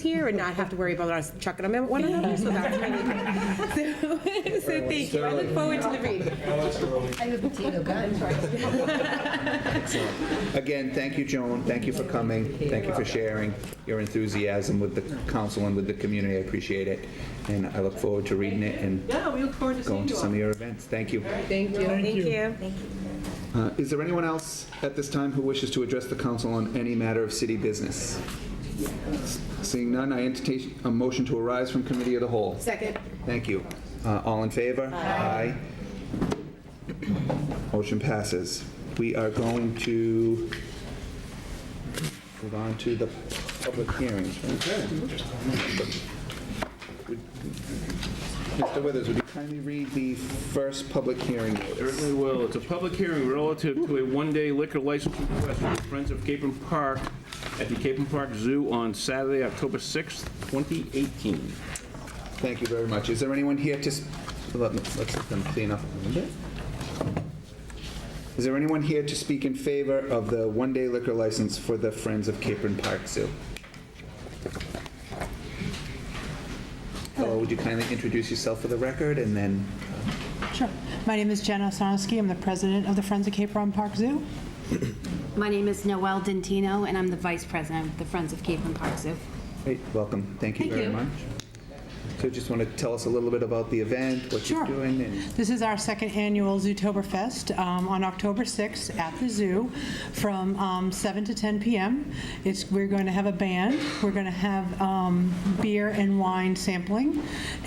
here and not have to worry about us chucking them at one another, so that's really good. So thank you. I look forward to the read. I have a potato gun. Again, thank you, Joan. Thank you for coming. Thank you for sharing your enthusiasm with the council and with the community. I appreciate it. And I look forward to reading it and Yeah, we look forward to seeing going to you some all. of your events. Thank you. Thank you. Thank you. Is there anyone else at this time who wishes to address the council on any matter of city business? Seeing none, I entertain a motion to arise from committee of the whole. Second. Thank you. All in favor? Aye. Motion passes. We are going to move on to the public hearings. Mr. Withers, would you kindly read the first public hearing notice? Certainly will. It's a public hearing relative to a one-day liquor license request from the Friends of Cape and Park at the Cape and Park Zoo on Saturday, October 6th, 2018. Thank you very much. Is there anyone here to, let's let them clean up a little bit. Is there anyone here to speak in favor of the one-day liquor license for the Friends of Cape and Park Zoo? Hello, would you kindly introduce yourself for the record and then... Sure. My name is Jen Osonowski. I'm the president of the Friends of Cape and Park Zoo. My name is Noelle Dentino, and I'm the vice president of the Friends of Cape and Park Zoo. Great, welcome. Thank you very much. So just want to tell us a little bit about the event, what you're doing, and... This is our second annual Zootoberfest on October 6th at the zoo from 7 to 10 p.m. We're going to have a band. We're going to have beer and wine sampling,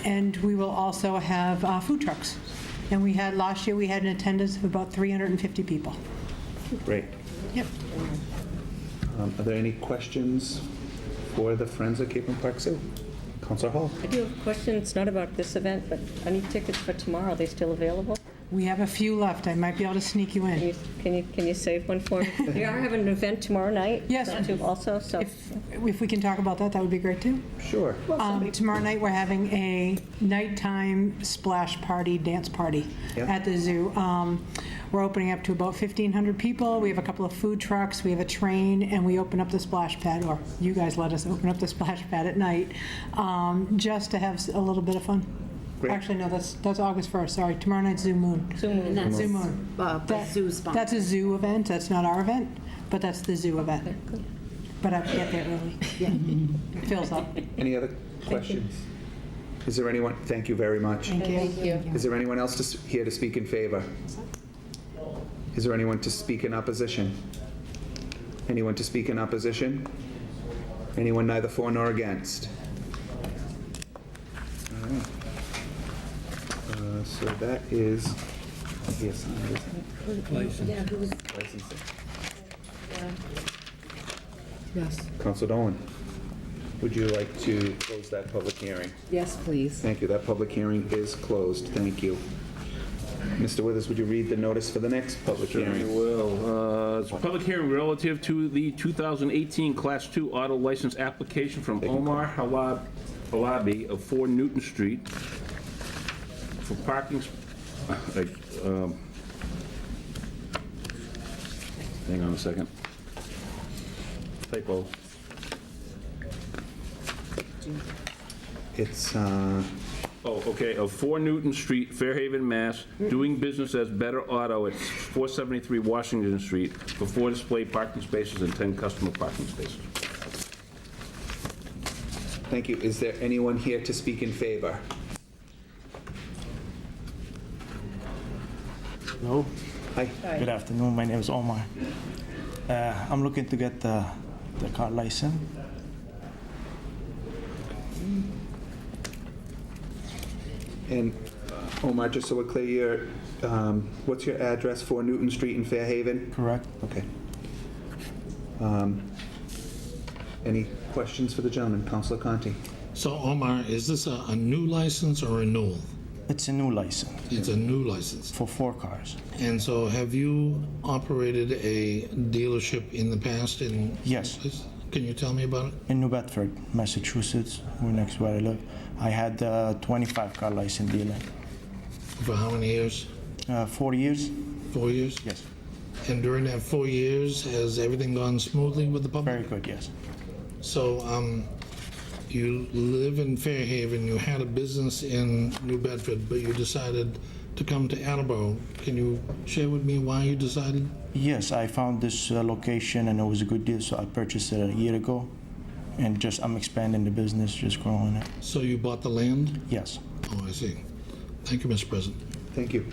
and we will also have food trucks. And last year we had an attendance of about 350 people. Great. Yep. Are there any questions for the Friends of Cape and Park Zoo? Councilor Hall. I do have a question. It's not about this event, but I need tickets for tomorrow. Are they still available? We have a few left. I might be able to sneak you in. Can you save one for me? We are having an event tomorrow night. Yes. Too, also, so. If we can talk about that, that would be great too. Sure. Tomorrow night, we're having a nighttime splash party, dance party at the zoo. We're opening up to about 1,500 people. We have a couple of food trucks. We have a train, and we open up the splash pad, or you guys let us open up the splash pad at night, just to have a little bit of fun. Great. Actually, no, that's August 1st. Sorry, tomorrow night's Zoo Moon. And that's Zoo Moon. the zoo sponsor. That's a zoo event. That's not our event, but that's the zoo event. But I have to get there early. Yeah, it fills up. Any other questions? Is there anyone? Thank you very much. Thank you. Is there anyone else here to speak in favor? Is there anyone to speak in opposition? Anyone to speak in opposition? Anyone neither for nor against? All right. So that is, yes, isn't it? Yeah, who was, Licensing. yes. Councilor Dolan, would you like to close that public hearing? Yes, please. Thank you. That public hearing is closed. Thank you. Mr. Withers, would you read the notice for the next public Certainly hearing? will. It's a public hearing relative to the 2018 Class 2 auto license application from Omar Halabi of 4 Newton Street for parking, hang on a second. Typo. It's, Oh, okay, of 4 Newton Street, Fairhaven, Mass., doing business as Better Auto at 473 Washington Street for 4 display parking spaces and 10 customer parking spaces. thank you. Is there anyone here to speak in favor? Hello. Hi. Good afternoon. My name is Omar. I'm looking to get the car license. And Omar, just so we're clear, what's your address for Newton Street in Fairhaven? Correct. Okay. Any questions for the gentleman? Councilor Conti. So Omar, is this a new license or renewal? It's a new license It's a new license. for 4 cars. And so have you operated a dealership in the past in? Yes. Can you tell me about it? In New Bedford, Massachusetts, where next where I live. I had a 25 car license dealer. For how many years? 4 years? 4 years? Yes. And during that 4 years, has everything gone smoothly with the public? Very good, yes. So, you live in Fairhaven, you had a business in New Bedford, but you decided to come to Attleboro. Can you share with me why you decided? Yes, I found this location and it was a good deal, so I purchased it a year ago. And just I'm expanding the business, just growing it. So you bought the land? Yes. Oh, I see. Thank you, Mr. President. Thank you.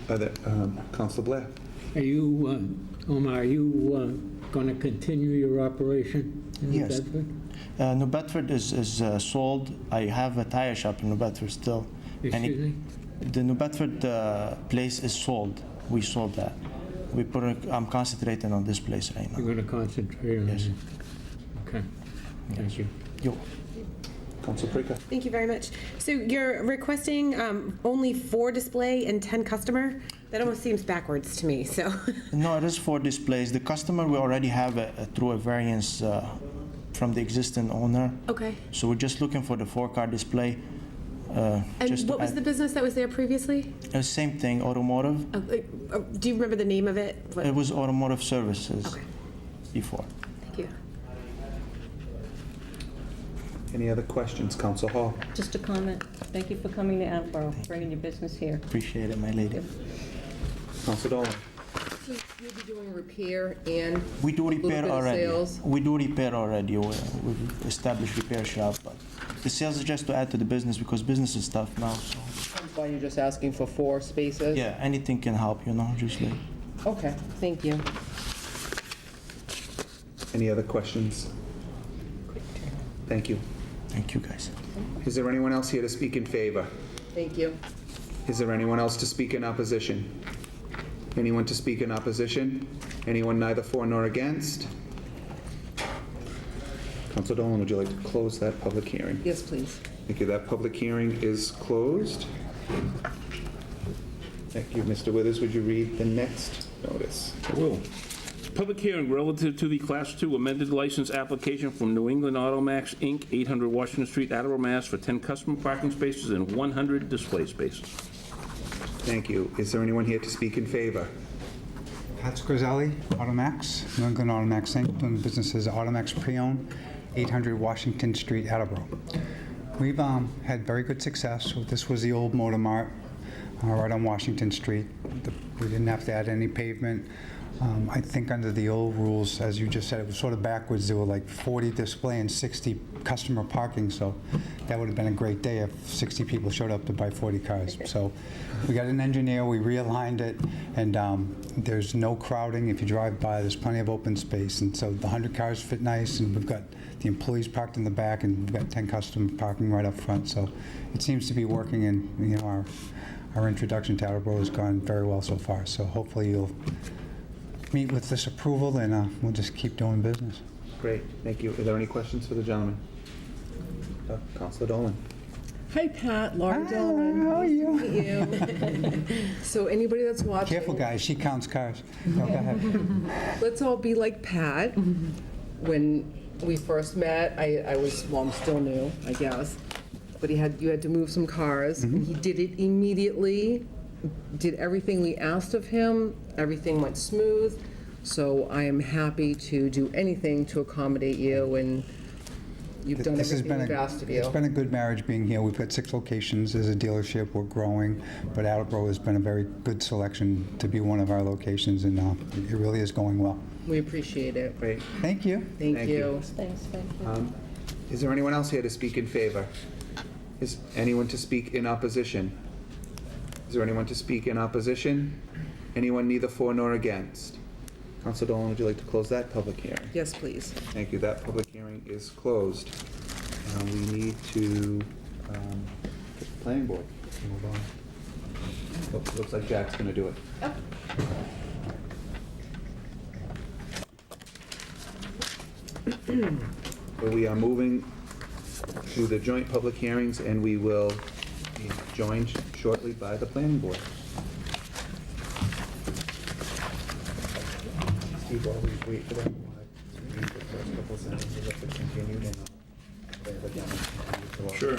Councilor Blair? Are you, Omar, are you going to continue your operation in New Yes. Bedford? New Bedford is sold. I have a tire shop in New Bedford still. And Excuse me? the New Bedford place is sold. We sold that. I'm concentrating on this place right now. You're going to concentrate on Yes. it? Okay, thank you. Yo. Councilor Precca? Thank you very much. So you're requesting only 4 display and 10 customer? That almost seems backwards to me, so. No, it is for displays. The customer, we already have through a variance from the existing owner. Okay. So we're just looking for the 4-car display. And what was the business that was there previously? Same thing, automotive. Do you remember the name of it? What- It was automotive services Okay, before. thank you. Any other questions? Councilor Hall? Just a comment. Thank you for coming to Attleboro, bringing your business here. Appreciate it, my lady. Councilor Dolan? So you'll be doing repair and We do little repair bit of already. sales? We do repair already. We've established repair shop, but the sales is just to add to the business because business is tough now. So That's why you're just asking for 4 spaces? yeah, anything can help, just like. Okay, thank you. Any other questions? Thank you. Thank you, guys. Is there anyone else here to speak in favor? Thank you. Is there anyone else to speak in opposition? Anyone to speak in opposition? Anyone neither for nor against? Councilor Dolan, would you like to close that public hearing? Yes, please. Thank you. That public hearing is closed. Thank you. Mr. Withers, would you read the next notice? I will. Public hearing relative to the Class 2 amended license application from New England Automax, Inc., 800 Washington Street, Attleboro, Mass. for 10 customer parking spaces and 100 display spaces. Thank you. Is there anyone here to speak in favor? Pat Scorzelli, Automax, New England Automax Inc., doing business as Automax Pre-Owned, 800 Washington Street, Attleboro. We've had very good success. This was the old Motor Mart right on Washington Street. We didn't have to add any pavement. I think under the old rules, as you just said, it was sort of backwards. There were like 40 display and 60 customer parking, so that would have been a great day if 60 people showed up to buy 40 cars. So we got an engineer, we realigned it, and there's no crowding. If you drive by, there's plenty of open space, and so the 100 cars fit nice, and we've got the employees parked in the back, and we've got 10 customer parking right up front. So it seems to be working, and our introduction to Attleboro has gone very well so far. So hopefully you'll meet with this approval, and we'll just keep doing business. Great. Thank you. Are there any questions for the gentleman? Councilor Dolan? Hi, Pat. Laura Dillon. How are you? Meet you. So anybody that's watching, Careful, guys. She counts cars. No, go ahead. let's all be like Pat. When we first met, I was, well, I'm still new, I guess. But you had to move some cars. And he did it immediately, did everything we asked of him. Everything went smooth. So I am happy to do anything to accommodate you, and you've done This has everything been we've asked of you. It's been a good marriage being here. We've got 6 locations as a dealership. We're growing, but Attleboro has been a very good selection to be one of our locations, and it really is going well. We appreciate it. Great. Thank you. Thank Thank you. you. Thanks, thank you. Is there anyone else here to speak in favor? Is anyone to speak in opposition? Is there anyone to speak in opposition? Anyone neither for nor against? Councilor Dolan, would you like to close that public hearing? Yes, please. Thank you. That public hearing is closed. We need to get the planning board to move on. Looks like Jack's going to do it. So we are moving to the joint public hearings, and we will be joined shortly by the planning board. Steve, while we wait for them, read the first couple sentences if it's continued, and Sure.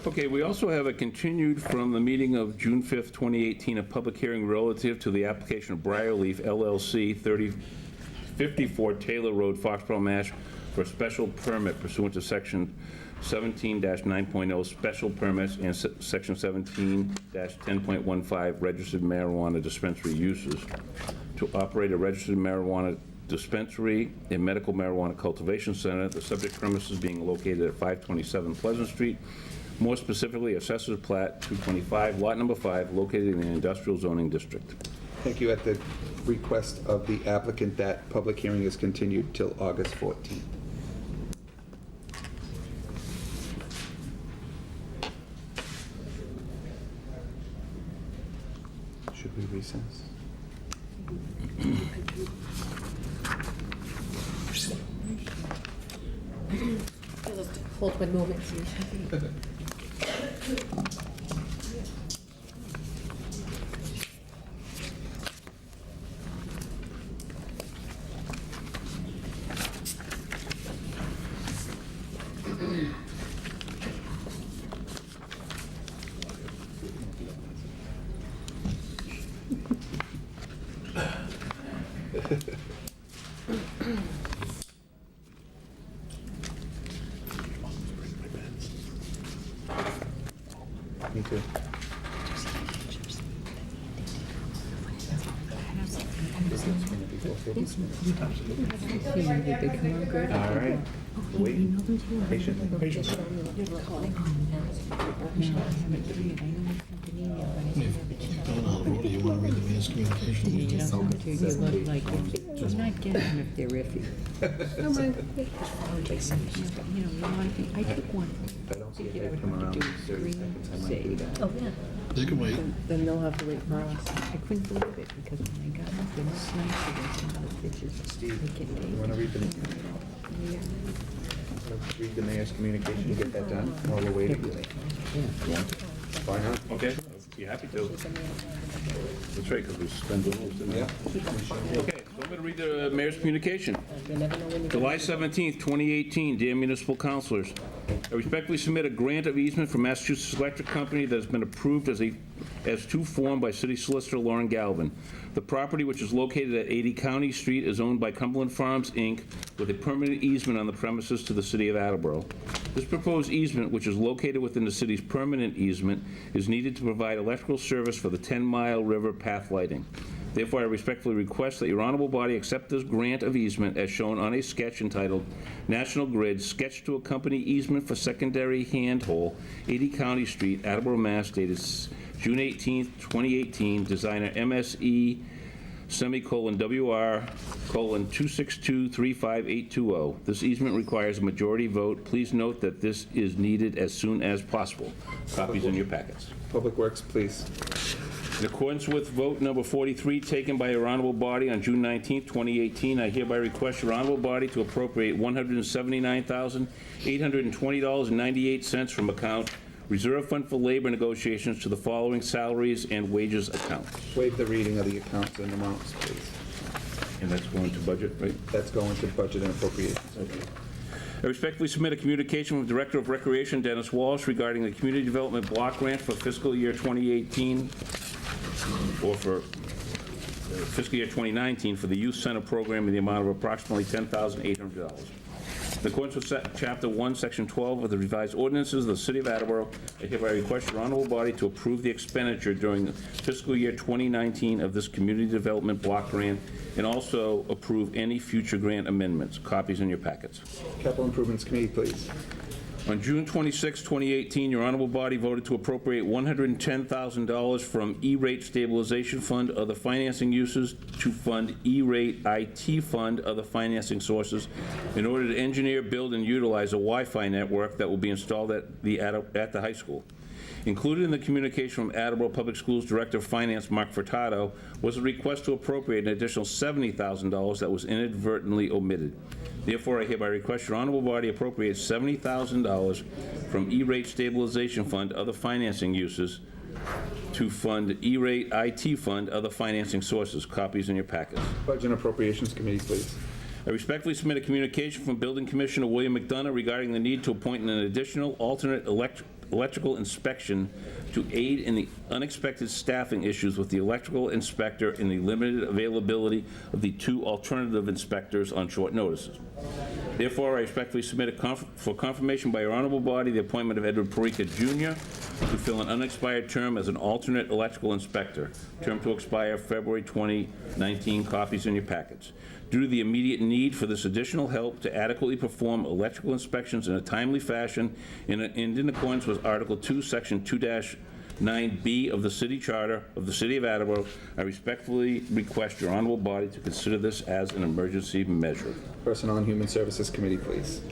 Okay, we also have a continued from the meeting of June 5th, 2018, a public hearing relative to the application of Briarleaf LLC, 3054 Taylor Road, Foxborough, Mass. for a special permit pursuant to Section 17-9.0 special permits and section 17-10.15 registered marijuana dispensary uses to operate a registered marijuana dispensary and medical marijuana cultivation center, the subject premises being located at 527 Pleasant Street, more specifically Assessor's Plat 225, Lot Number 5, located in the Industrial Zoning District. Thank you. At the request of the applicant, that public hearing is continued till August 14th. Should we recess? Hold one moment, please. Me too. All right. Wait. Patiently. Going on the road, you want to read the mayor's communication? I'm not getting them if they're iffy. I took one. If I don't see a head come around in 30 seconds, I might do that. Oh, yeah. They can wait. Then they'll have to wait for us. I couldn't believe it because when I got up, they were nicer than some of the pictures. Steve, you want to read the mayor's communication and get that done while we're waiting? Why not? Okay, I'd be happy to. That's right, because we suspend the rules, didn't we? Yeah. Okay, so I'm going to read the mayor's communication. July 17th, 2018, dear municipal councilors, I respectfully submit a grant of easement from Massachusetts Electric Company that has been approved as to form by City Solicitor Lauren Galvin. The property, which is located at 80 County Street, is owned by Cumberland Farms, Inc., with a permanent easement on the premises to the City of Attleboro. This proposed easement, which is located within the city's permanent easement, is needed to provide electrical service for the 10-mile river path lighting. Therefore, I respectfully request that your honorable body accept this grant of easement as shown on a sketch entitled National Grid, Sketch to Accompany Easement for Secondary Handhole, 80 County Street, Attleboro, Mass., dated June 18, 2018, designer MSE, WR, 262-35820. This easement requires a majority vote. Please note that this is needed as soon as possible. Copies in your packets. Public Works, please. In accordance with vote number 43 taken by your honorable body on June 19, 2018, I hereby request your honorable body to appropriate $179,820.98 from account Reserve Fund for Labor Negotiations to the following salaries and wages account. Waive the reading of the accounts and amounts, please. And that's going to budget, right? That's going to budget and appropriations. Okay. I respectfully submit a communication from Director of Recreation Dennis Walsh regarding the Community Development Block Grant for fiscal year 2018, or for fiscal year 2019 for the Youth Center program in the amount of approximately $10,800. In accordance with Chapter 1, Section 12 of the revised ordinances of the City of Attleboro, I hereby request your honorable body to approve the expenditure during the fiscal year 2019 of this Community Development Block Grant and also approve any future grant amendments. Copies in your packets. Capital Improvements Committee, please. On June 26, 2018, your honorable body voted to appropriate $110,000 from E-rate stabilization fund, other financing uses, to fund E-rate IT fund, other financing sources, in order to engineer, build, and utilize a Wi-Fi network that will be installed at the high school. Included in the communication from Attleboro Public Schools Director of Finance, Mark Furtado, was a request to appropriate an additional $70,000 that was inadvertently omitted. Therefore, I hereby request your honorable body appropriate $70,000 from E-rate stabilization fund, other financing uses, to fund E-rate IT fund, other financing sources. Copies in your packets. Budget and Appropriations Committee, please. I respectfully submit a communication from Building Commissioner William McDonough regarding the need to appoint an additional alternate electrical inspection to aid in the unexpected staffing issues with the electrical inspector and the limited availability of the two alternative inspectors on short notices. Therefore, I respectfully submit for confirmation by your honorable body the appointment of Edward Perica Jr. to fill an unexpired term as an alternate electrical inspector. Term to expire February 2019. Copies in your packets. Due to the immediate need for this additional help to adequately perform electrical inspections in a timely fashion and in accordance with Article 2, Section 2-9B of the City Charter of the City of Attleboro, I respectfully request your honorable body to consider this as an emergency measure. Personnel and Human Services Committee, please.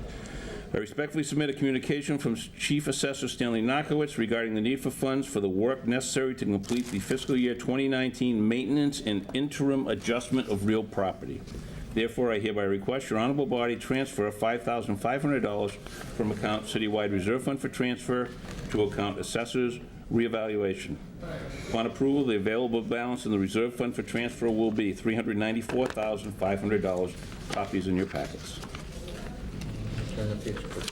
I respectfully submit a communication from Chief Assessor Stanley Narkowitz regarding the need for funds for the work necessary to complete the fiscal year 2019 maintenance and interim adjustment of real property. Therefore, I hereby request your honorable body transfer $5,500 from account Citywide Reserve Fund for transfer to account Assessors Reevaluation. Upon approval, the available balance in the reserve fund for transfer will be $394,500. Copies in your packets.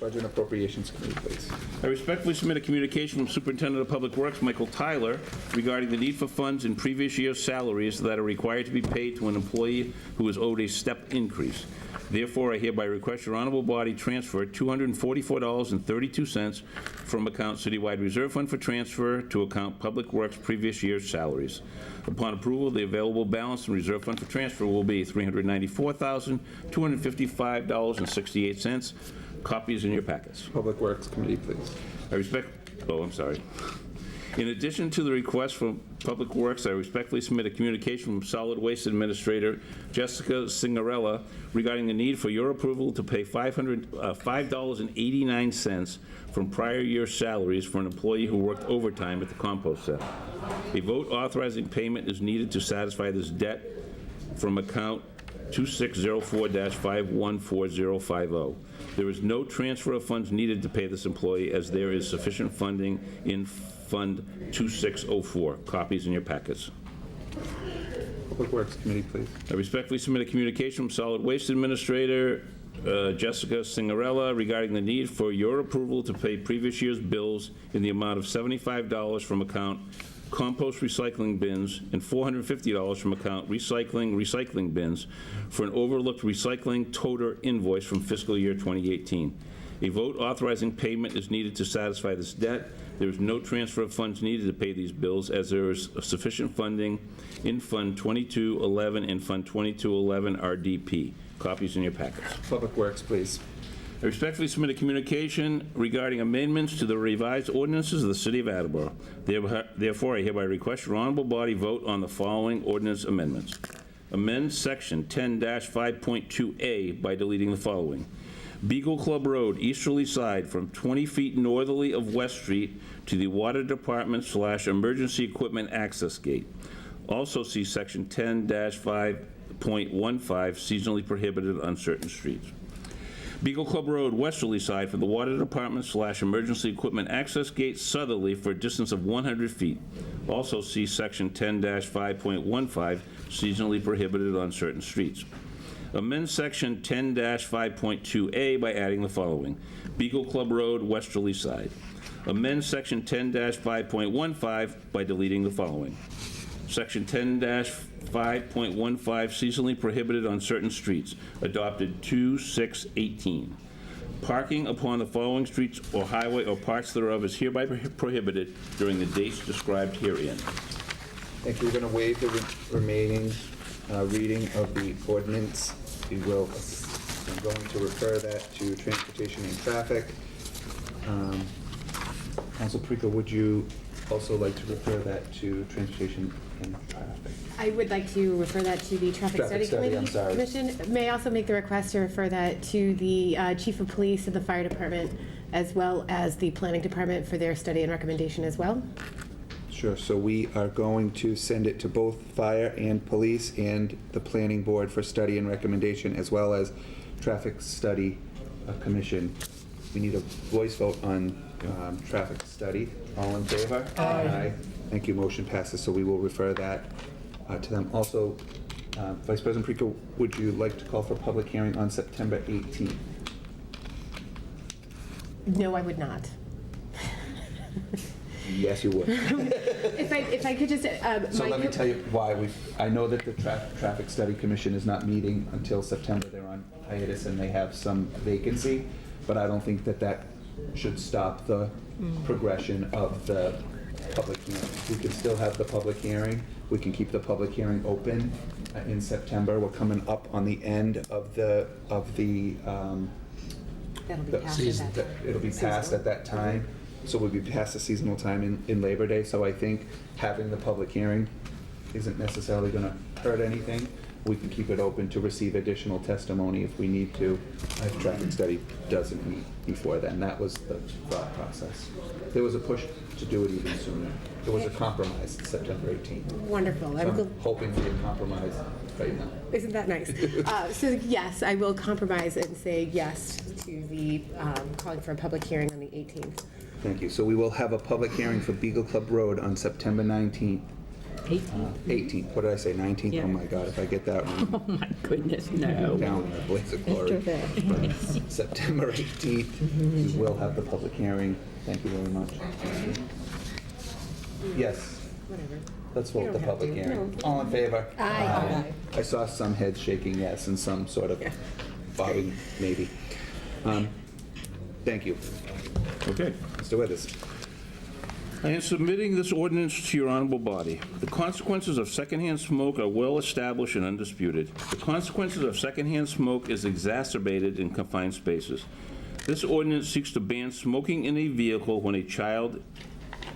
Budget and Appropriations Committee, please. I respectfully submit a communication from Superintendent of Public Works Michael Tyler regarding the need for funds in previous year's salaries that are required to be paid to an employee who is owed a step increase. Therefore, I hereby request your honorable body transfer $244.32 from account Citywide Reserve Fund for transfer to account Public Works previous year's salaries. Upon approval, the available balance in Reserve Fund for transfer will be $394,255.68. Copies in your packets. Public Works Committee, please. I'm sorry. In addition to the request from Public Works, I respectfully submit a communication from Solid Waste Administrator Jessica Singarella regarding the need for your approval to pay $5.89 from prior year's salaries for an employee who worked overtime at the compost center. A vote authorizing payment is needed to satisfy this debt from account 2604-514050. There is no transfer of funds needed to pay this employee as there is sufficient funding in Fund 2604. Copies in your packets. Public Works Committee, please. I respectfully submit a communication from Solid Waste Administrator Jessica Singarella regarding the need for your approval to pay previous year's bills in the amount of $75 from account compost recycling bins and $450 from account recycling bins for an overlooked recycling toter invoice from fiscal year 2018. A vote authorizing payment is needed to satisfy this debt. There is no transfer of funds needed to pay these bills as there is sufficient funding in Fund 2211 and Fund 2211 RDP. Copies in your packets. Public Works, please. I respectfully submit a communication regarding amendments to the revised ordinances of the City of Attleboro. Therefore, I hereby request your honorable body vote on the following ordinance amendments. Amend Section 10-5.2A by deleting the following. Beagle Club Road, easterly side, from 20 feet northerly of West Street to the Water Department / Emergency Equipment Access Gate. Also see Section 10-5.15, seasonally prohibited on certain streets. Beagle Club Road, westerly side, from the Water Department / Emergency Equipment Access Gate southerly for a distance of 100 feet. Also see Section 10-5.15, seasonally prohibited on certain streets. Amend Section 10-5.2A by adding the following. Beagle Club Road, westerly side. Amend Section 10-5.15 by deleting the following. Section 10-5.15, seasonally prohibited on certain streets, adopted 2/6/18. Parking upon the following streets or highway or parts thereof is hereby prohibited during the dates described herein. Thank you. We're going to waive the remaining reading of the ordinance. I'm going to refer that to Transportation and Traffic. Council Perica, would you also like to refer that to Transportation and Traffic? I would like to refer that to the Traffic Study Committee. Commission. May I also make the request to refer that to the Chief of Police and the Fire Department, as well as the Planning Department for their study and recommendation as well? Sure. So we are going to send it to both Fire and Police and the Planning Board for study and recommendation, as well as Traffic Study Commission. We need a voice vote on Traffic Study. All in favor? Aye. Thank you. Motion passes. So we will refer that to them. Also, Vice President Perica, would you like to call for a public hearing on September 18th? No, I would not. Yes, you would. If I could just, So let me tell you why I know that the Traffic Study Commission is not meeting until September. They're on hiatus and they have some vacancy, but I don't think that should stop the progression of the public hearing. We can still have the public hearing. We can keep the public hearing open in September. We're coming up on the end of the That'll be passed at that time. it'll be passed at that time. So we'll be past the seasonal time in Labor Day. So I think having the public hearing isn't necessarily going to hurt anything. We can keep it open to receive additional testimony if we need to, if traffic study doesn't meet before then. That was the thought process. There was a push to do it even sooner. There was a compromise September 18th. Wonderful. So I'm hoping to get compromised right now. Isn't that nice? So yes, I will compromise and say yes to the calling for a public hearing on the 18th. Thank you. So we will have a public hearing for Beagle Club Road on September 19th. 18th. What did I say, 19th? Yeah. Oh my God, if I get that wrong. Oh, my goodness, no. Down in a blaze of glory. But September 18th, we will have the public hearing. Thank you very much. Yes, Whatever. let's vote the public hearing. All in favor? Aye. I saw some heads shaking yes and some sort of bobbing maybe. Thank you. Okay. Mr. Withers. I am submitting this ordinance to your honorable body. The consequences of secondhand smoke are well established and undisputed. The consequences of secondhand smoke is exacerbated in confined spaces. This ordinance seeks to ban smoking in a vehicle when a child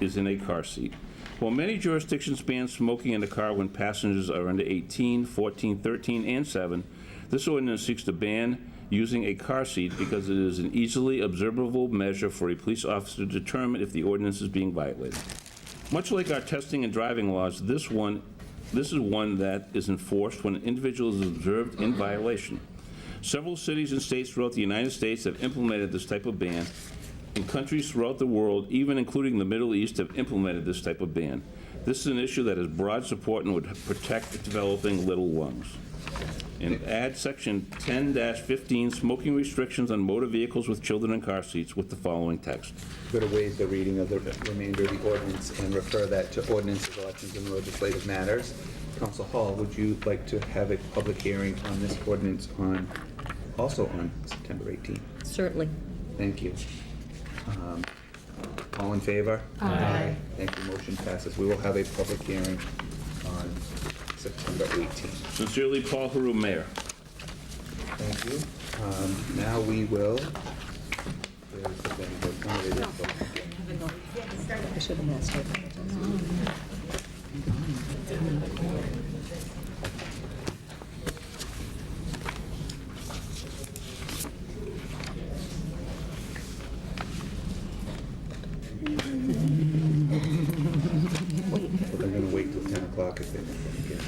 is in a car seat. While many jurisdictions ban smoking in a car when passengers are under 18, 14, 13, and 7, this ordinance seeks to ban using a car seat because it is an easily observable measure for a police officer to determine if the ordinance is being violated. Much like our testing and driving laws, this is one that is enforced when an individual is observed in violation. Several cities and states throughout the United States have implemented this type of ban, and countries throughout the world, even including the Middle East, have implemented this type of ban. This is an issue that has broad support and would protect developing little lungs. And add section 10-15, smoking restrictions on motor vehicles with children in car seats, with the following text. We're going to waive the reading of the remainder of the ordinance and refer that to ordinances, elections, and legislative matters. Council Hall, would you like to have a public hearing on this ordinance also on September 18th? Certainly. Thank you. All in favor? Aye. Thank you. Motion passes. We will have a public hearing on September 18th. Sincerely, Paul Haru, Mayor. Thank you. Now we will. Where's the thing? Oh, it is. I should have asked her. But they're going to wait till 10 o'clock if they don't get it.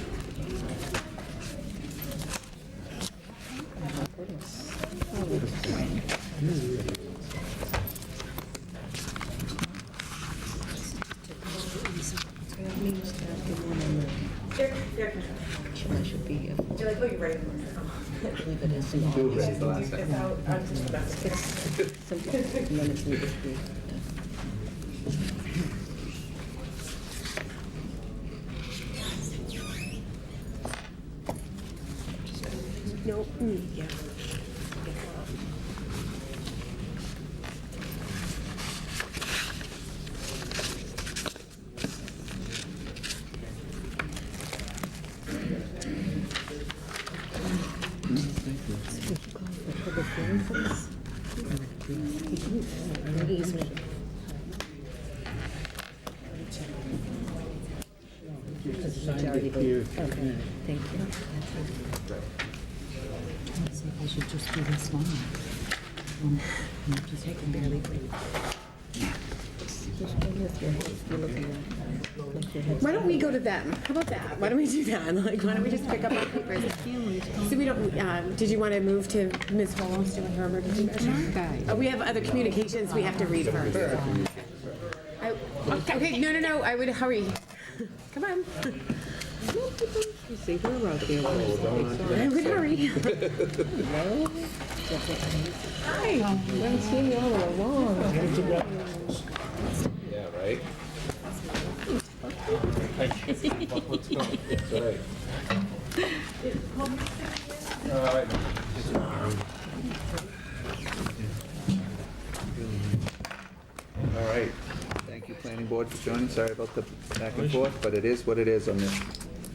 I should be, You're like, oh, you're ready. leave it as You were ready the last time. some minutes need to be. Nope. Yeah. Majority vote. Okay, thank you. I should just do this one. Just I can barely breathe. Just go with your head. You're looking at, like your head's Why don't we go to them? How about that? Why don't we do that? Like, why don't we just pick up our papers? So we don't, did you want to move to Ms. Holmes doing her emergency measure? We have other communications we have to read first. Okay, no, I would hurry. Come on. You see, we're out there. I would hurry. Hi. I haven't seen you all along. Yeah, right? All right. Thank you, Planning Board, for joining. Sorry about the back and forth, but it is what it is on this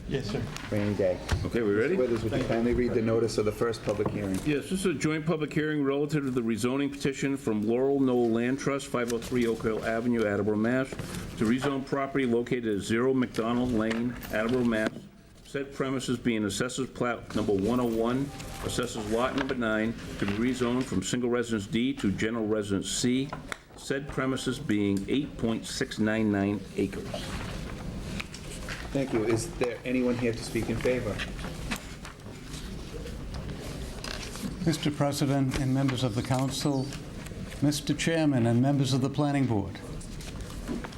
Yes, sir. rainy day. Okay, we ready? Withers, would you kindly read the notice of the first public hearing? Yes, this is a joint public hearing relative to the rezoning petition from Laurel Knoll Land Trust, 503 Oak Hill Avenue, Attleboro, Mass. To rezone property located at 0 McDonald Lane, Attleboro, Mass. Said premises being Assessors Plat number 101, Assessors Lot number 9, to be rezoned from Single Residence D to General Residence C. Said premises being 8.699 acres. Thank you. Is there anyone here to speak in favor? Mr. President and members of the council, Mr. Chairman and members of the Planning Board.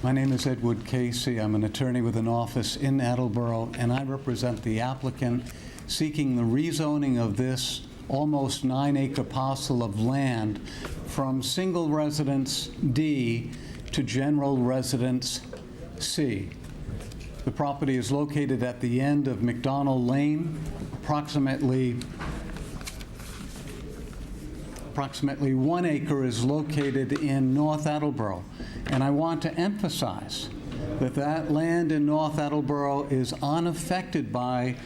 My name is Edward Casey. I'm an attorney with an office in Attleboro, and I represent the applicant seeking the rezoning of this almost 9-acre parcel of land from single residence D to general residence C. The property is located at the end of McDonald Lane, approximately 1 acre is located in North Attleboro. And I want to emphasize that that land in North Attleboro is unaffected by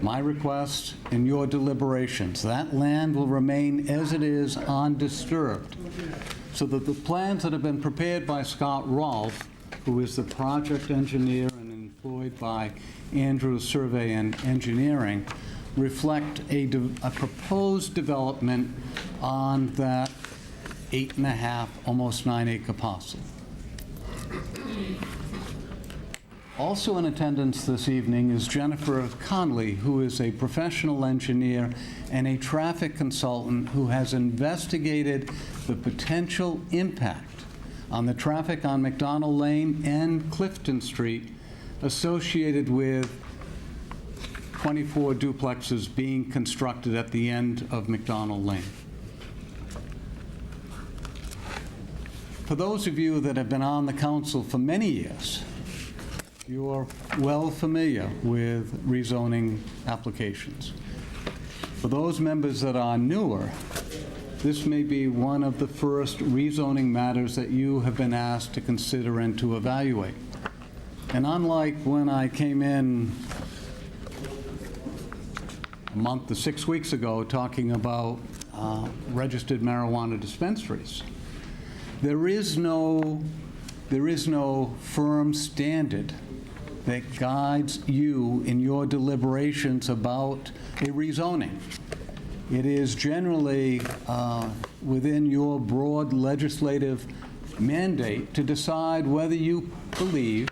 my request and your deliberations. That land will remain as it is, undisturbed. So that the plans that have been prepared by Scott Rolfe, who is the project engineer and employed by Andrews Survey and Engineering, reflect a proposed development on that 8.5, almost 9-acre parcel. Also in attendance this evening is Jennifer Conley, who is a professional engineer and a traffic consultant who has investigated the potential impact on the traffic on McDonald Lane and Clifton Street associated with 24 duplexes being constructed at the end of McDonald Lane. For those of you that have been on the council for many years, you're well familiar with rezoning applications. For those members that are newer, this may be one of the first rezoning matters that you have been asked to consider and to evaluate. And unlike when I came in a month to 6 weeks ago talking about registered marijuana dispensaries, there is no firm standard that guides you in your deliberations about a rezoning. It is generally within your broad legislative mandate to decide whether you believe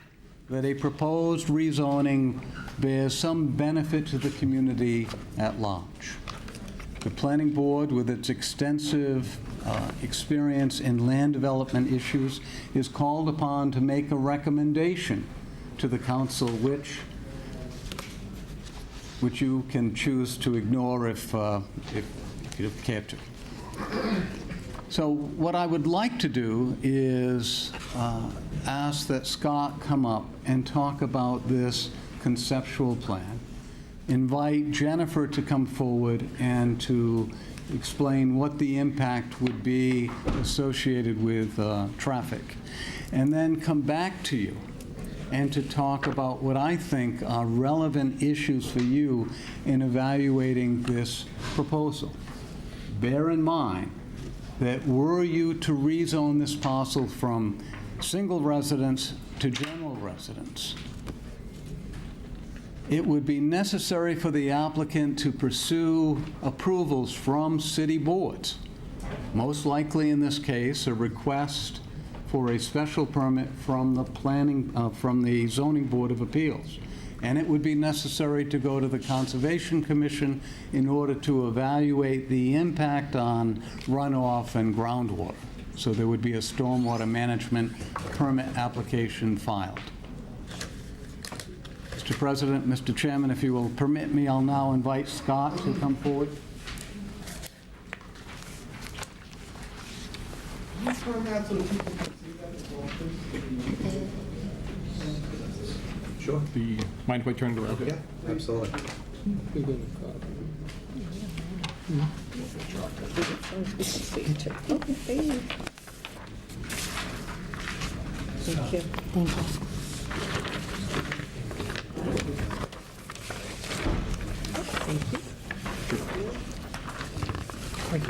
that a proposed rezoning bears some benefit to the community at large. The Planning Board, with its extensive experience in land development issues, is called upon to make a recommendation to the council, which you can choose to ignore if you care to. So what I would like to do is ask that Scott come up and talk about this conceptual plan, invite Jennifer to come forward and to explain what the impact would be associated with traffic, and then come back to you and to talk about what I think are relevant issues for you in evaluating this proposal. Bear in mind that were you to rezone this parcel from single residence to general residence, it would be necessary for the applicant to pursue approvals from city boards. Most likely in this case, a request for a special permit from the Zoning Board of Appeals. And it would be necessary to go to the Conservation Commission in order to evaluate the impact on runoff and groundwater. So there would be a stormwater management permit application filed. Mr. President, Mr. Chairman, if you will permit me, I'll now invite Scott to come forward. Sure. Mind if I turn it around? Yeah, absolutely. Thank you.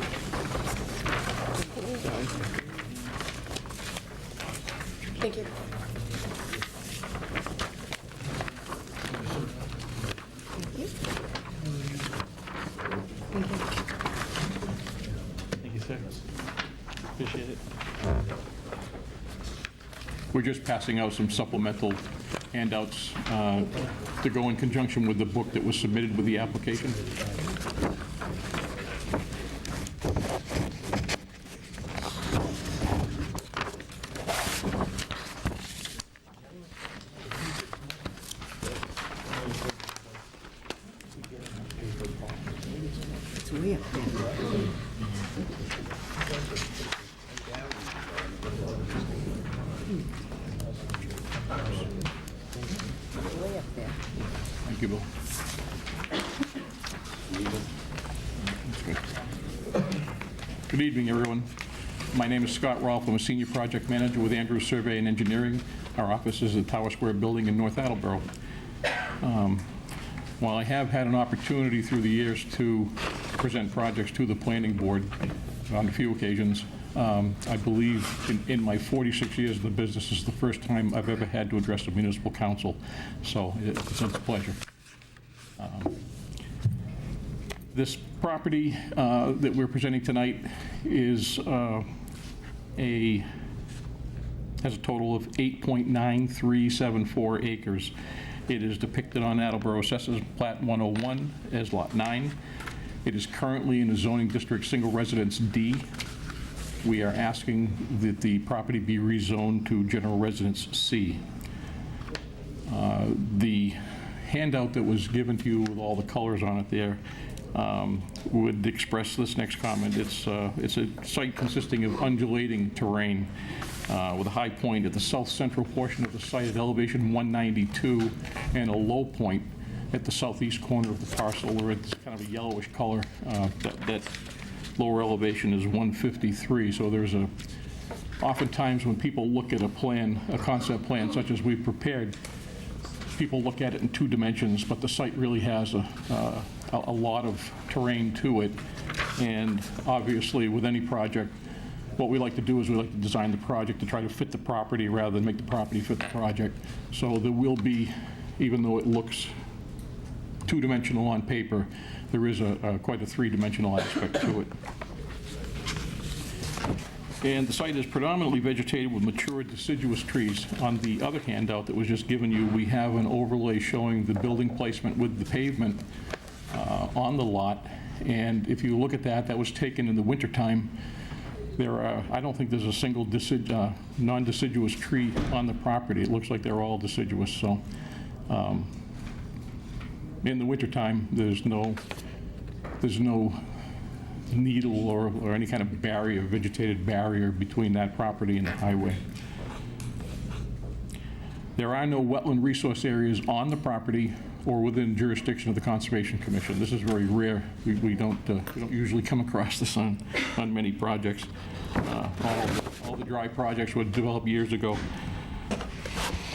Thank you. Thank you, sir. Appreciate it. We're just passing out some supplemental handouts to go in conjunction with the book that was submitted with the application. It's way up there. Way up there. Thank you, Bill. Good evening, everyone. My name is Scott Rolfe. I'm a senior project manager with Andrews Survey and Engineering. Our office is at the Tower Square Building in North Attleboro. While I have had an opportunity through the years to present projects to the planning board on a few occasions, I believe in my 46 years of the business, this is the first time I've ever had to address a municipal council, so it's a pleasure. This property that we're presenting tonight has a total of 8.9374 acres. It is depicted on Attleboro Assessors Plat 101 as Lot 9. It is currently in the zoning district single residence D. We are asking that the property be rezoned to general residence C. The handout that was given to you with all the colors on it there would express this next comment. It's a site consisting of undulating terrain with a high point at the south central portion of the site at elevation 192 and a low point at the southeast corner of the parcel where it's kind of a yellowish color. That lower elevation is 153. So there's oftentimes when people look at a plan, a concept plan such as we've prepared, people look at it in 2 dimensions, but the site really has a lot of terrain to it. And obviously with any project, what we like to do is we like to design the project to try to fit the property rather than make the property fit the project. So there will be, even though it looks 2-dimensional on paper, there is quite a 3-dimensional aspect to it. And the site is predominantly vegetated with mature deciduous trees. On the other handout that was just given you, we have an overlay showing the building placement with the pavement on the lot. And if you look at that, that was taken in the wintertime. I don't think there's a single non-deciduous tree on the property. It looks like they're all deciduous. So in the wintertime, there's no needle or any kind of vegetated barrier between that property and the highway. There are no wetland resource areas on the property or within jurisdiction of the Conservation Commission. This is very rare. We don't usually come across this on many projects. All the dry projects were developed years ago.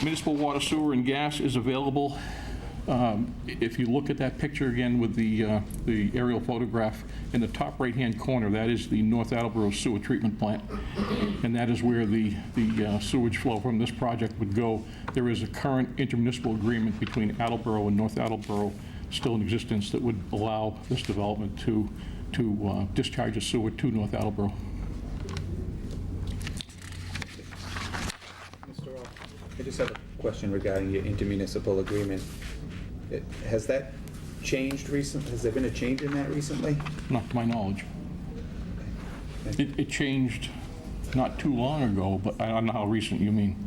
Municipal water, sewer, and gas is available. If you look at that picture again with the aerial photograph, in the top right-hand corner, that is the North Attleboro Sewer Treatment Plant, and that is where the sewage flow from this project would go. There is a current intermunicipal agreement between Attleboro and North Attleboro still in existence that would allow this development to discharge a sewer to North Attleboro. Mr. Rolfe, I just have a question regarding your intermunicipal agreement. Has that changed recently? Has there been a change in that recently? Not to my knowledge. Okay. It changed not too long ago, but I don't know how recent you mean.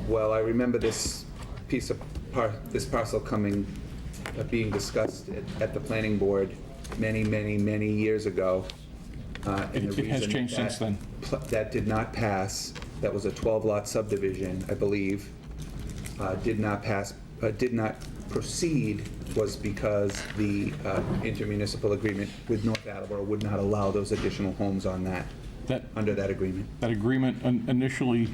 Well, I remember this this parcel being discussed at the planning board many years ago. And the It has reason changed since then. That did not pass. That was a 12-lot subdivision, I believe. did not proceed was because the intermunicipal agreement with North Attleboro would not allow those additional homes on that, under that agreement. That agreement initially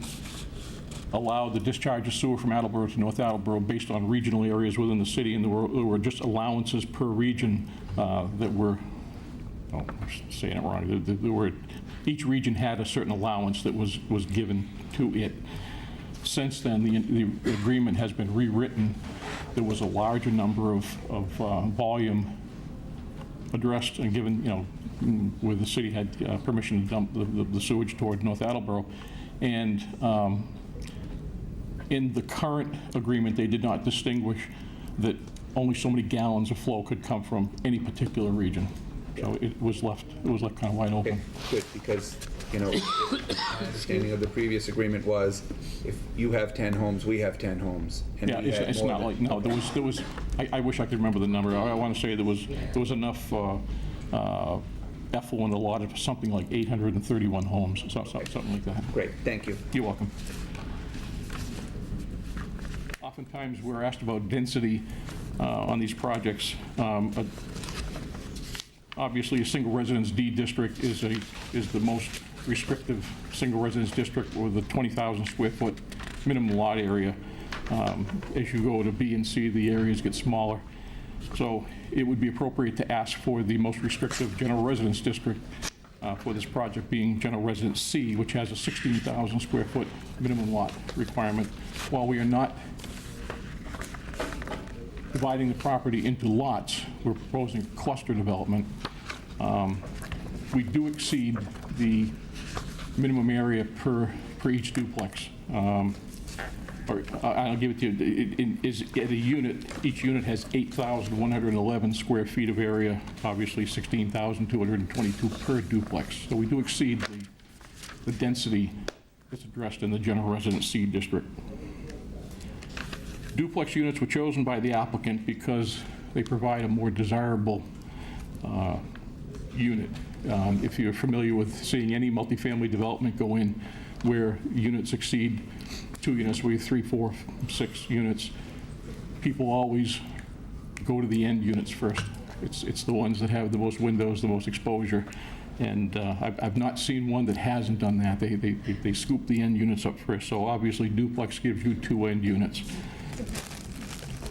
allowed the discharge of sewer from Attleboro to North Attleboro based on regional areas within the city, and there were just allowances per region that were, oh, I'm saying it wrong, there were, each region had a certain allowance that was given to it. Since then, the agreement has been rewritten. There was a larger number of volume addressed and given, you know, where the city had permission to dump the sewage toward North Attleboro. And in the current agreement, they did not distinguish that only so many gallons of flow could come from any particular region. So it was left kind of wide open. Okay, good, because, you know, my understanding of the previous agreement was if you have 10 homes, we have 10 homes. And Yeah, we had it's more not than- like, no, there was, I wish I could remember the number. I want to say there was enough effluent allotted for something like 831 homes, something like that. Great, thank you. You're welcome. Oftentimes, we're asked about density on these projects. Obviously, a single residence D district is the most restrictive single residence district with a 20,000 square foot minimum lot area. As you go to B and C, the areas get smaller. So it would be appropriate to ask for the most restrictive general residence district for this project being general residence C, which has a 16,000 square foot minimum lot requirement. While we are not dividing the property into lots, we're proposing cluster development. We do exceed the minimum area per each duplex. I'll give it to you. At a unit, each unit has 8,111 square feet of area, obviously 16,222 per duplex. So we do exceed the density that's addressed in the general residence C district. Duplex units were chosen by the applicant because they provide a more desirable unit. If you're familiar with seeing any multifamily development go in where units exceed 2 units, where you 3, 4, 6 units, people always go to the end units first. It's the ones that have the most windows, the most exposure. And I've not seen one that hasn't done that. They scoop the end units up first. So obviously duplex gives you 2 end units.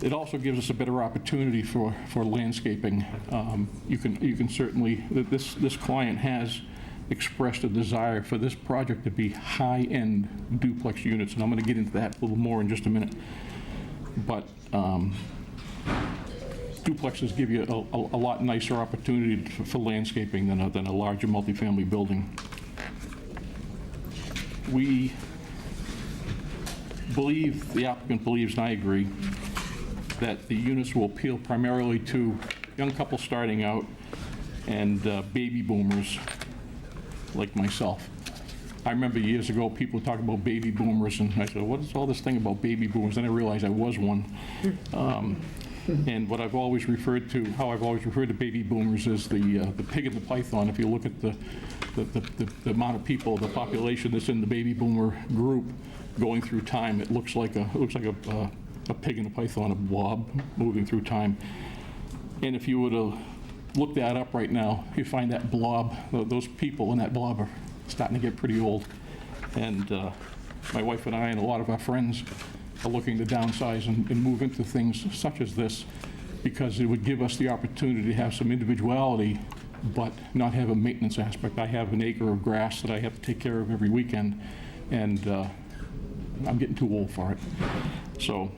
It also gives us a better opportunity for landscaping. You can certainly, this client has expressed a desire for this project to be high-end duplex units, and I'm going to get into that a little more in just a minute. But duplexes give you a lot nicer opportunity for landscaping than a larger multifamily building. We believe, the applicant believes, and I agree, that the units will appeal primarily to young couples starting out and baby boomers like myself. I remember years ago people talking about baby boomers, and I said, what is all this thing about baby boomers? Then I realized I was one. And what I've always referred to, how I've always referred to baby boomers is the pig and the python. If you look at the amount of people, the population that's in the baby boomer group going through time, it looks like a pig and a python, a blob moving through time. And if you were to look that up right now, you find that blob, those people in that blob are starting to get pretty old. And my wife and I and a lot of our friends are looking to downsize and move into things such as this, because it would give us the opportunity to have some individuality but not have a maintenance aspect. I have an acre of grass that I have to take care of every weekend, and I'm getting too old for it. So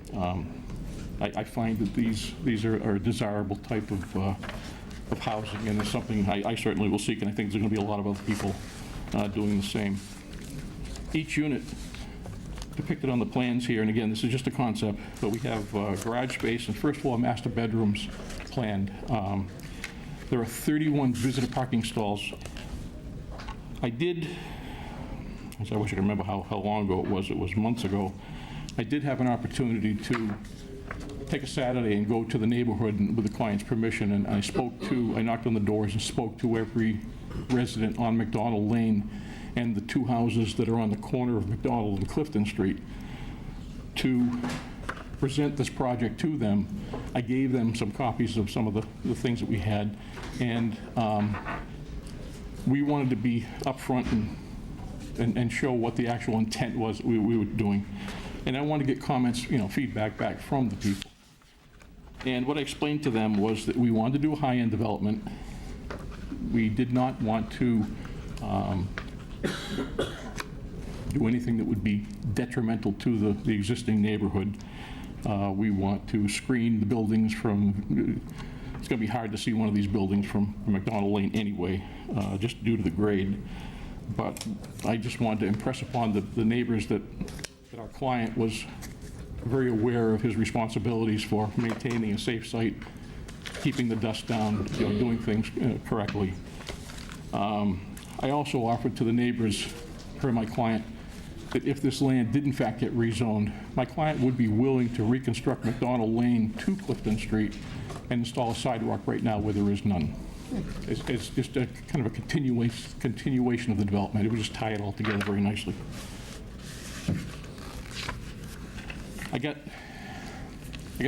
I find that these are a desirable type of housing, and it's something I certainly will seek, and I think there's going to be a lot of other people doing the same. Each unit depicted on the plans here, and again, this is just a concept, but we have garage space and first floor master bedrooms planned. There are 31 visitor parking stalls. I wish I could remember how long ago it was months ago. I did have an opportunity to take a Saturday and go to the neighborhood and with the client's permission, and I knocked on the doors and spoke to every resident on McDonald Lane and the 2 houses that are on the corner of McDonald and Clifton Street to present this project to them, I gave them some copies of some of the things that we had, and we wanted to be upfront and show what the actual intent was we were doing. And I wanted to get comments, feedback back from the people. And what I explained to them was that we wanted to do a high-end development. We did not want to do anything that would be detrimental to the existing neighborhood. We want to screen the buildings from, it's going to be hard to see one of these buildings from McDonald Lane anyway, just due to the grade. But I just wanted to impress upon the neighbors that our client was very aware of his responsibilities for maintaining a safe site, keeping the dust down, doing things correctly. I also offered to the neighbors, per my client, that if this land did in fact get rezoned, my client would be willing to reconstruct McDonald Lane to Clifton Street and install a sidewalk right now where there is none. It's just a kind of a continuation of the development. It would just tie it all together very nicely. I got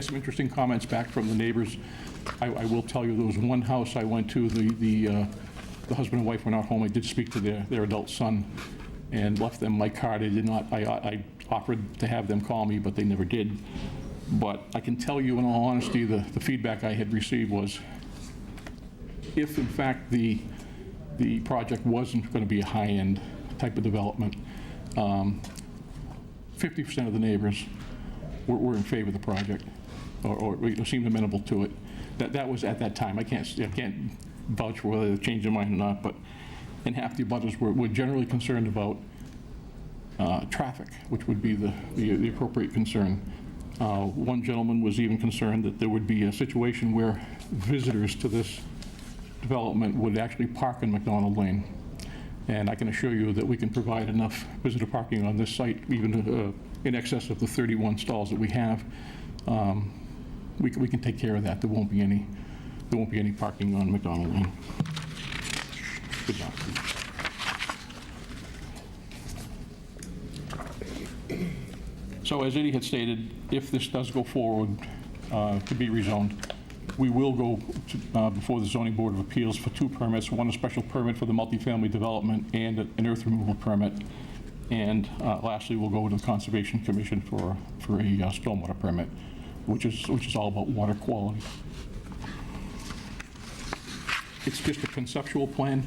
some interesting comments back from the neighbors. I will tell you, there was one house I went to, the husband and wife were not home. I did speak to their adult son and left them my card. I offered to have them call me, but they never did. But I can tell you in all honesty, the feedback I had received was, if in fact the project wasn't going to be a high-end type of development, 50% of the neighbors were in favor of the project, or seemed amenable to it. That was at that time. I can't vouch for whether they changed their mind or not, but and half the abutters were generally concerned about traffic, which would be the appropriate concern. One gentleman was even concerned that there would be a situation where visitors to this development would actually park in McDonald Lane. And I can assure you that we can provide enough visitor parking on this site, even in excess of the 31 stalls that we have. We can take care of that. There won't be any parking on McDonald Lane. Good job. So as Eddie had stated, if this does go forward to be rezoned, we will go before the Zoning Board of Appeals for 2 permits, one a special permit for the multifamily development and an earth removal permit. And lastly, we'll go to the Conservation Commission for a stormwater permit, which is all about water quality. It's just a conceptual plan.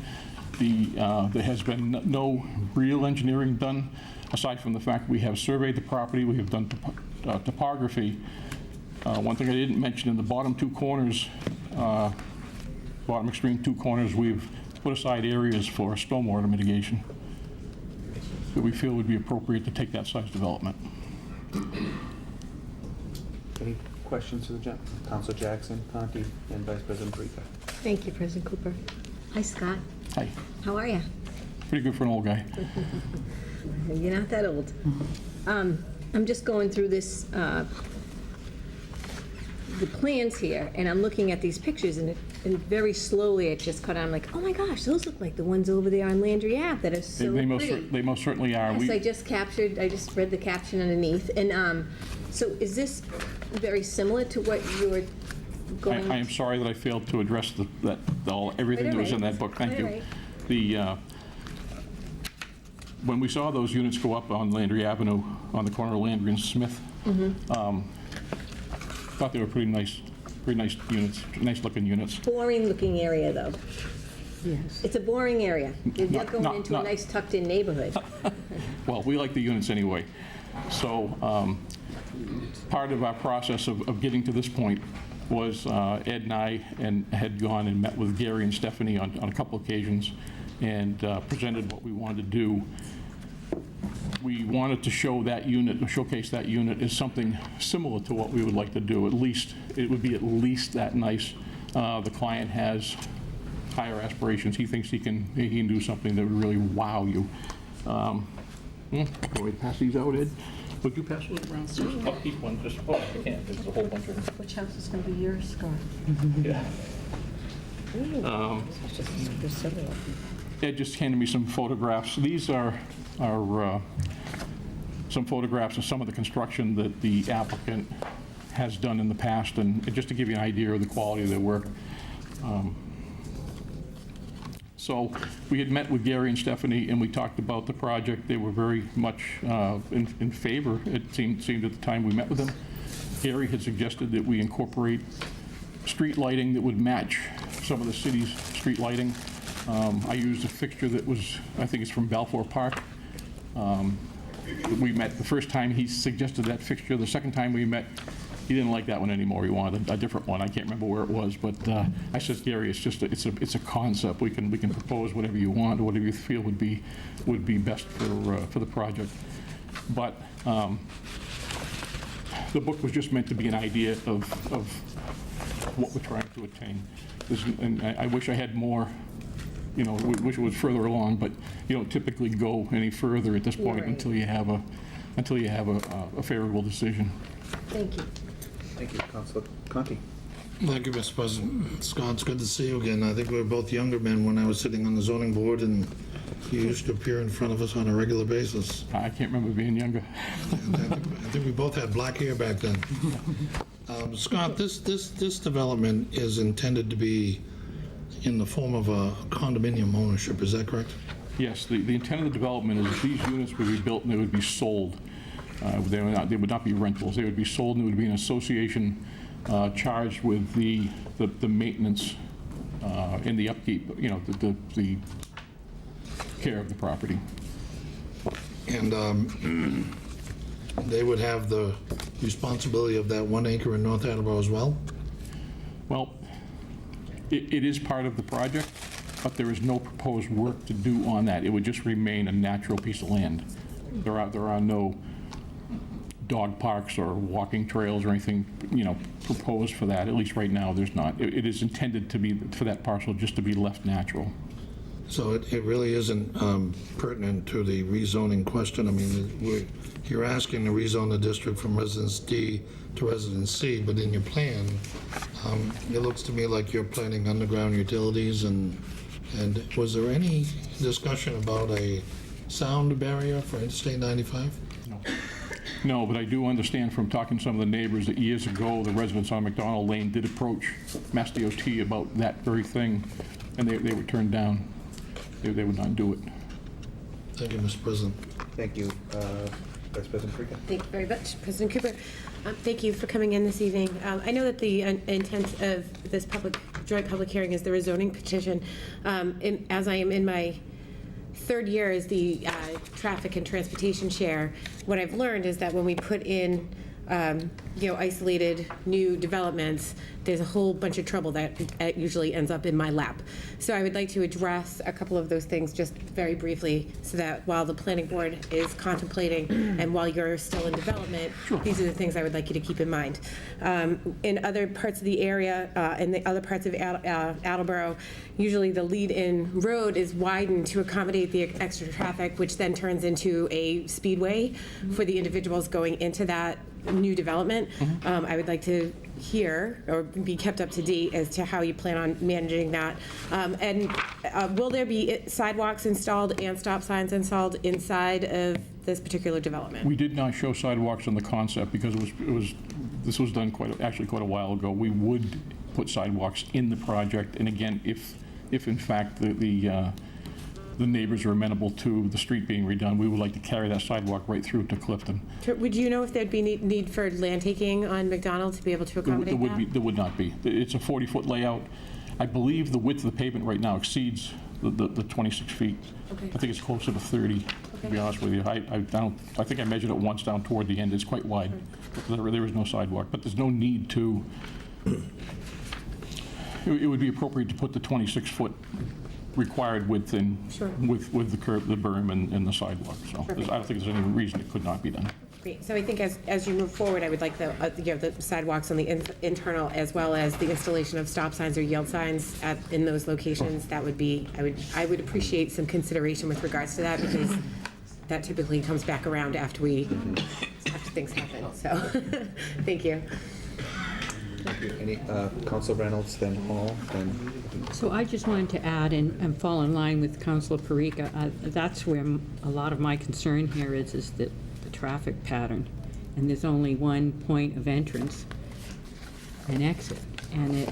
There has been no real engineering done, aside from the fact we have surveyed the property, we have done topography. One thing I didn't mention, in the bottom 2 corners, bottom extreme 2 corners, we've put aside areas for stormwater mitigation that we feel would be appropriate to take that size development. Any questions for the gentleman? Councilor Jackson, Conti, and Vice President Brica. Thank you, President Cooper. Hi, Scott. Hi. How are you? Pretty good for an old guy. You're not that old. I'm just going through this, the plans here, and I'm looking at these pictures, and very slowly it just caught on. I'm like, oh my gosh, those look like the ones over there on Landry Ave that are so pretty. They most certainly are. Yes, I just read the caption underneath. And so is this very similar to what you were going? I am sorry that I failed to address everything that was in that book. Thank you. When we saw those units go up on Landry Avenue, on the corner of Landry and Smith, thought they were pretty nice units, nice-looking units. Boring-looking area, though. Yes. It's a boring area. You're not going into a nice tucked-in neighborhood. Well, we like the units anyway. So part of our process of getting to this point was Ed and I had gone and met with Gary and Stephanie on a couple occasions and presented what we wanted to do. We wanted to showcase that unit as something similar to what we would like to do. At least, it would be at least that nice. The client has higher aspirations. He thinks he can do something that would really wow you. Go ahead, pass these out, Ed. Would you pass those around? I'll keep one, just, I can't, there's a whole bunch of them. Which house is going to be yours, Scott? Yeah. Ed just handed me some photographs. These are some photographs of some of the construction that the applicant has done in the past, and just to give you an idea of the quality of their work. So we had met with Gary and Stephanie, and we talked about the project. They were very much in favor, it seemed at the time we met with them. Gary had suggested that we incorporate street lighting that would match some of the city's street lighting. I used a fixture that was, I think it's from Balfour Park. We met the first time he suggested that fixture. The second time we met, he didn't like that one anymore. He wanted a different one. I can't remember where it was, but I said, Gary, it's a concept. We can propose whatever you want, or whatever you feel would be best for the project. But the book was just meant to be an idea of what we're trying to attain. And I wish I had more. You know, wish it was further along, but you don't typically go any further at this point. Right. until you have a favorable decision. Thank you. Thank you, Councilor Conti. Thank you, Mr. President. Scott, it's good to see you again. I think we were both younger men when I was sitting on the zoning board, and you used to appear in front of us on a regular basis. I can't remember being younger. I think we both had black hair back then. Scott, this development is intended to be in the form of a condominium ownership, is that correct? Yes, the intent of the development is these units would be built and they would be sold. They would not be rentals. They would be sold, and it would be an association charged with the maintenance and the upkeep, you know, the care of the property. And they would have the responsibility of that 1 acre in North Attleboro as well? Well, it is part of the project, but there is no proposed work to do on that. It would just remain a natural piece of land. There are no dog parks or walking trails or anything, you know, proposed for that. At least right now, there's not. It is intended to be, for that parcel, just to be left natural. So it really isn't pertinent to the rezoning question. I mean, you're asking to rezone the district from Residence D to Residence C, but in your plan, it looks to me like you're planning underground utilities, and was there any discussion about a sound barrier for Interstate 95? No, but I do understand from talking to some of the neighbors that years ago, the residents on McDonald Lane did approach Mass DOT about that very thing, and they were turned down. They would not do it. Thank you, Mr. President. Thank you, Vice President Frica. Thank you very much, President Cooper. Thank you for coming in this evening. I know that the intent of this joint public hearing is the rezoning petition. As I am in my third year as the traffic and transportation chair, what I've learned is that when we put in isolated new developments, there's a whole bunch of trouble that usually ends up in my lap. So I would like to address a couple of those things just very briefly, so that while the planning board is contemplating and while you're still in development, these are the things I would like you to keep in mind. In other parts of the area, in the other parts of Attleboro, usually the lead-in road is widened to accommodate the extra traffic, which then turns into a speedway for the individuals going into that new development. I would like to hear or be kept up to date as to how you plan on managing that. And will there be sidewalks installed and stop signs installed inside of this particular development? We did not show sidewalks on the concept because this was done quite a while ago. We would put sidewalks in the project, and again, if in fact the neighbors are amenable to the street being redone, we would like to carry that sidewalk right through to Clifton. Would you know if there'd be need for land taking on McDonald to be able to accommodate that? There would not be. It's a 40-foot layout. I believe the width of the pavement right now exceeds the 26 feet. Okay. I think it's closer to 30, to be honest with you. I think I measured it once down toward the end. It's quite wide. There is no sidewalk, but there's no need to. It would be appropriate to put the 26-foot required width in with the curb, the berm, and the sidewalk. So I don't think there's any reason it could not be done. Great. So I think as you move forward, I would like the sidewalks on the internal, as well as the installation of stop signs or yield signs in those locations. That would be, I would appreciate some consideration with regards to that, because that typically comes back around after things happen. So thank you. Any Council Reynolds, then Hall, then. So I just wanted to add and fall in line with Councilor Parika. That's where a lot of my concern here is that the traffic pattern, and there's only one point of entrance. an exit. And it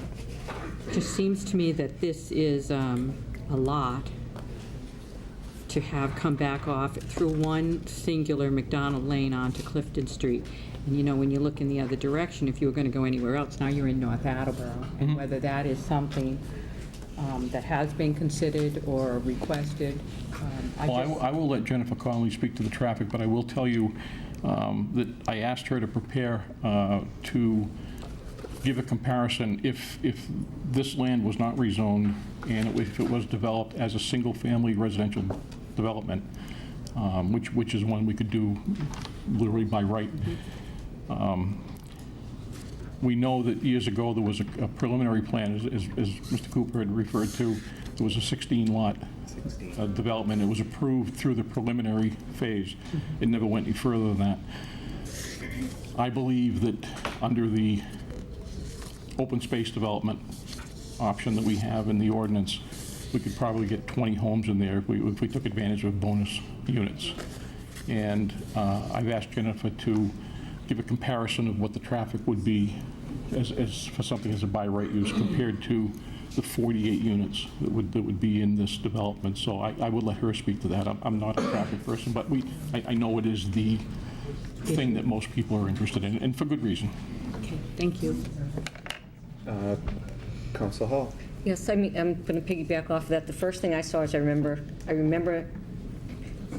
just seems to me that this is a lot to have come back off through one singular McDonald Lane onto Clifton Street. And you know, when you look in the other direction, if you were going to go anywhere else, now you're in North Attleboro. And whether that is something that has been considered or requested. Well, I will let Jennifer Connolly speak to the traffic, but I will tell you that I asked her to prepare to give a comparison if this land was not rezoned and if it was developed as a single-family residential development, which is one we could do literally by right. We know that years ago there was a preliminary plan, as Mr. Cooper had referred to. There was a 16-lot development. It was approved through the preliminary phase. It never went any further than that. I believe that under the open space development option that we have in the ordinance, we could probably get 20 homes in there if we took advantage of bonus units. And I've asked Jennifer to give a comparison of what the traffic would be as for something as a by right use compared to the 48 units that would be in this development. So I would let her speak to that. I'm not a traffic person, but I know it is the thing that most people are interested in, and for good reason. Okay, thank you. Council Hall. Yes, I mean, I'm going to piggyback off of that. The first thing I saw is I remember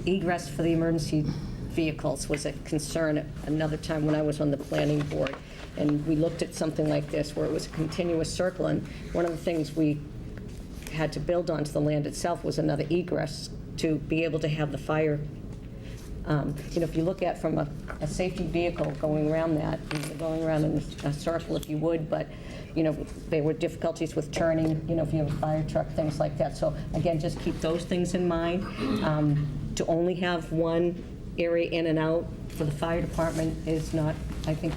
egress for the emergency vehicles was a concern at another time when I was on the planning board. And we looked at something like this where it was a continuous circle. And one of the things we had to build onto the land itself was another egress to be able to have the fire. If you look at from a safety vehicle going around that, going around in a circle if you would, but there were difficulties with turning, if you have a fire truck, things like that. So again, just keep those things in mind. To only have one area in and out for the fire department is not, I think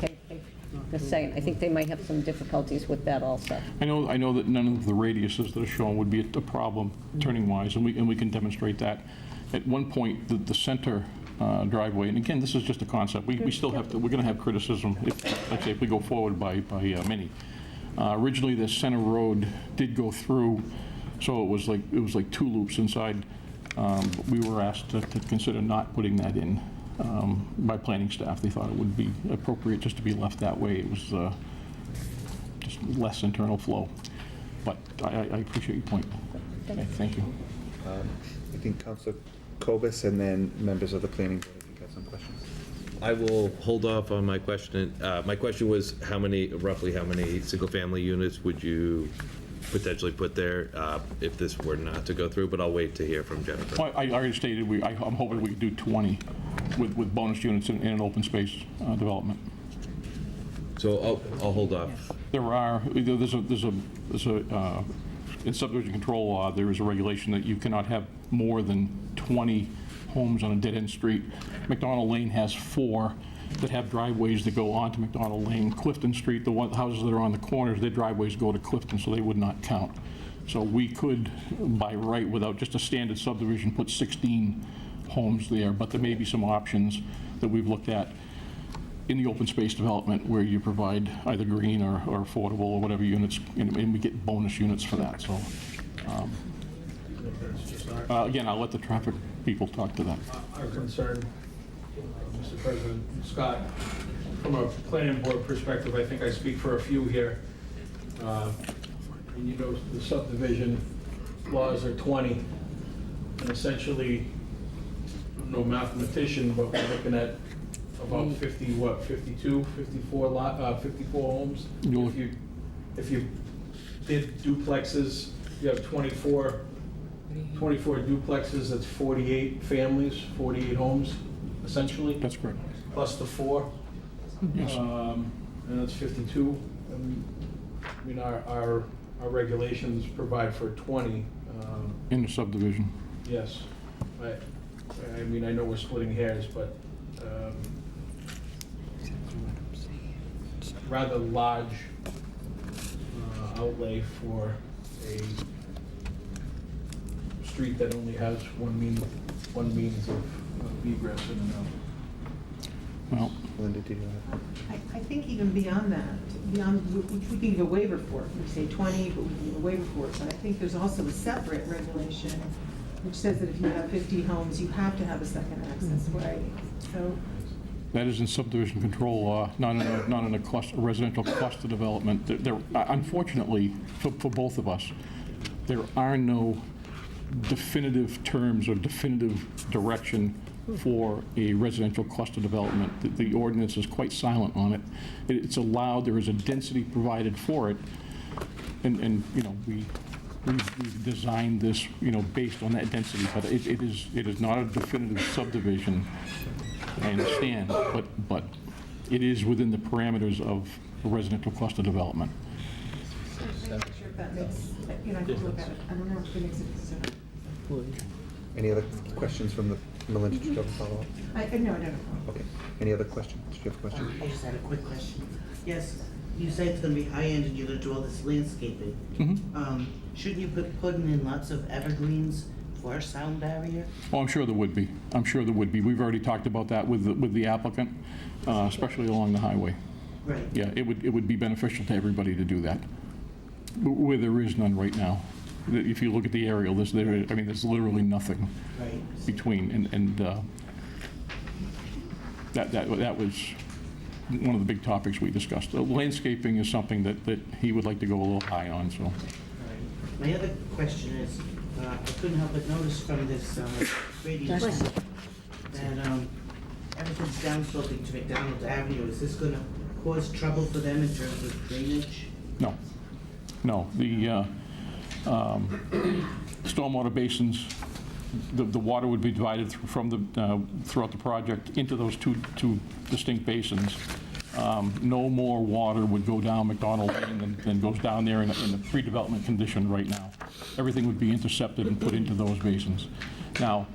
they're saying, I think they might have some difficulties with that also. I know that none of the radiuses that are shown would be a problem turning wise, and we can demonstrate that. At one point, the center driveway, and again, this is just a concept. We still have to. We're going to have criticism if we go forward by many. Originally, the center road did go through, so it was like two loops inside. We were asked to consider not putting that in by planning staff. They thought it would be appropriate just to be left that way. It was just less internal flow. But I appreciate your point. Okay, thank you. I think Councilor Kobus and then members of the planning board, if you got some questions. I will hold off on my question. My question was roughly how many single-family units would you potentially put there if this were not to go through, but I'll wait to hear from Jennifer. Well, I already stated I'm hoping we could do 20 with bonus units in an open space development. So I'll hold off. There's a in subdivision control law, there is a regulation that you cannot have more than 20 homes on a dead-end street. McDonald Lane has 4 that have driveways that go onto McDonald Lane. Clifton Street, the houses that are on the corners, their driveways go to Clifton, so they would not count. So we could, by right, without just a standard subdivision, put 16 homes there, but there may be some options that we've looked at in the open space development where you provide either green or affordable or whatever units, and we get bonus units for that. So again, I'll let the traffic people talk to that. Our concern, Mr. President, Scott, from a planning board perspective, I think I speak for a few here. And the subdivision laws are 20, and essentially, I'm no mathematician, but we're looking at about 52, 54 homes. If you did duplexes, you have 24 duplexes, that's 48 families, 48 homes, essentially. That's correct. Plus the 4. Yes. And that's 52. I mean, our regulations provide for 20. In the subdivision. Yes. I mean, I know we're splitting hairs, but rather large outlay for a street that only has one means of egress in and out. Well, Linda, do you have? I think even beyond that, which we can give a waiver for, we say 20, but we can give a waiver for it, but I think there's also a separate regulation which says that if you have 50 homes, you have to have a second access way. So that is in subdivision control law, not in a residential cluster development. Unfortunately, for both of us, there are no definitive terms or definitive direction for a residential cluster development. The ordinance is quite silent on it. It's allowed, there is a density provided for it, and you know, we've designed this, you know, based on that density, but it is not a definitive subdivision, I understand, but it is within the parameters of a residential cluster development. I'm not sure if that makes, you know, I have to look at it. I don't know if it makes it. Any other questions from the, Melinda, did you have a follow-up? No, I don't know. Okay. Any other questions? Did you have a question? I just had a quick question. Yes, you say it's gonna be high-end and you're gonna do all this landscaping. Shouldn't you putting in lots of evergreens for a sound barrier? Oh, I'm sure there would be. I'm sure there would be. We've already talked about that with the applicant, especially along the highway. Right. Yeah, it would be beneficial to everybody to do that, where there is none right now. If you look at the aerial, there's literally nothing between, and that was one of the big topics we discussed. Landscaping is something that he would like to go a little high on, so. My other question is, I couldn't help but notice from this gradient that everything's downsloping to McDonald Avenue. Is this gonna cause trouble for them in terms of drainage? No. The stormwater basins, the water would be divided throughout the project into those two distinct basins. No more water would go down McDonald Lane than goes down there in the pre-development condition right now. Everything would be intercepted and put into those basins. Now,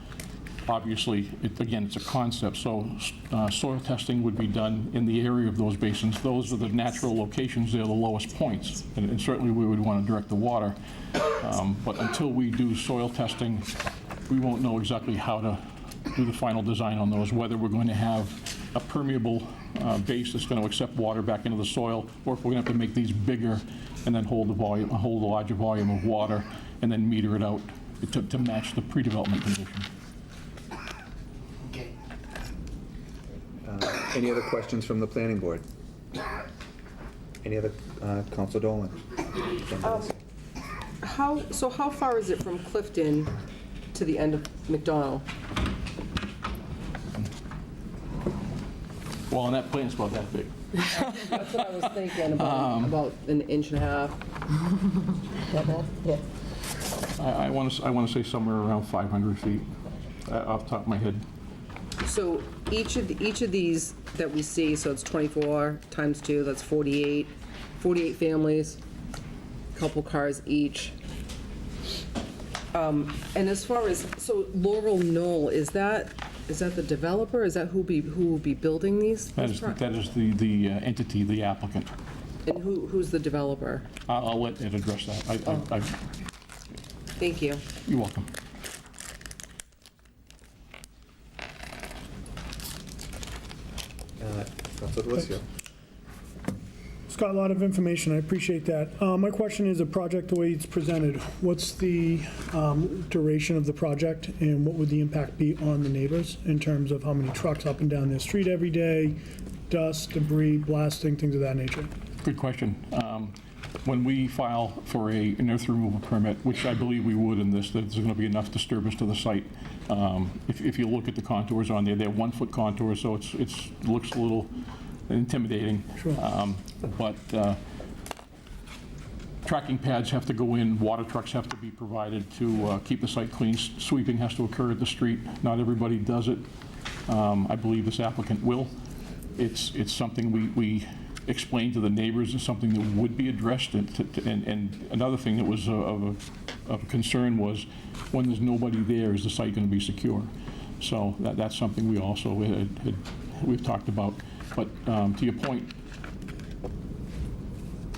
obviously, again, it's a concept, so soil testing would be done in the area of those basins. Those are the natural locations, they're the lowest points, and certainly we would want to direct the water. But until we do soil testing, we won't know exactly how to do the final design on those, whether we're going to have a permeable base that's going to accept water back into the soil, or if we're going to have to make these bigger and then hold a larger volume of water and then meter it out to match the pre-development condition. Any other questions from the planning board? Any other, Council Dolan? How far is it from Clifton to the end of McDonald? Well, on that plan, it's about that big. That's what I was thinking, about an inch and a half. I want to say somewhere around 500 feet off the top of my head. So each of these that we see, so it's 24 times 2, that's 48 families, couple cars each. And as far as, so Laurel Knoll, is that the developer? Is that who will be building these? That is the entity, the applicant. And who's the developer? I'll let Ed address that. Thank you. You're welcome. Council Delissio. Scott, a lot of information. I appreciate that. My question is, a project the way it's presented, what's the duration of the project, and what would the impact be on the neighbors in terms of how many trucks up and down their street every day, dust, debris, blasting, things of that nature? Good question. When we file for an earth removal permit, which I believe we would in this, there's going to be enough disturbance to the site. If you look at the contours on there, they're 1-foot contours, so it looks a little intimidating. Sure. But tracking pads have to go in, water trucks have to be provided to keep the site clean. Sweeping has to occur at the street. Not everybody does it. I believe this applicant will. It's something we explained to the neighbors, is something that would be addressed. And another thing that was of concern was, when there's nobody there, is the site going to be secure? So that's something we also we've talked about. But to your point,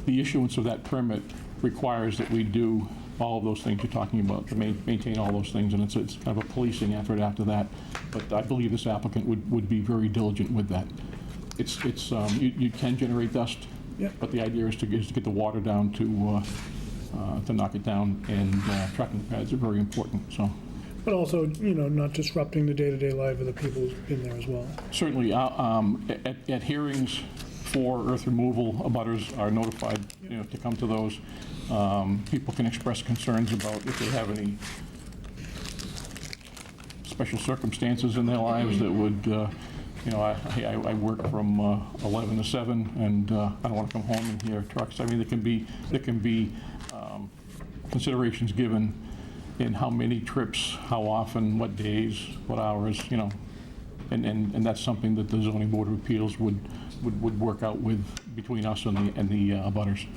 the issuance of that permit requires that we do all of those things you're talking about, to maintain all those things, and it's kind of a policing effort after that. But I believe this applicant would be very diligent with that. You can generate dust, but the idea is to get the water down to knock it down, and tracking pads are very important, so. But also, not disrupting the day-to-day life of the people who've been there as well. Certainly, at hearings for earth removal, abutters are notified, to come to those. People can express concerns about if they have any special circumstances in their lives that would, I work from 11 to 7, and I don't want to come home and hear trucks. I mean, there can be considerations given in how many trips, how often, what days, what hours, and that's something that the Zoning Board of Appeals would work out with between us and the abutters.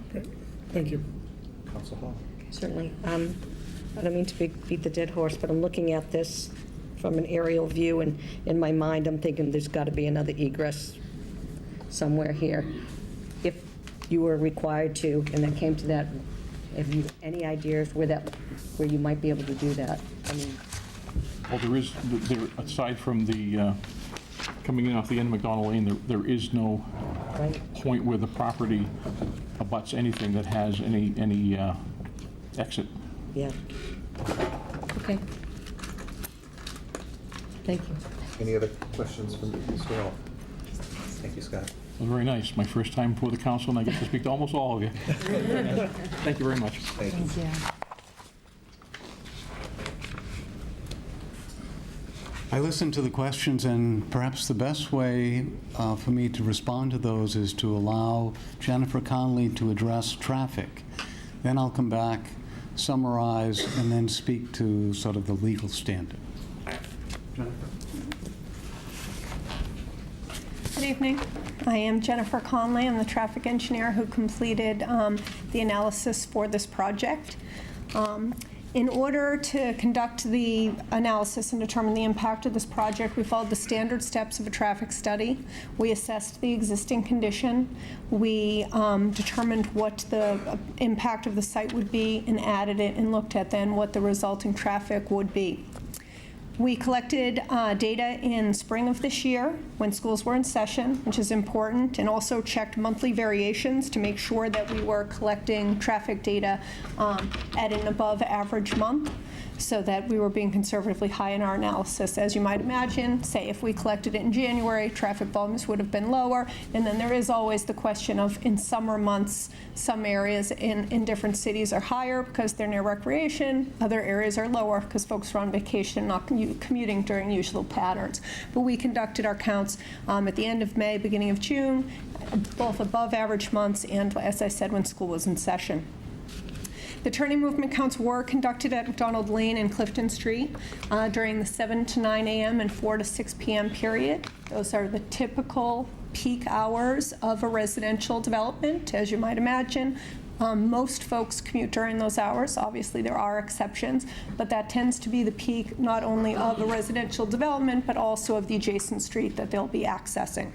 Okay, thank you. Council Hall. Certainly. I don't mean to beat the dead horse, but I'm looking at this from an aerial view, and in my mind, I'm thinking there's got to be another egress somewhere here. If you were required to, and that came to that, have you any ideas where you might be able to do that? I mean, Well, there aside from the coming in off the end of McDonald Lane, there is no point where the property abuts anything that has any exit. Yeah. Okay. Thank you. Any other questions from Mr. Hall? Thank you, Scott. It was very nice. My first time before the council, and I get to speak to almost all of you. Thank you very much. Thank you. I listened to the questions, and perhaps the best way for me to respond to those is to allow Jennifer Conley to address traffic. Then I'll come back, summarize, and then speak to sort of the legal standard. Jennifer? Good evening. I am Jennifer Conley. I'm the traffic engineer who completed the analysis for this project. In order to conduct the analysis and determine the impact of this project, we followed the standard steps of a traffic study. We assessed the existing condition. We determined what the impact of the site would be and added it, and looked at then what the resulting traffic would be. We collected data in spring of this year when schools were in session, which is important, and also checked monthly variations to make sure that we were collecting traffic data at an above average month, so that we were being conservatively high in our analysis. As you might imagine, say if we collected it in January, traffic volumes would have been lower, and then there is always the question of, in summer months, some areas in different cities are higher because they're near recreation, other areas are lower because folks are on vacation, not commuting during usual patterns. But we conducted our counts at the end of May, beginning of June, both above average months and, as I said, when school was in session. The turning movement counts were conducted at McDonald Lane and Clifton Street during the 7 to 9 a.m. and 4 to 6 p.m. period. Those are the typical peak hours of a residential development, as you might imagine. Most folks commute during those hours. Obviously, there are exceptions, but that tends to be the peak not only of a residential development, but also of the adjacent street that they'll be accessing.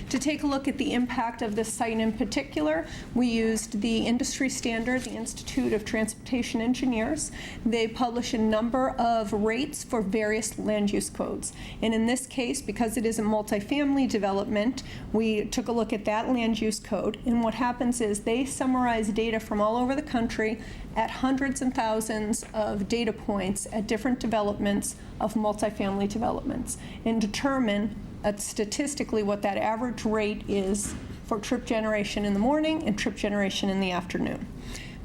To take a look at the impact of this site in particular, we used the industry standard, the Institute of Transportation Engineers. They publish a number of rates for various land use codes. And in this case, because it is a multifamily development, we took a look at that land use code. And what happens is they summarize data from all over the country at hundreds and thousands of data points at different developments of multifamily developments, and determine statistically what that average rate is for trip generation in the morning and trip generation in the afternoon.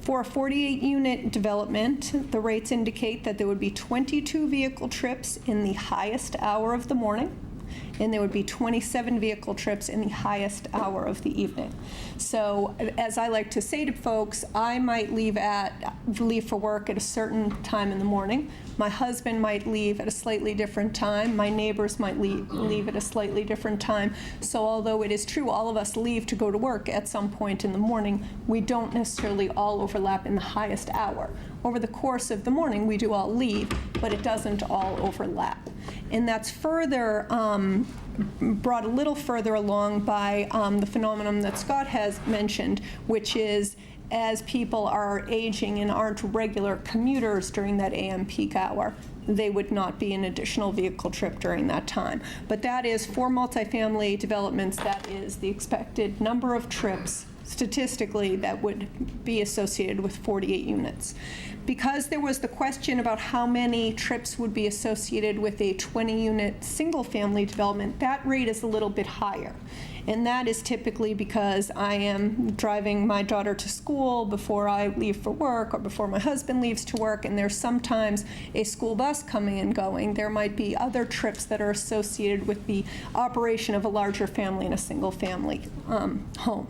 For a 48-unit development, the rates indicate that there would be 22 vehicle trips in the highest hour of the morning, and there would be 27 vehicle trips in the highest hour of the evening. So, as I like to say to folks, I might leave for work at a certain time in the morning. My husband might leave at a slightly different time. My neighbors might leave at a slightly different time. So although it is true all of us leave to go to work at some point in the morning, we don't necessarily all overlap in the highest hour. Over the course of the morning, we do all leave, but it doesn't all overlap. And that's further brought a little further along by the phenomenon that Scott has mentioned, which is as people are aging and aren't regular commuters during that AM peak hour, they would not be an additional vehicle trip during that time. But that is, for multifamily developments, that is the expected number of trips statistically that would be associated with 48 units. Because there was the question about how many trips would be associated with a 20-unit single-family development, that rate is a little bit higher. And that is typically because I am driving my daughter to school before I leave for work or before my husband leaves to work, and there's sometimes a school bus coming and going. There might be other trips that are associated with the operation of a larger family in a single-family home.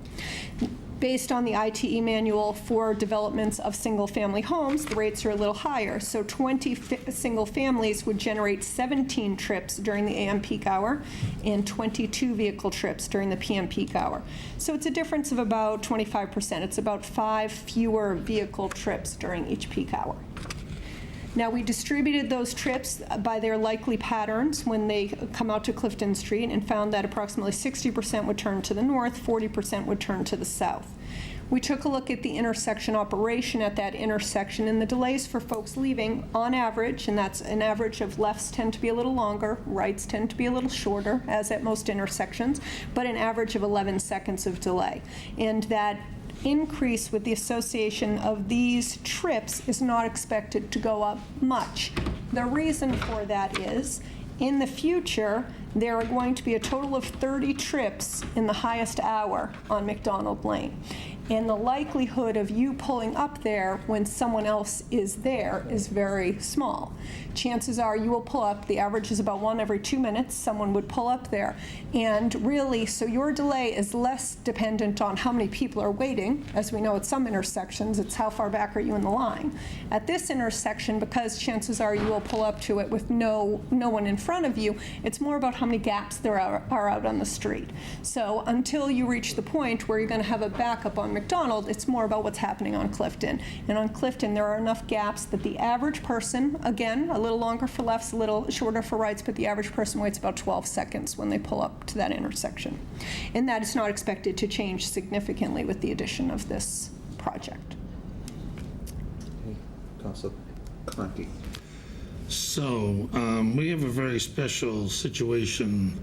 Based on the ITE manual for developments of single-family homes, the rates are a little higher. So 20 single families would generate 17 trips during the AM peak hour and 22 vehicle trips during the PM peak hour. So it's a difference of about 25%. It's about 5 fewer vehicle trips during each peak hour. Now, we distributed those trips by their likely patterns when they come out to Clifton Street and found that approximately 60% would turn to the north, 40% would turn to the south. We took a look at the intersection operation at that intersection and the delays for folks leaving on average, and that's an average of lefts tend to be a little longer, rights tend to be a little shorter, as at most intersections, but an average of 11 seconds of delay. And that increase with the association of these trips is not expected to go up much. The reason for that is, in the future, there are going to be a total of 30 trips in the highest hour on McDonald Lane. And the likelihood of you pulling up there when someone else is there is very small. Chances are you will pull up, the average is about 1 every 2 minutes, someone would pull up there. And really, so your delay is less dependent on how many people are waiting. As we know at some intersections, it's how far back are you in the line. At this intersection, because chances are you will pull up to it with no one in front of you, it's more about how many gaps there are out on the street. So until you reach the point where you're going to have a backup on McDonald, it's more about what's happening on Clifton. And on Clifton, there are enough gaps that the average person, again, a little longer for lefts, a little shorter for rights, but the average person waits about 12 seconds when they pull up to that intersection. And that is not expected to change significantly with the addition of this project. Councilor Conti. So, we have a very special situation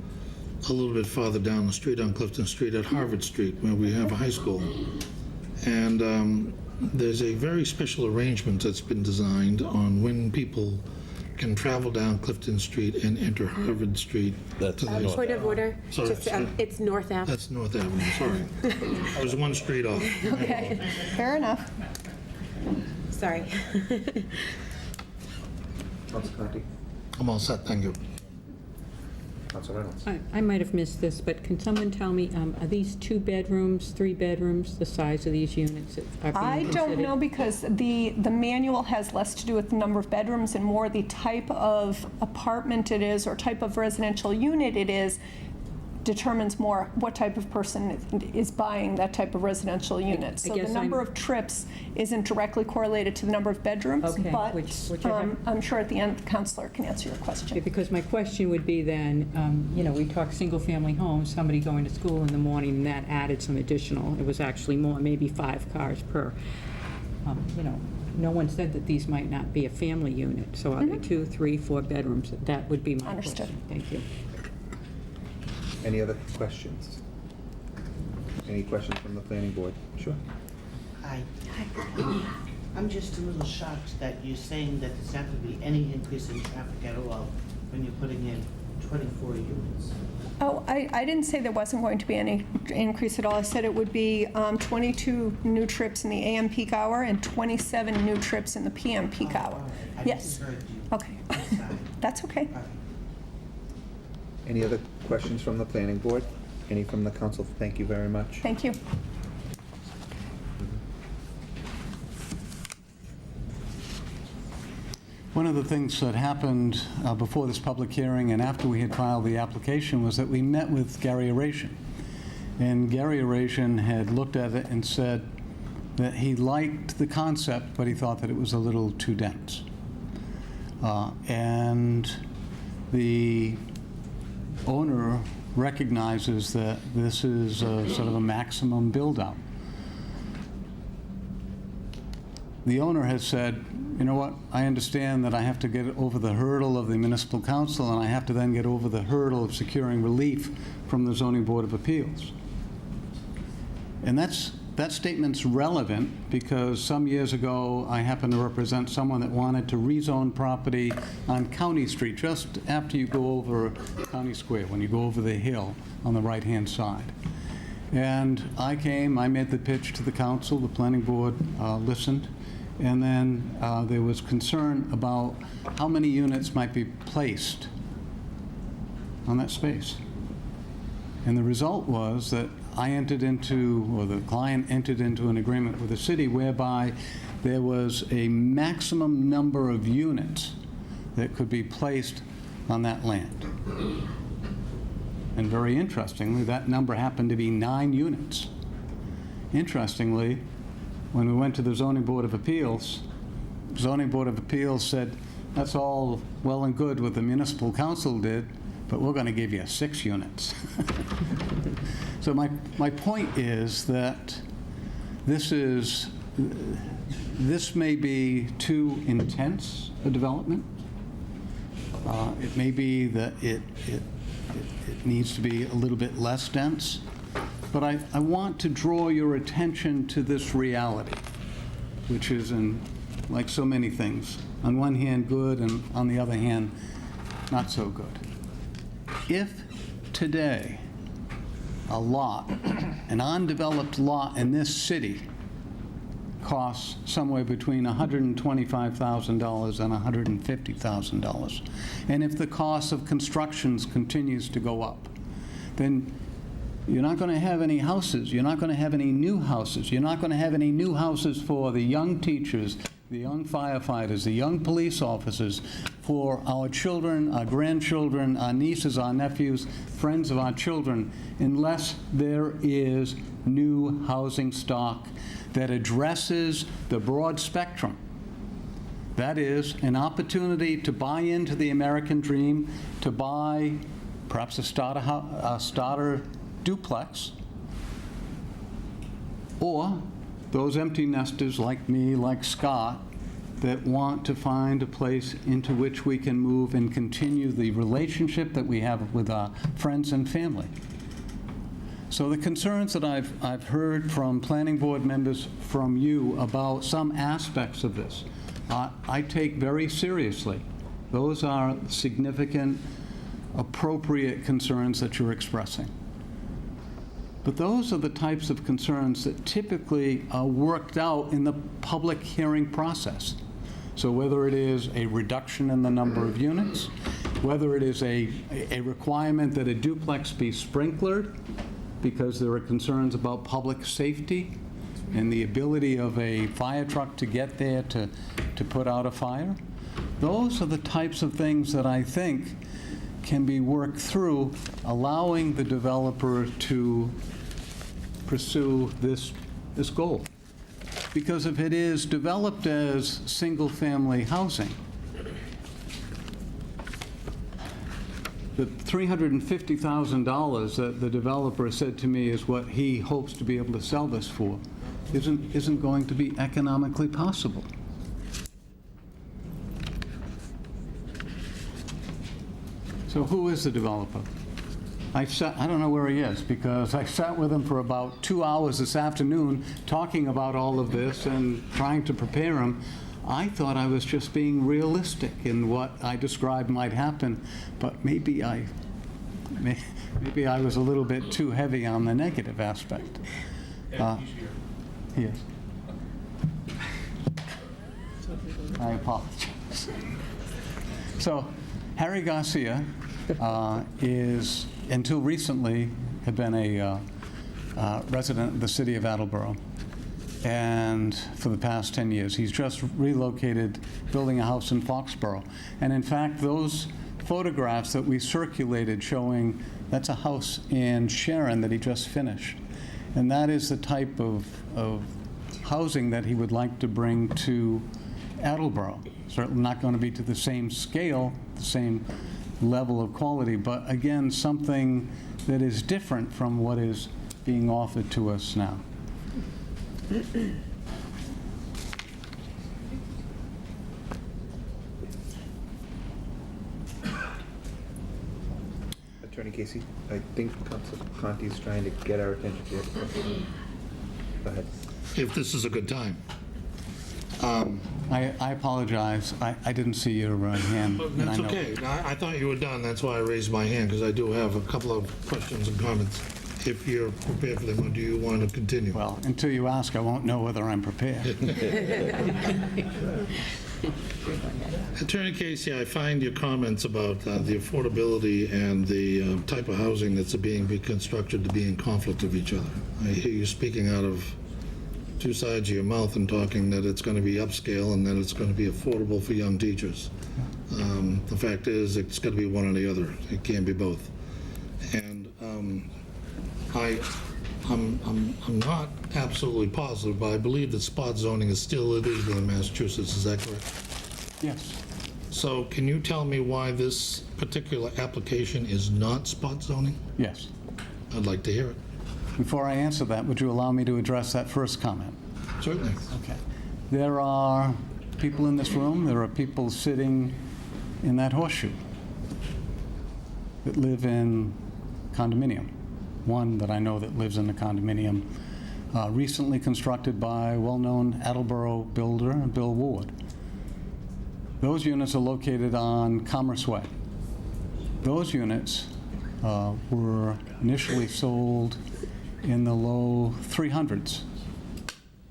a little bit farther down the street on Clifton Street at Harvard Street, where we have a high school. And there's a very special arrangement that's been designed on when people can travel down Clifton Street and enter Harvard Street. That's Point of order. Sorry, Just, sorry. it's North Ave. That's North Avenue, sorry. I was one street off. Okay, fair enough. Sorry. Councilor Conti. I'm all set, thank you. Councilor Reynolds. I might have missed this, but can someone tell me, are these 2 bedrooms, 3 bedrooms, the size of these units that are being I don't considered? know, because the manual has less to do with the number of bedrooms and more the type of apartment it is or type of residential unit it is determines more what type of person is buying that type of residential unit. So the guess number I'm- of trips isn't directly correlated to the number of bedrooms, Okay, but which I have- I'm sure at the end the counselor can answer your Okay, question. because my question would be then, we talk single-family homes, somebody going to school in the morning, and that added some additional, it was actually more, maybe 5 cars per. No one said that these might not be a family unit, so are they 2, 3, 4 bedrooms? That would be my Understood. question. Thank you. Any other questions? Any questions from the planning board? Sure. Hi. I'm just a little shocked that you're saying that there's not going to be any increase in traffic at all when you're putting in 24 units. Oh, I didn't say there wasn't going to be any increase at all. I said it would be 22 new trips in the AM peak hour and 27 new trips in the PM peak hour. I Yes. misheard you. Okay. That's okay. Any other questions from the planning board? Any from the council? Thank you very much. Thank you. One of the things that happened before this public hearing and after we had filed the application was that we met with Gary Aration. And Gary Aration had looked at it and said that he liked the concept, but he thought that it was a little too dense. And the owner recognizes that this is sort of a maximum build-out. the owner has said, you know what, I understand that I have to get over the hurdle of the municipal council, and I have to then get over the hurdle of securing relief from the zoning board of appeals. And that statement's relevant because some years ago, I happened to represent someone that wanted to rezone property on County Street, just after you go over County Square, when you go over the hill on the right-hand side. And I made the pitch to the council, the planning board listened, and then there was concern about how many units might be placed on that space. And the result was that I entered into, or the client entered into an agreement with the city whereby there was a maximum number of units that could be placed on that land. And very interestingly, that number happened to be 9 units. Interestingly, when we went to the Zoning Board of Appeals, Zoning Board of Appeals said, that's all well and good what the municipal council did, but we're going to give you 6 units. So my point is that this may be too intense a development. It may be that it needs to be a little bit less dense. But I want to draw your attention to this reality, which is, like so many things, on one hand good and on the other hand not so good. If today a lot, an undeveloped lot in this city costs somewhere between $125,000 and $150,000, and if the cost of constructions continues to go up, then you're not going to have any houses. You're not going to have any new houses. You're not going to have any new houses for the young teachers, the young firefighters, the young police officers, for our children, our grandchildren, our nieces, our nephews, friends of our children, unless there is new housing stock that addresses the broad spectrum. That is, an opportunity to buy into the American dream, to buy perhaps a starter duplex, or those empty nesters like me, like Scott, that want to find a place into which we can move and continue the relationship that we have with our friends and family. So the concerns that I've heard from planning board members, from you, about some aspects of this, I take very seriously. Those are significant, appropriate concerns that you're expressing. But those are the types of concerns that typically are worked out in the public hearing process. So whether it is a reduction in the number of units, whether it is a requirement that a duplex be sprinklered because there are concerns about public safety and the ability of a fire truck to get there to put out a fire, those are the types of things that I think can be worked through, allowing the developer to pursue this goal. Because if it is developed as single-family housing, the $350,000 that the developer said to me is what he hopes to be able to sell this for isn't going to be economically possible. So who is the developer? I don't know where he is, because I sat with him for about 2 hours this afternoon talking about all of this and trying to prepare him. I thought I was just being realistic in what I described might happen, but maybe I was a little bit too heavy on the negative aspect. Yes. I apologize. So, Harry Garcia is, until recently, had been a resident of the city of Attleboro. And for the past 10 years, he's just relocated, building a house in Foxborough. And in fact, those photographs that we circulated showing, that's a house in Sharon that he just finished. And that is the type of housing that he would like to bring to Attleboro. Certainly not going to be to the same scale, the same level of quality, but again, something that is different from what is being offered to us now. Attorney Casey, I think Councilor Conti's trying to get our attention to your question. Go ahead. If this is a good time. I apologize. I didn't see your hand. and I That's know- okay. I thought you were done. That's why I raised my hand, because I do have a couple of questions and comments. If you're prepared for them, or do you want to continue? Well, until you ask, I won't know whether I'm prepared. Attorney Casey, I find your comments about the affordability and the type of housing that's being constructed to be in conflict of each other. I hear you speaking out of two sides of your mouth and talking that it's going to be upscale and that it's going to be affordable for young teachers. The fact is, it's got to be one or the other. It can't be both. And I'm not absolutely positive, but I believe that spot zoning is still illegal in Massachusetts. Is that correct? Yes. So can you tell me why this particular application is not spot zoning? Yes. I'd like to hear it. Before I answer that, would you allow me to address that first comment? Certainly. Okay. There are people in this room, there are people sitting in that horseshoe that live in condominium. One that I know that lives in a condominium recently constructed by a well-known Attleboro builder, Bill Wood. Those units are located on Commerce Way. Those units were initially sold in the low 300s.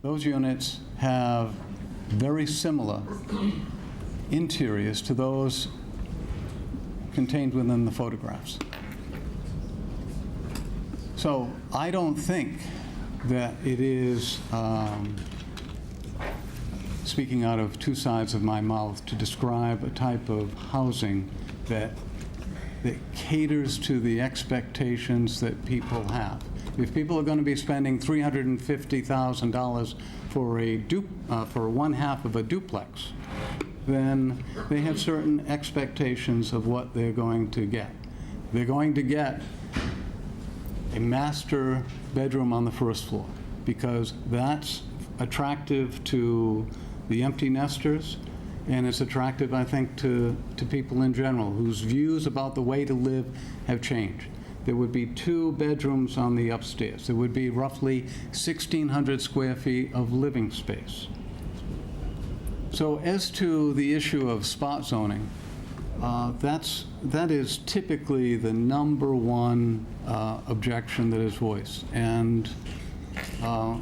Those units have very similar interiors to those contained within the photographs. So I don't think that it is speaking out of two sides of my mouth to describe a type of housing that caters to the expectations that people have. If people are going to be spending $350,000 for one half of a duplex, then they have certain expectations of what they're going to get. They're going to get a master bedroom on the first floor because that's attractive to the empty nesters, and it's attractive, I think, to people in general whose views about the way to live have changed. There would be 2 bedrooms on the upstairs. There would be roughly 1,600 square feet of living space. So as to the issue of spot zoning, that is typically the number one objection that is voiced, and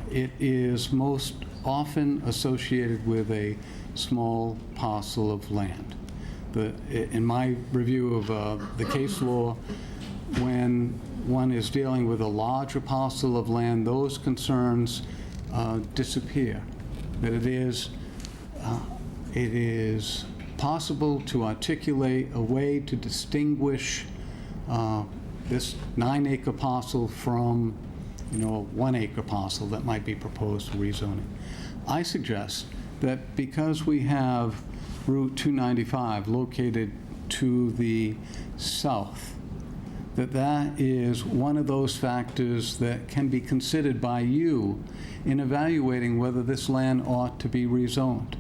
it is most often associated with a small parcel of land. In my review of the case law, when one is dealing with a larger parcel of land, those concerns disappear. That it is possible to articulate a way to distinguish this 9-acre parcel from, a 1-acre parcel that might be proposed for rezoning. I suggest that because we have Route 295 located to the south, that is one of those factors that can be considered by you in evaluating whether this land ought to be rezoned.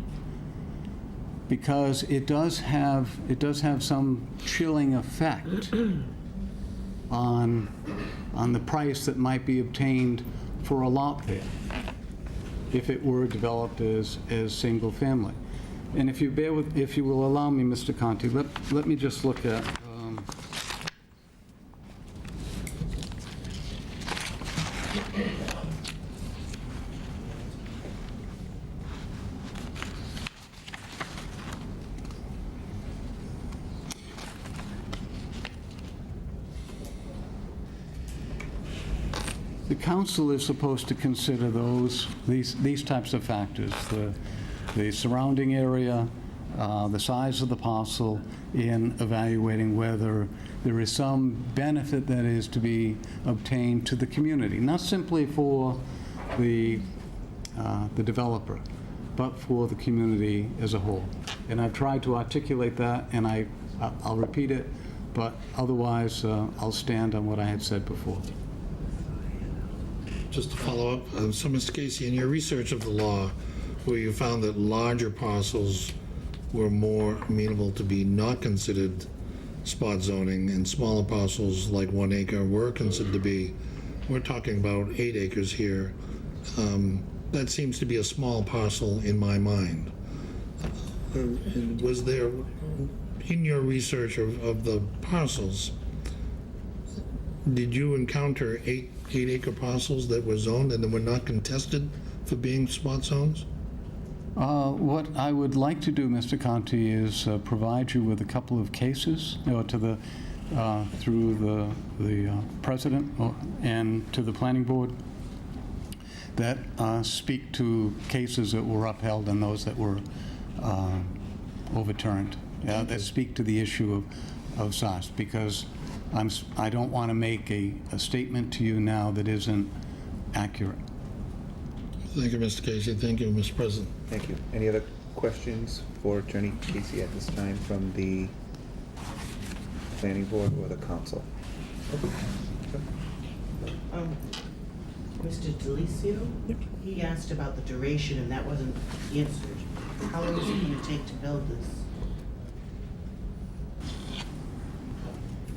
Because it does have some chilling effect on the price that might be obtained for a lot there if it were developed as single family. And if you will allow me, Mr. Conti, let me just look at the council is supposed to consider these types of factors, the surrounding area, the size of the parcel, in evaluating whether there is some benefit that is to be obtained to the community, not simply for the developer, but for the community as a whole. And I've tried to articulate that, and I'll repeat it, but otherwise I'll stand on what I had said before. Just to follow up, so Mr. Casey, in your research of the law, where you found that larger parcels were more amenable to be not considered spot zoning, and smaller parcels like 1 acre were considered to be, we're talking about 8 acres here. That seems to be a small parcel in my mind. Was there, in your research of the parcels, did you encounter 8 acre parcels that were zoned and that were not contested for being spot zones? What I would like to do, Mr. Conti, is provide you with a couple of cases to the, through the president and to the planning board that speak to cases that were upheld and those that were overturned, that speak to the issue of size, because I don't want to make a statement to you now that isn't accurate. Thank you, Mr. Casey. Thank you, Mr. President. Thank you. Any other questions for Attorney Casey at this time from the planning board or the council? Mr. Delicio? Yep. He asked about the duration, and that wasn't answered. How long is it going to take to build this?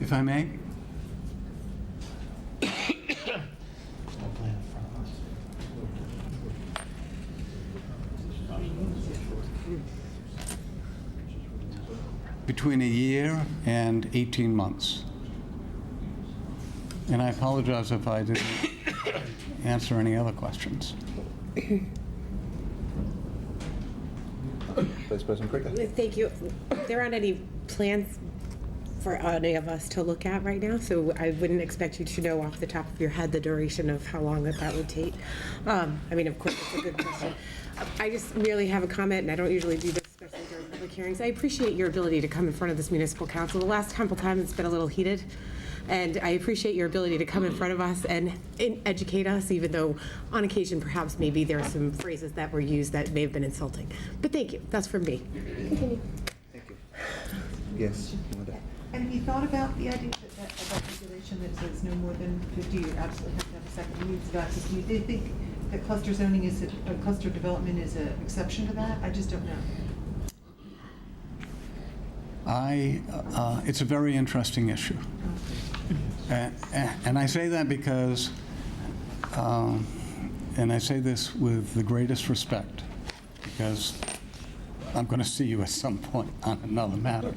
If I may? Between a year and 18 months. And I apologize if I didn't answer any other questions. Vice President Krieger. Thank you. There aren't any plans for any of us to look at right now, so I wouldn't expect you to know off the top of your head the duration of how long that would take. I mean, of course, it's a good question. I just merely have a comment, and I don't usually do this, especially during public hearings. I appreciate your ability to come in front of this municipal council. The last couple times it's been a little heated, and I appreciate your ability to come in front of us and educate us, even though on occasion perhaps maybe there are some phrases that were used that may have been insulting. But thank you. That's from me. Continue. Thank you. Yes, Melinda. And have you thought about the idea about regulation that says no more than 50, you absolutely have to have a second means of access? Do you think that cluster zoning is, cluster development is an exception to that? I just don't know. It's a very interesting issue. And I say that because, and I say this with the greatest respect, because I'm going to see you at some point on another matter.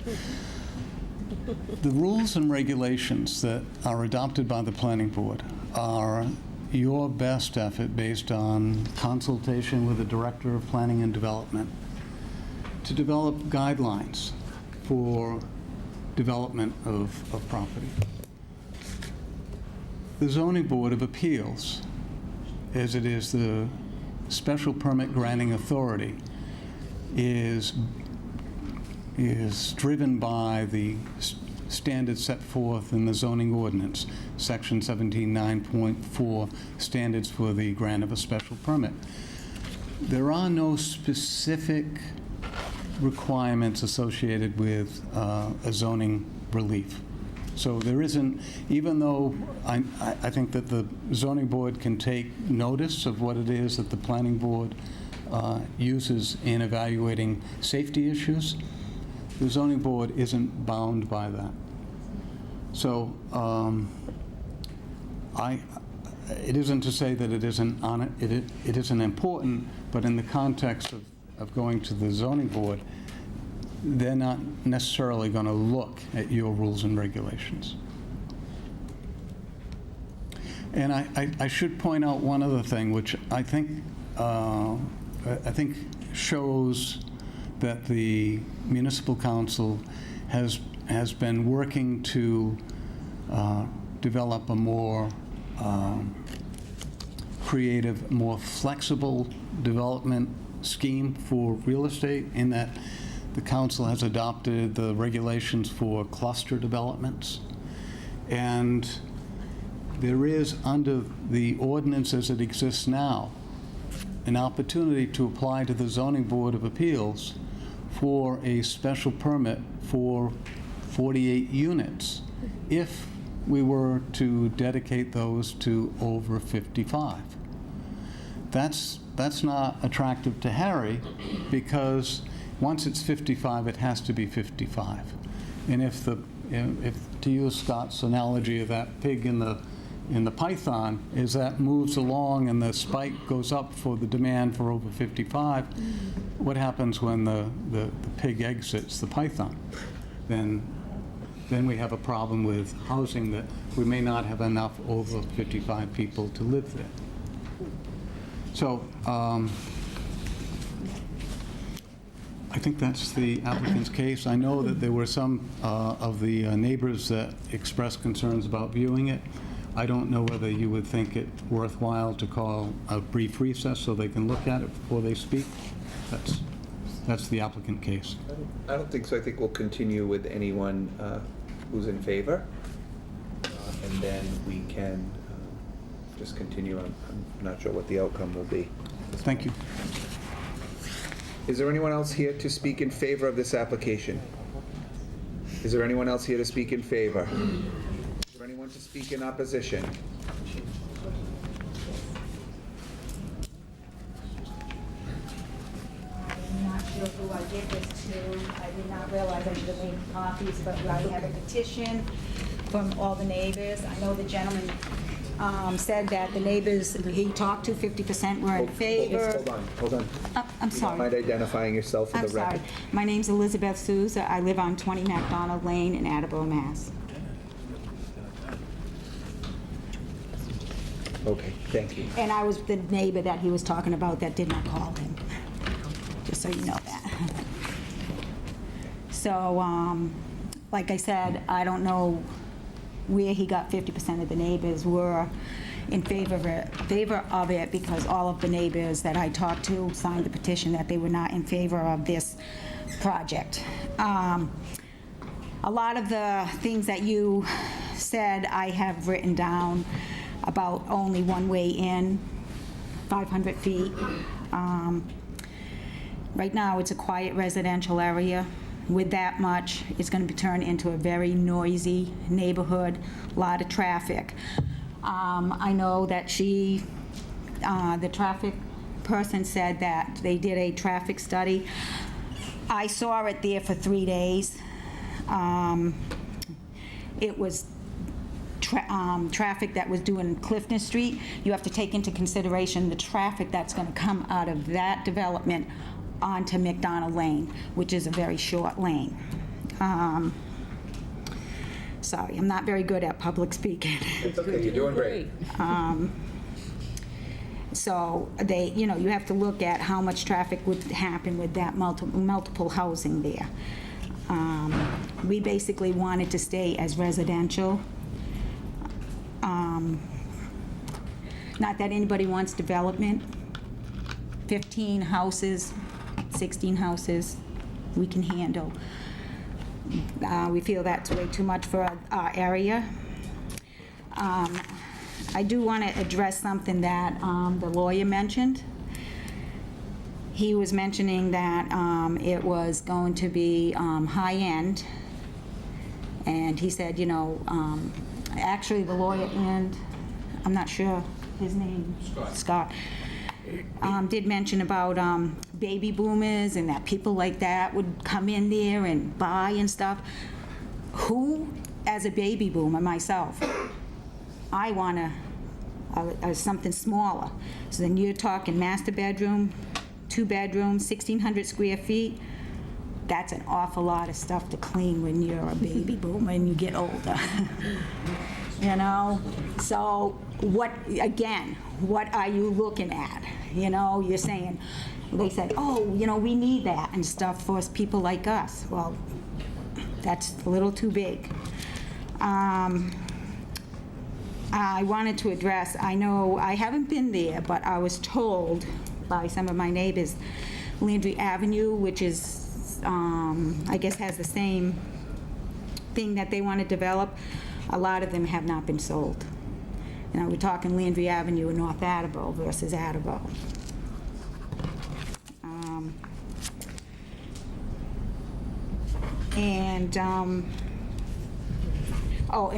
The rules and regulations that are adopted by the planning board are your best effort based on consultation with the Director of Planning and Development to develop guidelines for development of property. The Zoning Board of Appeals, as it is the special permit granting authority, is driven by the standards set forth in the zoning ordinance, section 17.9.4, standards for the grant of a special permit. There are no specific requirements associated with a zoning relief. So there isn't, even though I think that the zoning board can take notice of what it is that the planning board uses in evaluating safety issues, the zoning board isn't bound by that. So it isn't to say that it isn't it isn't important, but in the context of going to the zoning board, they're not necessarily going to look at your rules and regulations. And I should point out one other thing, which I think shows that the municipal council has been working to develop a more creative, more flexible development scheme for real estate, in that the council has adopted the regulations for cluster developments. And there is, under the ordinance as it exists now, an opportunity to apply to the Zoning Board of Appeals for a special permit for 48 units if we were to dedicate those to over 55. That's not attractive to Harry, because once it's 55, it has to be 55. And if if, to use Scott's analogy of that pig in the python, is that moves along and the spike goes up for the demand for over 55, what happens when the pig exits the python? Then we have a problem with housing, that we may not have enough over 55 people to live there. So I think that's the applicant's case. I know that there were some of the neighbors that expressed concerns about viewing it. I don't know whether you would think it worthwhile to call a brief recess so they can look at it before they speak. That's the applicant case. I don't think so. I think we'll continue with anyone who's in favor, and then we can just continue. I'm not sure what the outcome will be. Thank you. Is there anyone else here to speak in favor of this application? Is there anyone else here to speak in favor? Is there anyone to speak in opposition? I'm not sure who I did this to. I did not realize I should have made copies, but I have a petition from all the neighbors. I know the gentleman said that the neighbors he talked to, 50% were in favor. Hold on. I'm sorry. Mind identifying yourself for the I'm record? sorry. My name's Elizabeth Souza. I live on 20 MacDonald Lane in Attleboro, Mass. Okay, thank you. And I was the neighbor that he was talking about that did not call him, just so you know that. So, like I said, I don't know where he got 50% of the neighbors were in favor of it, because all of the neighbors that I talked to signed the petition that they were not in favor of this project. A lot of the things that you said I have written down about only one way in, 500 feet. Right now, it's a quiet residential area. With that much, it's going to be turned into a very noisy neighborhood, a lot of traffic. I know that the traffic person said that they did a traffic study. I saw it there for 3 days. It was traffic that was doing Clifton Street. You have to take into consideration the traffic that's going to come out of that development onto McDonald Lane, which is a very short lane. Sorry, I'm not very good at public speaking. It's okay, you're doing great. So they, you have to look at how much traffic would happen with that multiple housing there. We basically wanted to stay as residential. Not that anybody wants development. 15 houses, 16 houses, we can handle. We feel that's way too much for our area. I do want to address something that the lawyer mentioned. He was mentioning that it was going to be high-end, and he said, actually the lawyer, and I'm not sure his name, Scott, did mention about baby boomers and that people like that would come in there and buy and stuff. Who, as a baby boomer myself, I want something smaller. So then you're talking master bedroom, 2 bedrooms, 1,600 square feet. That's an awful lot of stuff to clean when you're a baby boomer and you get older. So what are you looking at? You're saying, they said, oh, we need that and stuff for people like us. Well, that's a little too big. I wanted to address, I know I haven't been there, but I was told by some of my neighbors, Landry Avenue, which is, I guess has the same thing that they want to develop, a lot of them have not been sold. We're talking Landry Avenue in North Attleboro versus Attleboro. And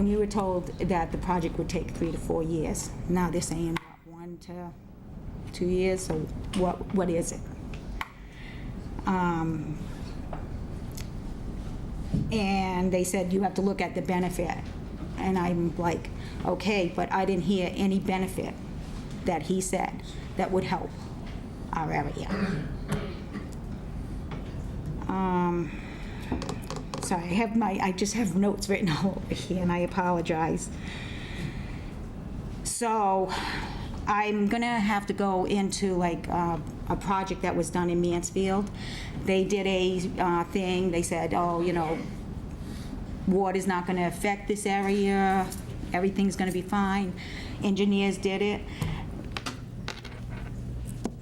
we were told that the project would take 3 to 4 years. Now they're saying, 1 to 2 years, so what is it? And they said, you have to look at the benefit. And I'm like, okay, but I didn't hear any benefit that he said that would help our area. Sorry, I just have notes written all over here, and I apologize. So I'm gonna have to go into like a project that was done in Mansfield. They did a thing, they said, oh, you know, water's not gonna affect this area, everything's gonna be fine. Engineers did it.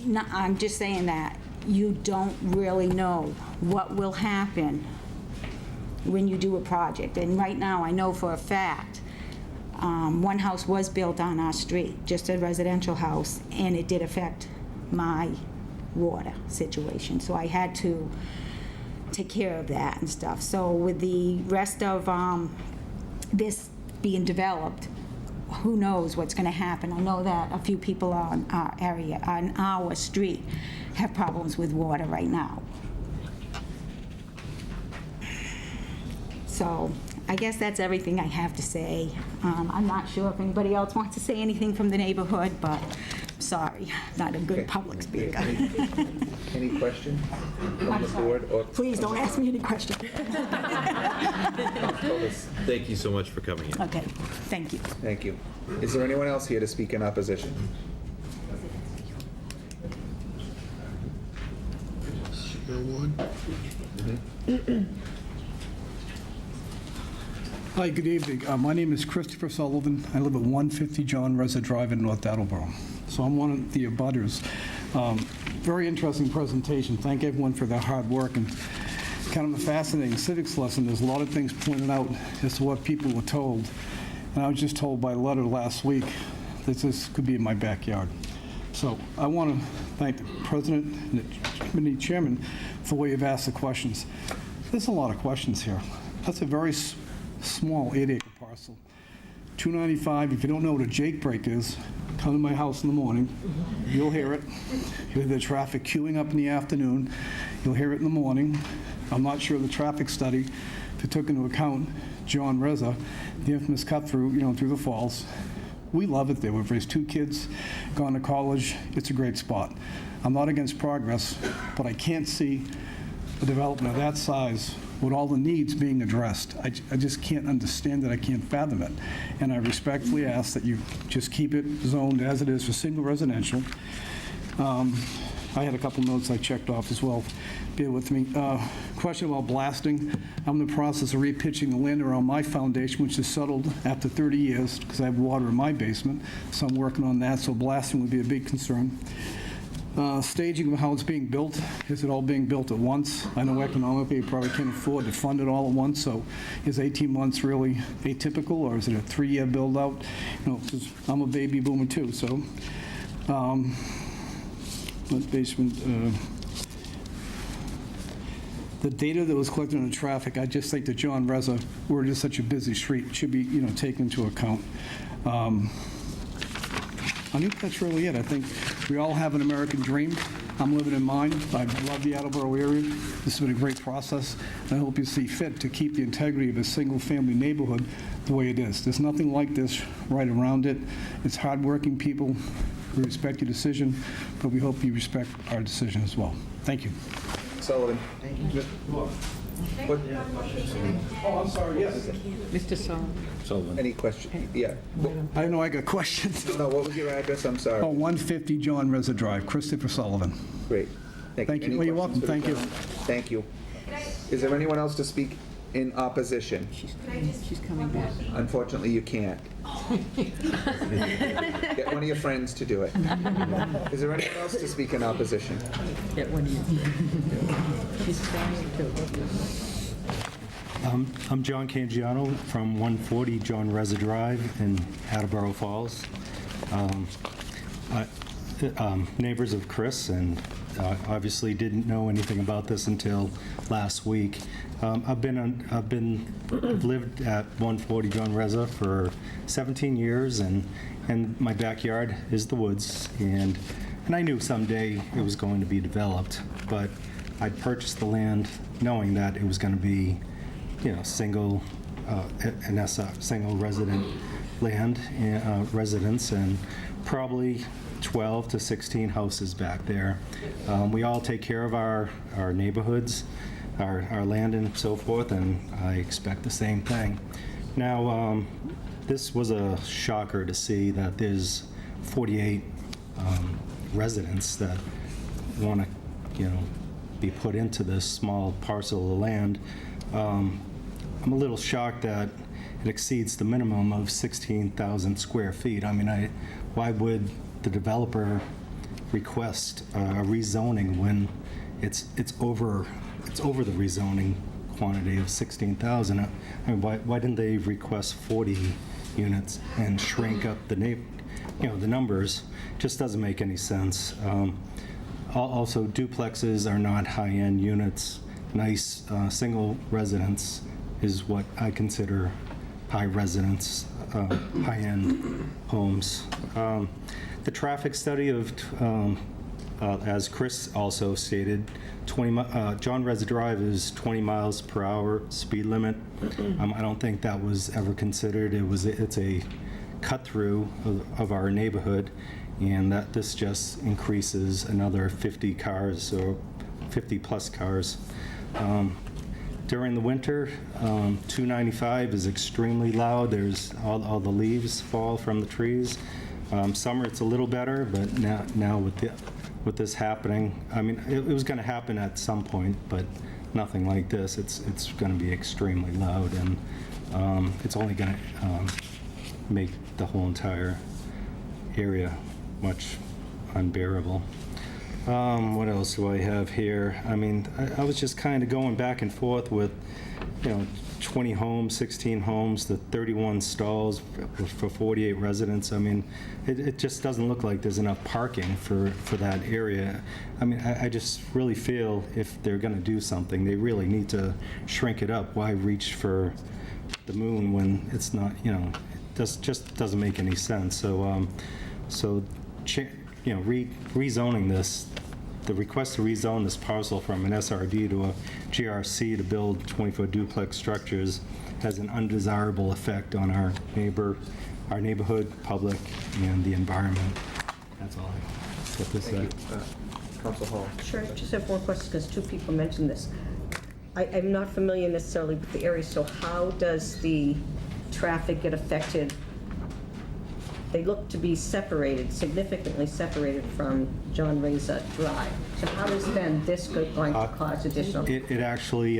No, I'm just saying that you don't really know what will happen when you do a project. And right now, I know for a fact, one house was built on our street, just a residential house, and it did affect my water situation. So I had to take care of that and stuff. So with the rest of this being developed, who knows what's going to happen. I know that a few people on our area, on our street, have problems with water right now. So I guess that's everything I have to say. I'm not sure if anybody else wants to say anything from the neighborhood, but sorry, not a good public speaker. Any questions from the board? Or Please don't ask me any questions. Thank you so much for coming in. Okay, thank you. Thank you. Is there anyone else here to speak in opposition? Hi, good evening. My name is Christopher Sullivan. I live at 150 John Reza Drive in North Attleboro. So I'm one of the abutters. Very interesting presentation. Thank everyone for their hard work and kind of a fascinating civics lesson. There's a lot of things pointed out as to what people were told. And I was just told by letter last week that this could be in my backyard. So I want to thank the president and the committee chairman for the way you've asked the questions. There's a lot of questions here. That's a very small 8-acre parcel. 295, if you don't know what a Jake break is, come to my house in the morning. You'll hear it. You'll hear the traffic queuing up in the afternoon. You'll hear it in the morning. I'm not sure the traffic study, if it took into account John Reza, the infamous cut through, through the falls. We love it there. We've raised 2 kids, gone to college. It's a great spot. I'm not against progress, but I can't see a development of that size with all the needs being addressed. I just can't understand it. I can't fathom it. And I respectfully ask that you just keep it zoned as it is for single residential. I had a couple notes I checked off as well. Bear with me. Question about blasting. I'm in the process of repitching the land around my foundation, which is settled after 30 years because I have water in my basement. So I'm working on that. So blasting would be a big concern. Staging of how it's being built. Is it all being built at once? I know economically you probably can't afford to fund it all at once, so is 18 months really atypical, or is it a 3-year build-out? 'Cause I'm a baby boomer too, so. Basement. The data that was collected on the traffic, I just think that John Reza, where it is such a busy street, should be, taken into account. I think that's really it. I think we all have an American dream. I'm living in mine. I love the Attleboro area. This has been a great process. And I hope you see fit to keep the integrity of a single-family neighborhood the way it is. There's nothing like this right around it. It's hardworking people. We respect your decision, but we hope you respect our decision as well. Thank you. Sullivan. What? Oh, I'm sorry, yes. Mr. Sullivan. Any question? Yeah. I know I got questions. No, what was your address? I'm sorry. Oh, 150 John Reza Drive, Christopher Sullivan. Great. Thank you. Thank you. Well, you're welcome. Thank you. Thank you. Is there anyone else to speak in opposition? She's coming back. Unfortunately, you can't. Get one of your friends to do it. Is there anyone else to speak in opposition? Get one of you. She's trying to. I'm John Cangiano from 140 John Reza Drive in Attleboro Falls. Neighbors of Chris, and obviously didn't know anything about this until last week. I've lived at 140 John Reza for 17 years, and my backyard is the woods, and I knew someday it was going to be developed, but I'd purchased the land knowing that it was going to be single, an SR, single resident land, residence, and probably 12 to 16 houses back there. We all take care of our neighborhoods, our land and so forth, and I expect the same thing. Now, this was a shocker to see that there's 48 residents that want to, be put into this small parcel of land. I'm a little shocked that it exceeds the minimum of 16,000 square feet. I mean, why would the developer request a rezoning when it's over the rezoning quantity of 16,000? I mean, why didn't they request 40 units and shrink up the the numbers? Just doesn't make any sense. Also, duplexes are not high-end units. Nice single residence is what I consider high-end homes. The traffic study of, as Chris also stated, John Reza Drive is 20 miles per hour speed limit. I don't think that was ever considered. It's a cut-through of our neighborhood, and that this just increases another 50 cars or 50-plus cars. During the winter, 295 is extremely loud. There's all the leaves fall from the trees. Summer, it's a little better, but now with this happening, I mean, it was going to happen at some point, but nothing like this. It's going to be extremely loud, and it's only going to make the whole entire area much unbearable. What else do I have here? I mean, I was just kind of going back and forth with, 20 homes, 16 homes, the 31 stalls for 48 residents. I mean, it just doesn't look like there's enough parking for that area. I mean, I just really feel if they're going to do something, they really need to shrink it up. Why reach for the moon when it's not, it just doesn't make any sense. So, rezoning this, the request to rezone this parcel from an SRD to a GRC to build 20-foot duplex structures has an undesirable effect on our neighborhood, public, and the environment. That's all I have to say. Council Hall. Sure, I just have one question, because two people mentioned this. I'm not familiar necessarily with the area, so how does the traffic get affected? They look to be separated, significantly separated from John Reza Drive. So how is then this going to cause additional? It actually,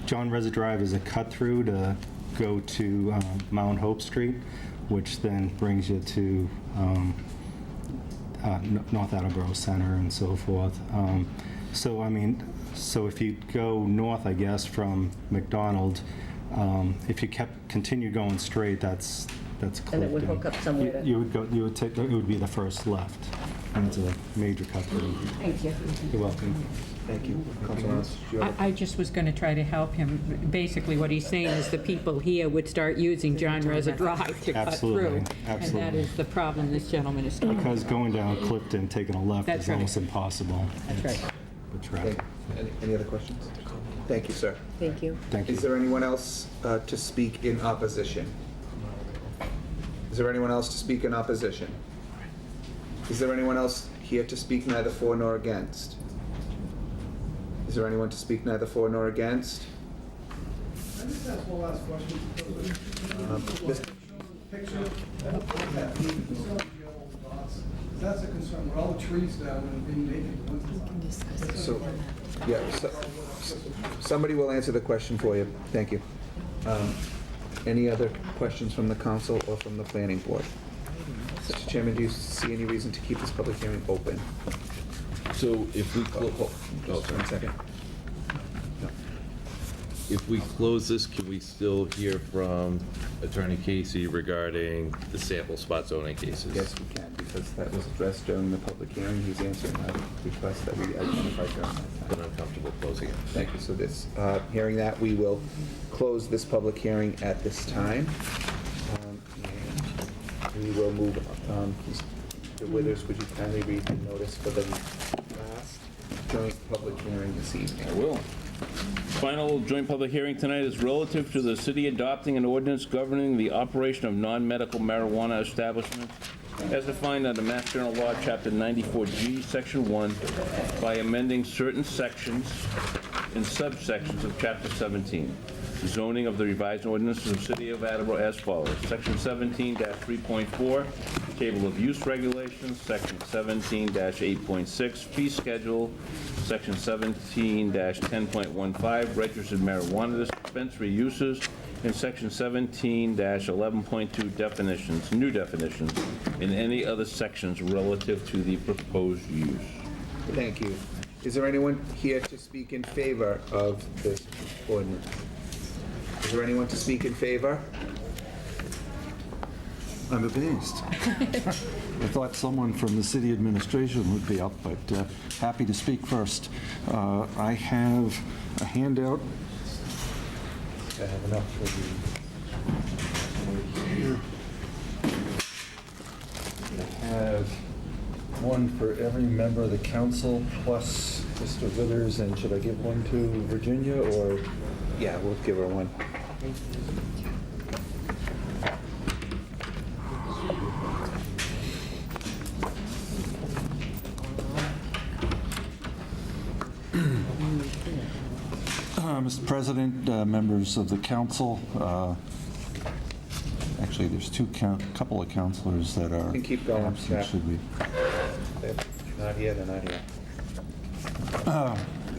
John Reza Drive is a cut-through to go to Mount Hope Street, which then brings you to North Attleboro Center and so forth. So if you go north, I guess, from McDonald, if you continue going straight, that's Clifton. And it would hook up somewhere. You would take, it would be the first left, and it's a major cut through. Thank you. You're welcome. Thank you. I just was going to try to help him. Basically, what he's saying is the people here would start using John Reza Drive to cut through. And that is the problem this gentleman is talking about. Because going down Clifton, taking a left is almost impossible. That's right. The traffic. Any other questions? Thank you, sir. Thank you. Thank you. Is there anyone else to speak in opposition? Is there anyone else to speak in opposition? Is there anyone else here to speak neither for nor against? Is there anyone to speak neither for nor against? I just ask one last question. Picture that's a concern, with all the trees down and being naked. So, somebody will answer the question for you. Thank you. Any other questions from the council or from the planning board? Mr. Chairman, do you see any reason to keep this public hearing open? So if we Just 1 second. If we close this, can we still hear from Attorney Casey regarding the sample spot zoning cases? Yes, we can, because that was addressed during the public hearing. He's answering a request that we identified during that time. But I'm comfortable closing it. Thank you. So this, hearing that, we will close this public hearing at this time. And we will move, Mr. Withers, would you kindly read the notice for the last joint public hearing this evening? I will. Final joint public hearing tonight is relative to the city adopting an ordinance governing the operation of non-medical marijuana establishments as defined under Mass General Law, Chapter 94G, Section 1, by amending certain sections and subsections of Chapter 17. Zoning of the revised ordinances of the City of Attleboro as follows. Section 17-3.4, Table of Use Regulations. Section 17-8.6, Fee Schedule. Section 17-10.15, Registered Marijuana Dispensary Uses. And Section 17-11.2, Definitions, new definitions, and any other sections relative to the proposed use. Thank you. Is there anyone here to speak in favor of this ordinance? Is there anyone to speak in favor? I'm amazed. I thought someone from the city administration would be up, but happy to speak first. I have a handout. I have enough for the I have one for every member of the council, plus Mr. Withers, and should I give one to Virginia, or? Yeah, we'll give her one. Mr. President, members of the council, actually, there's couple of councilors that are You can keep going, absent, Jack. should we? They're not here, they're not here.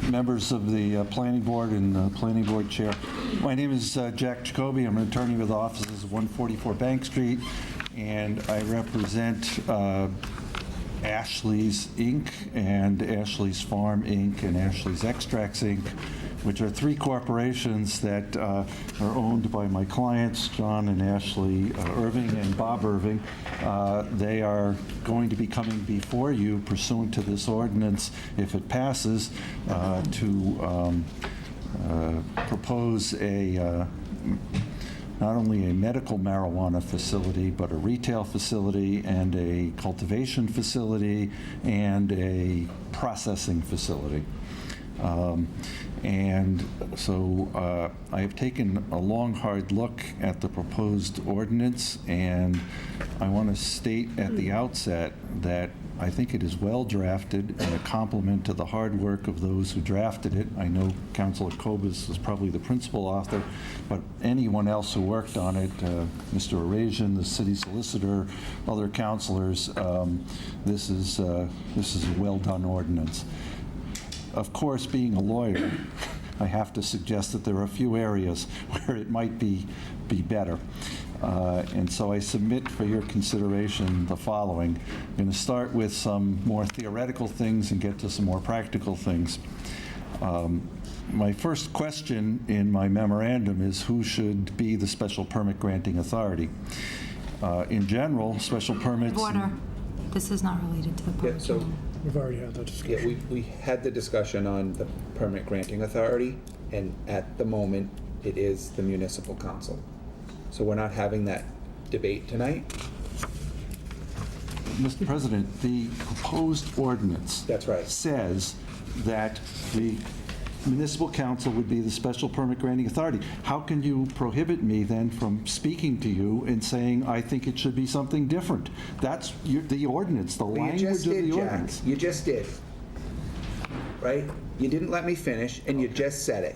Members of the planning board and planning board chair. My name is Jack Jacoby. I'm an attorney with offices of 144 Bank Street, and I represent Ashley's Inc. and Ashley's Farm Inc. and Ashley's Extracts Inc., which are three corporations that are owned by my clients, John and Ashley Irving and Bob Irving. They are going to be coming before you pursuant to this ordinance, if it passes, to propose a not only a medical marijuana facility, but a retail facility and a cultivation facility and a processing facility. And so I have taken a long, hard look at the proposed ordinance, and I want to state at the outset that I think it is well drafted and a compliment to the hard work of those who drafted it. I know Councilor Kobus is probably the principal author, but anyone else who worked on it, Mr. Arasian, the city solicitor, other councilors, this is a well-done ordinance. Of course, being a lawyer, I have to suggest that there are a few areas where it might be better. And so I submit for your consideration the following. I'm going to start with some more theoretical things and get to some more practical things. My first question in my memorandum is who should be the special permit granting authority. In general, special permits... Order. This is not related to the public hearing. We've already had that discussion. Yeah, we had the discussion on the permit granting authority, and at the moment, it is the municipal council. So we're not having that debate tonight. Mr. President, the proposed ordinance says that the municipal council would be the special permit granting authority. How can you prohibit me then from speaking to you and saying I think it should be something different? That's the ordinance, the language of the ordinance. You just did, right? You didn't let me finish, and you just said it.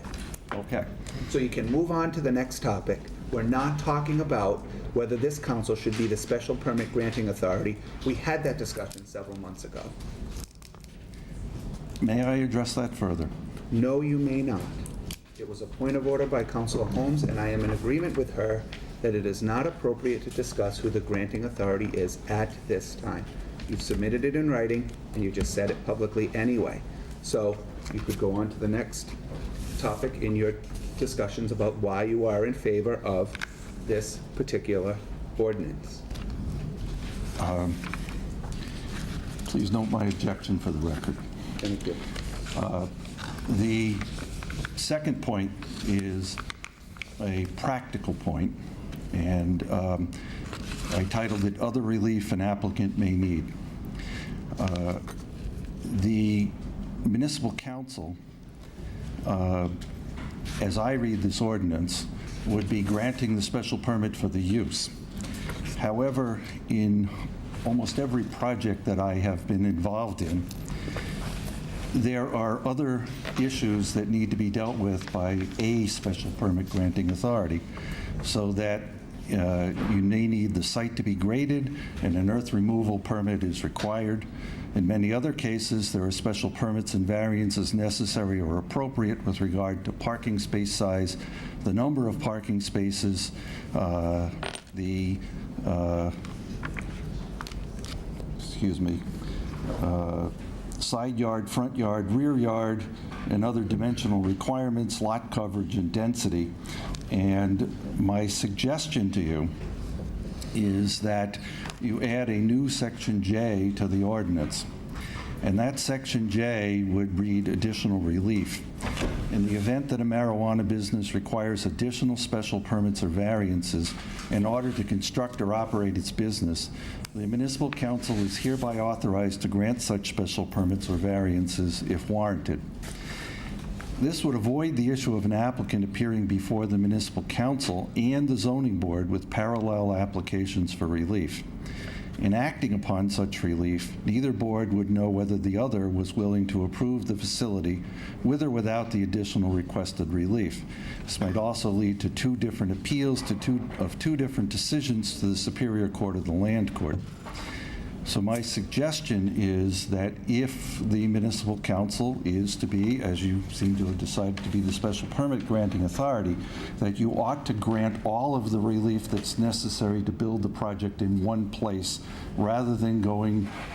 Okay. So you can move on to the next topic. We're not talking about whether this council should be the special permit granting authority. We had that discussion several months ago. May I address that further? No, you may not. It was a point of order by Councilor Holmes, and I am in agreement with her that it is not appropriate to discuss who the granting authority is at this time. You've submitted it in writing, and you just said it publicly anyway. So you could go on to the next topic in your discussions about why you are in favor of this particular ordinance. Please note my objection for the record. Thank you. The second point is a practical point, and I titled it Other Relief an Applicant May Need. The municipal council as I read this ordinance, would be granting the special permit for the use. However, in almost every project that I have been involved in, there are other issues that need to be dealt with by a special permit granting authority, so that you may need the site to be graded and an earth removal permit is required. In many other cases, there are special permits and variances necessary or appropriate with regard to parking space size, the number of parking spaces, side yard, front yard, rear yard, and other dimensional requirements, lot coverage, and density. And my suggestion to you is that you add a new Section J to the ordinance. And that Section J would read additional relief. In the event that a marijuana business requires additional special permits or variances in order to construct or operate its business, the municipal council is hereby authorized to grant such special permits or variances if warranted. This would avoid the issue of an applicant appearing before the municipal council and the zoning board with parallel applications for relief. In acting upon such relief, neither board would know whether the other was willing to approve the facility with or without the additional requested relief. This might also lead to two different appeals of two different decisions to the Superior Court of the Land Court. So my suggestion is that if the municipal council is to be, as you seem to have decided to be, the special permit granting authority, that you ought to grant all of the relief that's necessary to build the project in one place, rather than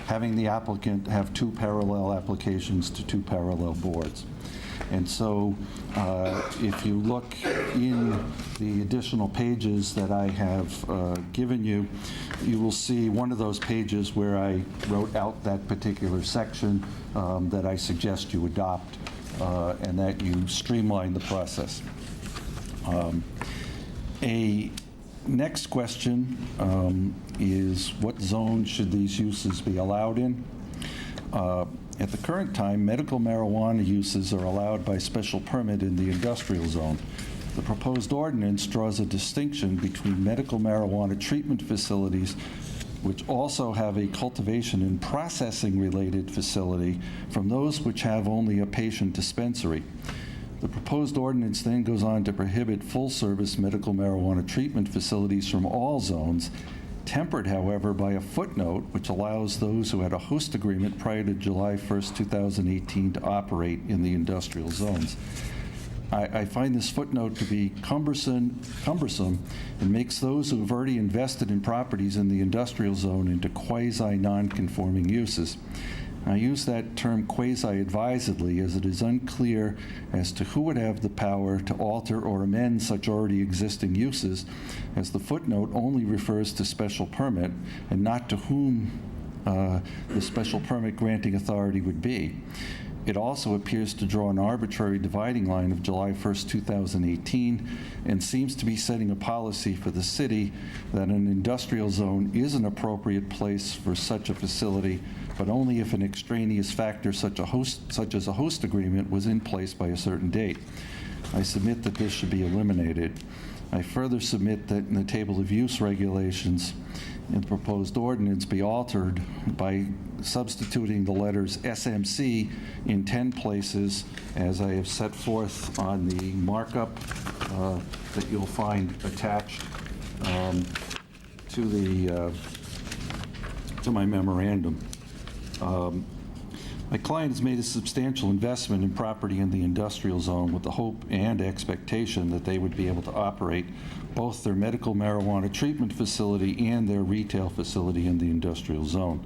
having the applicant have two parallel applications to two parallel boards. And so if you look in the additional pages that I have given you, you will see one of those pages where I wrote out that particular section that I suggest you adopt and that you streamline the process. A next question is, what zone should these uses be allowed in? At the current time, medical marijuana uses are allowed by special permit in the industrial zone. The proposed ordinance draws a distinction between medical marijuana treatment facilities, which also have a cultivation and processing related facility, from those which have only a patient dispensary. The proposed ordinance then goes on to prohibit full-service medical marijuana treatment facilities from all zones, tempered, however, by a footnote which allows those who had a host agreement prior to July 1st, 2018 to operate in the industrial zones. I find this footnote to be cumbersome and makes those who have already invested in properties in the industrial zone into quasi-non-conforming uses. I use that term quasi-advisedly, as it is unclear as to who would have the power to alter or amend such already existing uses, as the footnote only refers to special permit and not to whom the special permit granting authority would be. It also appears to draw an arbitrary dividing line of July 1st, 2018, and seems to be setting a policy for the city that an industrial zone is an appropriate place for such a facility, but only if an extraneous factor such as a host agreement was in place by a certain date. I submit that this should be eliminated. I further submit that in the table of use regulations in the proposed ordinance be altered by substituting the letters SMC in 10 places, as I have set forth on the markup that you'll find attached to my memorandum. My client has made a substantial investment in property in the industrial zone with the hope and expectation that they would be able to operate both their medical marijuana treatment facility and their retail facility in the industrial zone.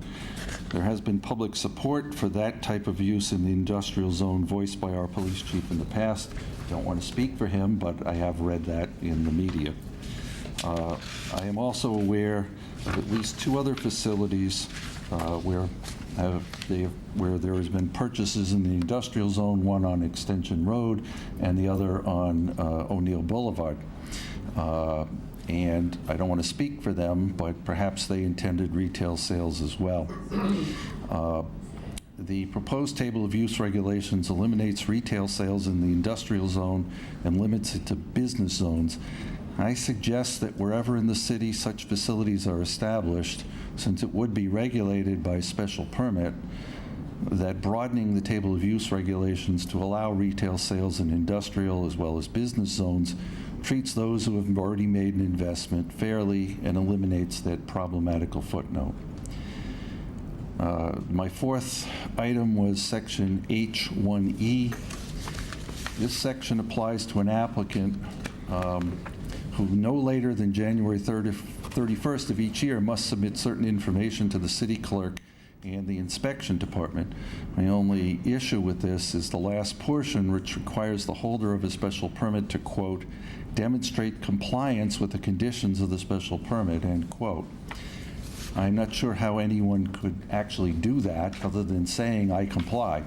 There has been public support for that type of use in the industrial zone voiced by our police chief in the past. Don't want to speak for him, but I have read that in the media. I am also aware of at least two other facilities where there has been purchases in the industrial zone, one on Extension Road and the other on O'Neill Boulevard. And I don't want to speak for them, but perhaps they intended retail sales as well. the proposed table of use regulations eliminates retail sales in the industrial zone and limits it to business zones. I suggest that wherever in the city such facilities are established, since it would be regulated by special permit, that broadening the table of use regulations to allow retail sales in industrial as well as business zones treats those who have already made an investment fairly and eliminates that problematical footnote. My fourth item was section H1E. This section applies to an applicant who no later than January 31st of each year must submit certain information to the city clerk and the inspection department. My only issue with this is the last portion, which requires the holder of a special permit to, quote, demonstrate compliance with the conditions of the special permit, end quote. I'm not sure how anyone could actually do that other than saying I comply.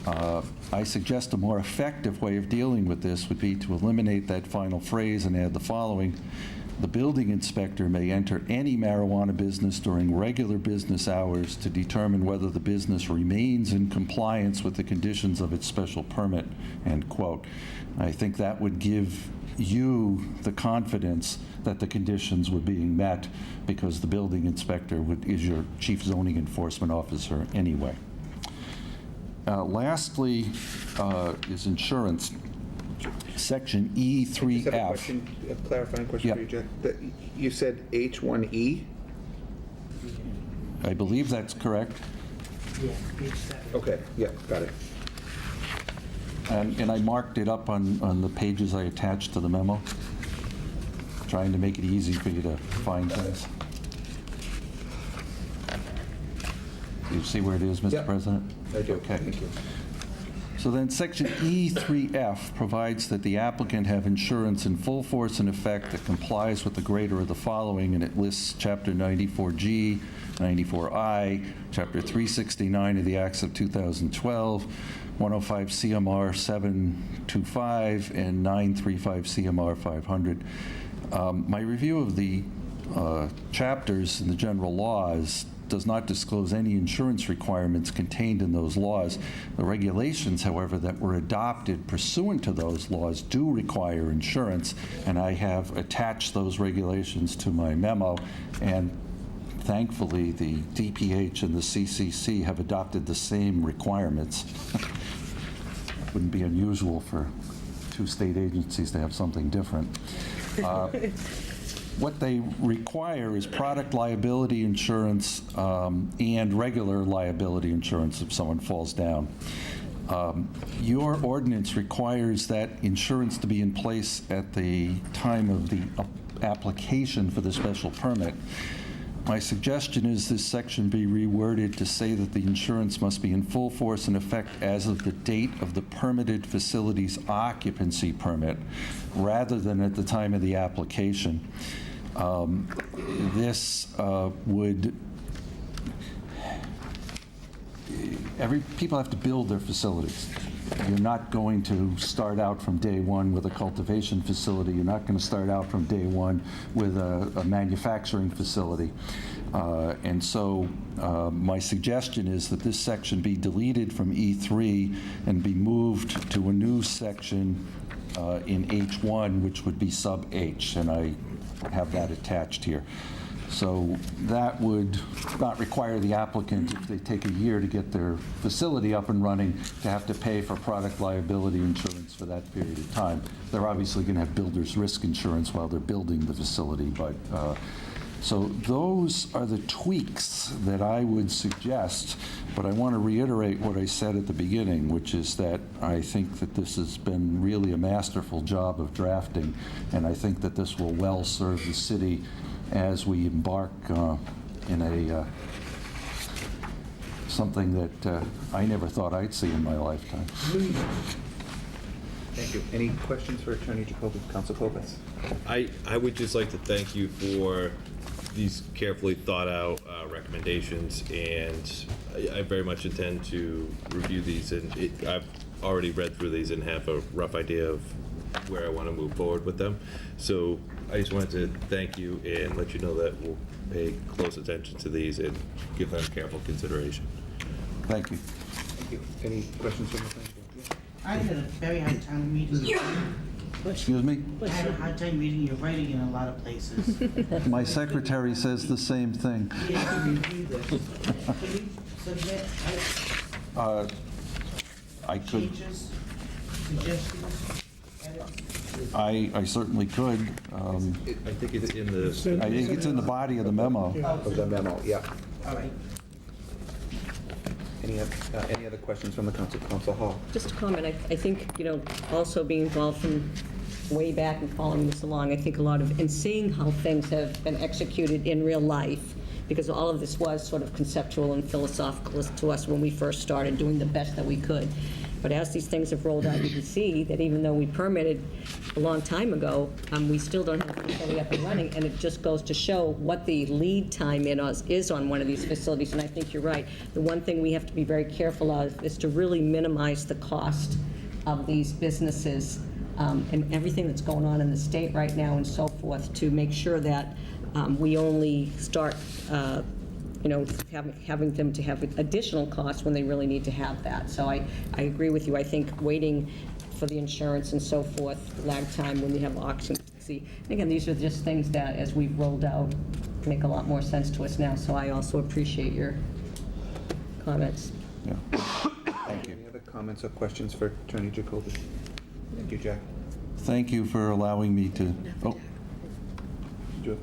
I suggest a more effective way of dealing with this would be to eliminate that final phrase and add the following. The building inspector may enter any marijuana business during regular business hours to determine whether the business remains in compliance with the conditions of its special permit, end quote. I think that would give you the confidence that the conditions were being met because the building inspector is your chief zoning enforcement officer anyway. Lastly is insurance. Section E3F. I just have a question, a clarifying question for you, Jack. You said H1E? I believe that's correct. Yeah, page 7. Okay, yeah, got it. And I marked it up on the pages I attached to the memo, trying to make it easy for you to find things. Do you see where it is, Mr. President? I do. Okay. Thank you. So then section E3F provides that the applicant have insurance in full force and effect that complies with the greater of the following, and it lists Chapter 94G, 94I, Chapter 369 of the Acts of 2012, 105 CMR 725, and 935 CMR 500. My review of the chapters in the general laws does not disclose any insurance requirements contained in those laws. The regulations, however, that were adopted pursuant to those laws do require insurance, and I have attached those regulations to my memo, and thankfully the DPH and the CCC have adopted the same requirements. It wouldn't be unusual for two state agencies to have something different. What they require is product liability insurance and regular liability insurance if someone falls down. Your ordinance requires that insurance to be in place at the time of the application for the special permit. My suggestion is this section be reworded to say that the insurance must be in full force and effect as of the date of the permitted facility's occupancy permit, rather than at the time of the application. This would, people have to build their facilities. You're not going to start out from day one with a cultivation facility. You're not going to start out from day one with a manufacturing facility. And so my suggestion is that this section be deleted from E3 and be moved to a new section in H1, which would be sub H, and I have that attached here. So that would not require the applicant, if they take a year to get their facility up and running, to have to pay for product liability insurance for that period of time. They're obviously going to have builder's risk insurance while they're building the facility, but so those are the tweaks that I would suggest, but I want to reiterate what I said at the beginning, which is that I think that this has been really a masterful job of drafting, and I think that this will well serve the city as we embark in a something that I never thought I'd see in my lifetime. Thank you. Any questions for Attorney Jacoby? Counsel Copus? I would just like to thank you for these carefully thought out recommendations, and I very much intend to review these, and I've already read through these and have a rough idea of where I want to move forward with them. So I just wanted to thank you and let you know that we'll pay close attention to these and give them careful consideration. Thank you. Thank you. Any questions from the planning board? I had a very hard time reading your Excuse me? I had a hard time reading your writing in a lot of places. My secretary says the same thing. You have to review this. Can you submit I could, changes, suggestions, edits? I certainly could. I think it's in the. I think it's in the body of the memo. Of the memo, yeah. All right. Any other questions from the council? Council Hall? Just a comment, I think, also being involved from way back and following this along, I think a lot of, and seeing how things have been executed in real life, because all of this was sort of conceptual and philosophical to us when we first started doing the best that we could. But as these things have rolled out, you can see that even though we permitted a long time ago, we still don't have the facility up and running, and it just goes to show what the lead time is on one of these facilities, and I think you're right. The one thing we have to be very careful of is to really minimize the cost of these businesses and everything that's going on in the state right now and so forth, to make sure that we only start having them to have additional costs when they really need to have that. So I agree with you. I think waiting for the insurance and so forth, lag time when you have auctions. See, again, these are just things that, as we've rolled out, make a lot more sense to us now. So I also appreciate your comments. Yeah. Thank you. Any other comments or questions for Attorney Jacoby? Thank you, Jack. Thank you for allowing me to,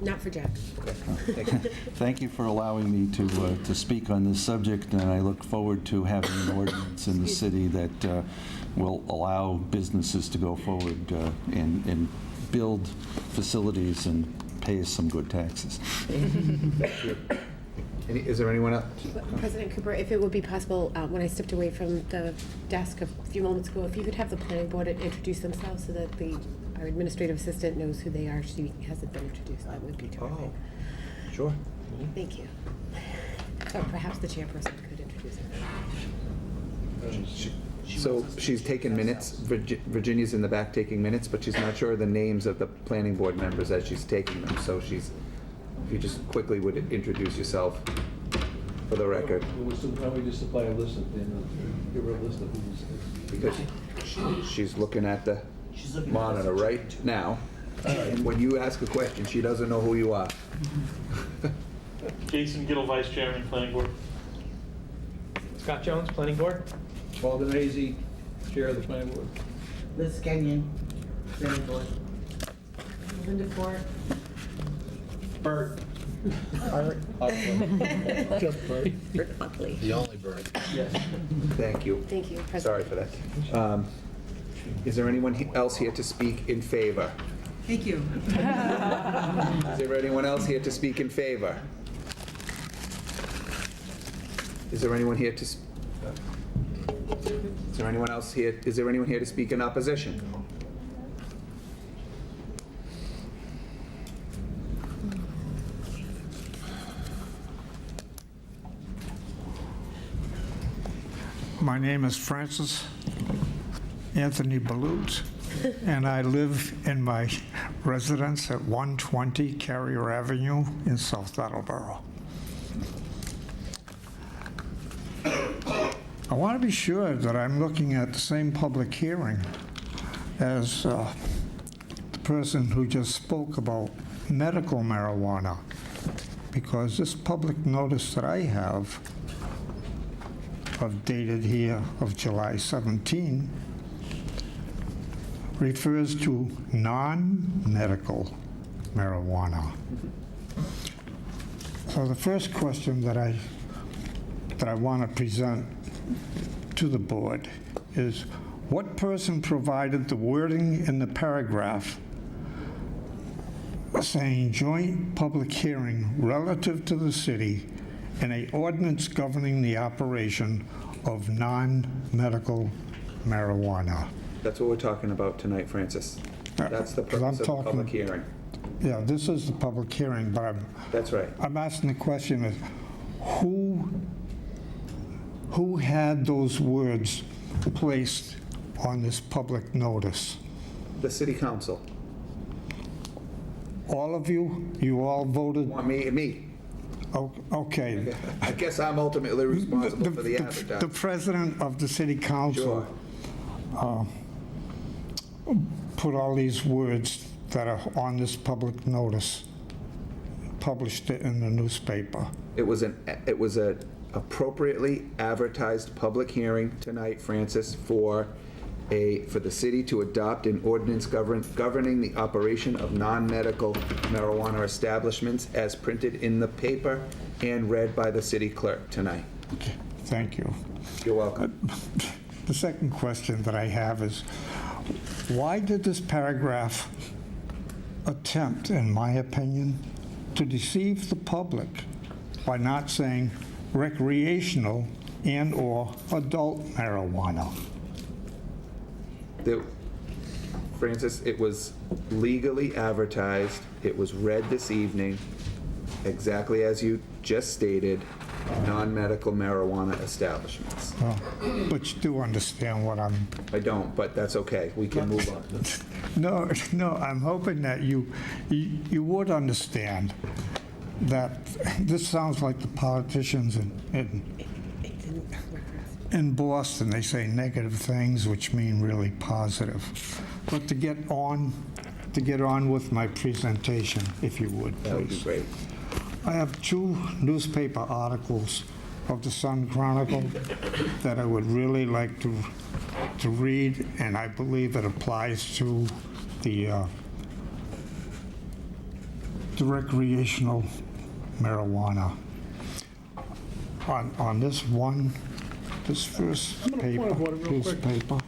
Not for Jack. Okay, thank you. thank you for allowing me to speak on this subject, and I look forward to having an ordinance in the city that will allow businesses to go forward and build facilities and pay us some good taxes. Thank you. Is there anyone else? President Cooper, if it would be possible, when I stepped away from the desk a few moments ago, if you could have the planning board introduce themselves so that our administrative assistant knows who they are. She hasn't been introduced. That would be terrific. Oh, sure. Thank you. Or perhaps the chairperson could introduce her. So she's taken minutes. Virginia's in the back taking minutes, but she's not sure of the names of the planning board members as she's taking them. So if you just quickly would introduce yourself for the record. Why don't we just supply a list of, give her a list of who's. Because she's looking at the monitor right now. And when you ask a question, she doesn't know who you are. Jason Gittle, Vice Chairman, Planning Board. Scott Jones, Planning Board. Walden Hazy, Chair of the Planning Board. Liz Kenyon, Planning Board. Linda Ford. Bert. Just Bert. Bert Buckley. The only Bert. Yes. Thank you. Thank you, President. Sorry for that. Is there anyone else here to speak in favor? Thank you. Is there anyone else here to speak in favor? Is there anyone here to? Is there anyone else here? Is there anyone here to speak in opposition? My name is Francis Anthony Balut, and I live in my residence at 120 Carrier Avenue in South Attleboro. I want to be sure that I'm looking at the same public hearing as the person who just spoke about medical marijuana, because this public notice that I have dated here of July 17 refers to non-medical marijuana. So the first question that I want to present to the board is, what person provided the wording in the paragraph saying joint public hearing relative to the city and an ordinance governing the operation of non-medical marijuana? That's what we're talking about tonight, Francis. That's the purpose of the public hearing. Yeah, this is the public hearing, but That's right. I'm asking the question is, who had those words placed on this public notice? The city council. All of you? You all voted? Me. Okay. I guess I'm ultimately responsible for the The advertising. president of the city council put all these words that are on this public notice, published it in the newspaper. It was an appropriately advertised public hearing tonight, Francis, for the city to adopt an ordinance governing the operation of non-medical marijuana establishments as printed in the paper and read by the city clerk tonight. Okay, thank you. You're welcome. The second question that I have is, why did this paragraph attempt, in my opinion, to deceive the public by not saying recreational and/or adult marijuana? Francis, it was legally advertised. It was read this evening, exactly as you just stated, non-medical marijuana establishments. But you do understand what I'm... I don't, but that's okay. We can move on. No, I'm hoping that you would understand that this sounds like the politicians in Boston. They say negative things which mean really positive. But to get on with my presentation, if you would, please. That would be great. I have 2 newspaper articles of the Sun Chronicle that I would really like to read, and I believe it applies to the recreational marijuana. On this first I'm gonna point of order real quick. newspaper.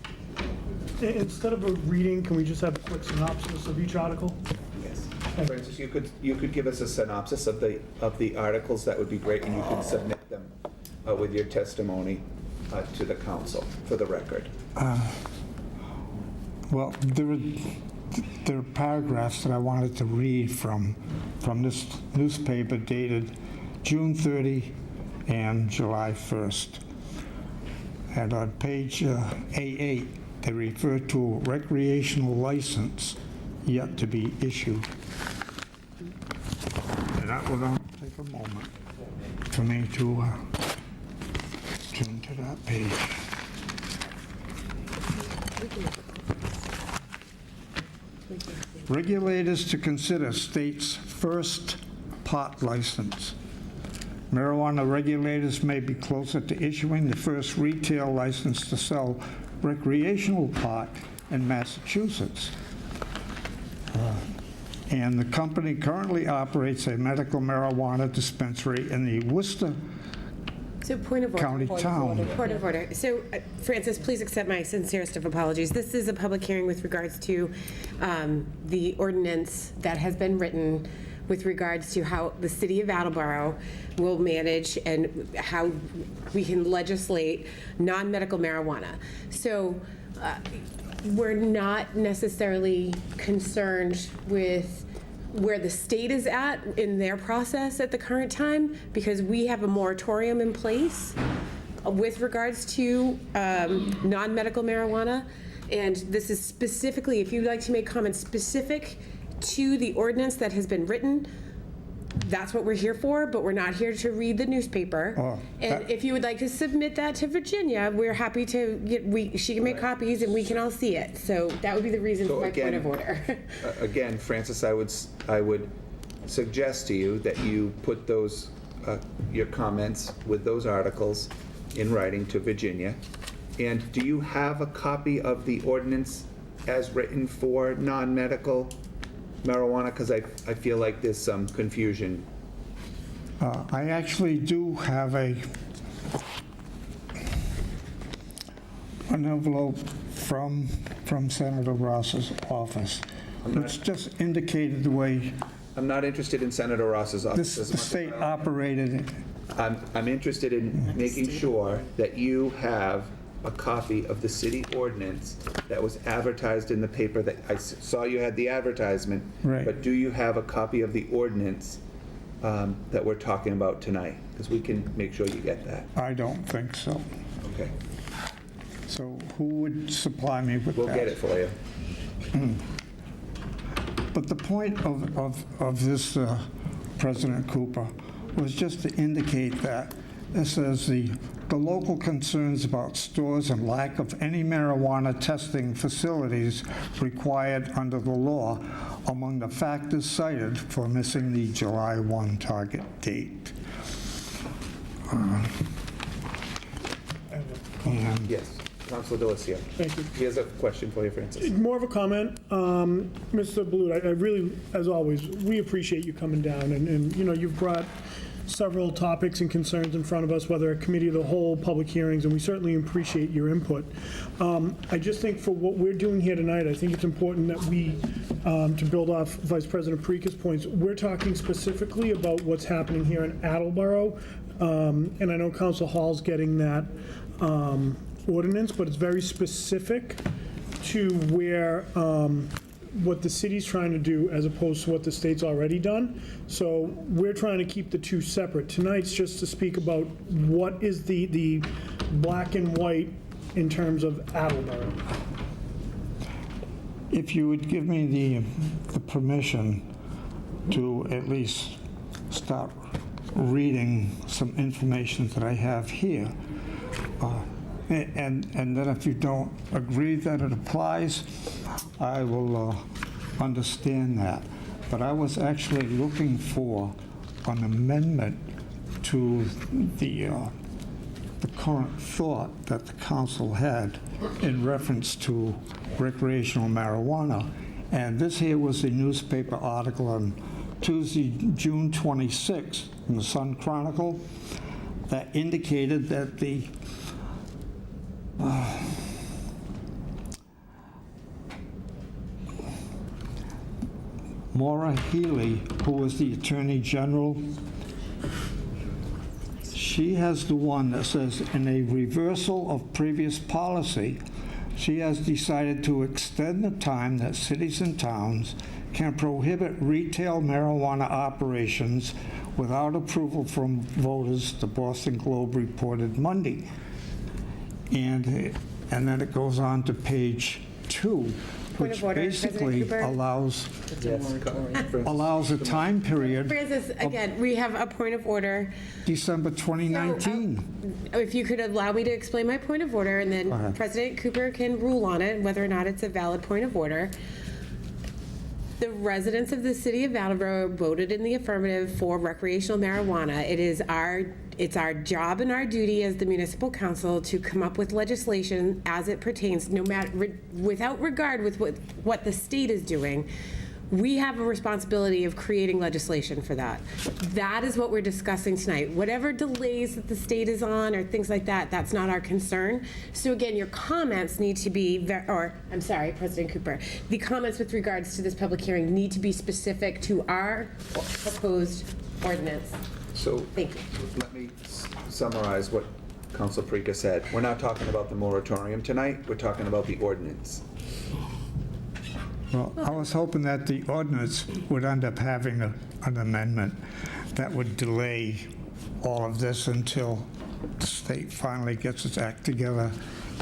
Instead of a reading, can we just have a quick synopsis of each article? Yes. Francis, you could give us a synopsis of the articles. That would be great, and you could submit them with your testimony to the council for the record. Well, there are paragraphs that I wanted to read from this newspaper dated June 30 and July 1st. And on page A8, they refer to a recreational license yet to be issued. And that will take a moment for me to turn to that page. Regulators to consider state's first pot license. Marijuana regulators may be closer to issuing the first retail license to sell recreational pot in Massachusetts. And the company currently operates a medical marijuana dispensary in the Worcester So point of order. County town. Point of order. So, Francis, please accept my sincerest of apologies. This is a public hearing with regards to the ordinance that has been written with regards to how the city of Attleboro will manage and how we can legislate non-medical marijuana. So we're not necessarily concerned with where the state is at in their process at the current time, because we have a moratorium in place with regards to non-medical marijuana. And this is specifically, if you'd like to make comments specific to the ordinance that has been written, that's what we're here for, but we're not here to read the newspaper. And if you would like to submit that to Virginia, we're happy to she can make copies and we can all see it. So that would be the reason for my point of order. Again, Francis, I would suggest to you that you put those, your comments with those articles in writing to Virginia. And do you have a copy of the ordinance as written for non-medical marijuana? Because I feel like there's some confusion. I actually do have an envelope from Senator Ross's office, which just indicated the way I'm not interested in Senator Ross's office. the state operated. I'm interested in making sure that you have a copy of the city ordinance that was advertised in the paper. That I saw you had the advertisement, right. But do you have a copy of the ordinance that we're talking about tonight? Because we can make sure you get that. I don't think so. Okay. So who would supply me with that? We'll get it for you. But the point of this, President Cooper, was just to indicate that it says the local concerns about stores and lack of any marijuana testing facilities required under the law among the factors cited for missing the July 1 target date. And Yes, Councilor Delicio. Thank you. He has a question for you, Francis. More of a comment. Mr. Balut, I really, as always, we appreciate you coming down, and you know, you've brought several topics and concerns in front of us, whether a committee of the whole, public hearings, and we certainly appreciate your input. I just think for what we're doing here tonight, I think it's important that we, to build off Vice President Parika's points, we're talking specifically about what's happening here in Attleboro, and I know Council Hall's getting that ordinance, but it's very specific to where what the city's trying to do as opposed to what the state's already done. So we're trying to keep the two separate. Tonight's just to speak about what is the black and white in terms of Attleboro. if you would give me the permission to at least start reading some information that I have here, and then if you don't agree that it applies, I will understand that. But I was actually looking for an amendment to the current thought that the council had in reference to recreational marijuana. And this here was a newspaper article on Tuesday, June 26th in the Sun Chronicle that indicated that the Maura Healy, who was the Attorney General, she has the one that says, in a reversal of previous policy, she has decided to extend the time that cities and towns can prohibit retail marijuana operations without approval from voters, the Boston Globe reported Monday. And then it goes on to page 2, Point which of order, basically President allows a time period Francis, again, we have a point of order. December 2019. If you could allow me to explain my point of order, and Go then ahead. President Cooper can rule on it, whether or not it's a valid point of order. The residents of the city of Attleboro voted in the affirmative for recreational marijuana. It's our job and our duty as the municipal council to come up with legislation as it pertains, no matter, without regard with what the state is doing. We have a responsibility of creating legislation for that. That is what we're discussing tonight. Whatever delays that the state is on or things like that, that's not our concern. So again, your comments need to be, I'm sorry, President Cooper, the comments with regards to this public hearing need to be specific to our proposed ordinance. So Thank you. let me summarize what Council Parika said. We're not talking about the moratorium tonight, we're talking about the ordinance. Well, I was hoping that the ordinance would end up having an amendment that would delay all of this until the state finally gets its act together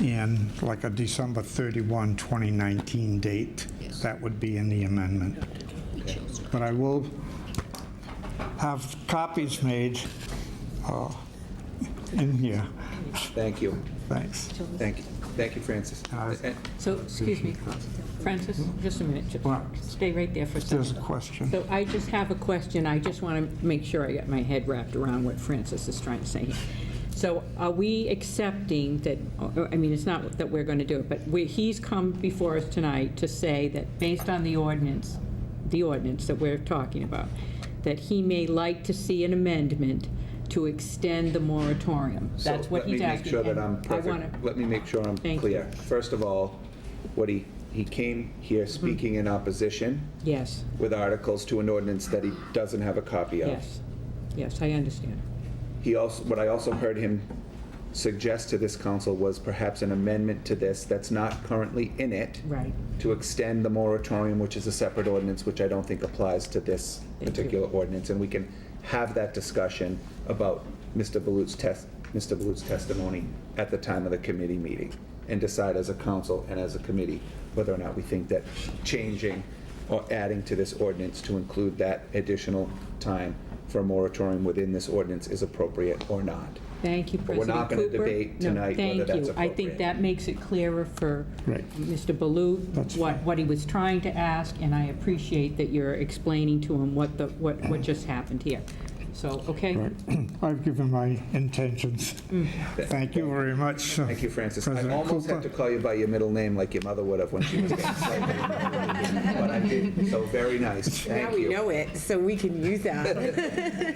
in like a December 31, 2019 date. That would be in the amendment. But I will have copies made in here. Thank you. Thanks. Thank you. Thank you, Francis. So, excuse me, Francis, just a minute. Just stay right there for a second. There's a question. So I just have a question. I just want to make sure I got my head wrapped around what Francis is trying to say here. So are we accepting that, I mean, it's not that we're going to do it, but he's come before us tonight to say that based on the ordinance that we're talking about, that he may like to see an amendment to extend the moratorium. That's what he's asking. Let me make sure that I'm perfect. Let me make sure I'm clear. First of all, what he came here speaking in opposition. Yes. With articles to an ordinance that he doesn't have a copy of. Yes. Yes, I understand. What I also heard him suggest to this council was perhaps an amendment to this that's not currently in it. Right. To extend the moratorium, which is a separate ordinance, which I don't think applies to this particular ordinance. And we can have that discussion about Mr. Balut's testimony at the time of the committee meeting and decide as a council and as a committee whether or not we think that changing or adding to this ordinance to include that additional time for a moratorium within this ordinance is appropriate or not. Thank you, But we're President not going to Cooper. debate No, tonight whether that's Thank you. I appropriate. think that makes it clearer for Right. Mr. Balut, That's what he was trying to ask, and I appreciate that you're explaining to him what just happened here. So, okay? Right. I've given my intentions. Thank you very much. Thank you, Francis. I President almost Cooper. had to call you by your middle name like your mother would have when she was getting sick. But I did, so very nice. Now Thank we you. know it, so we can use that.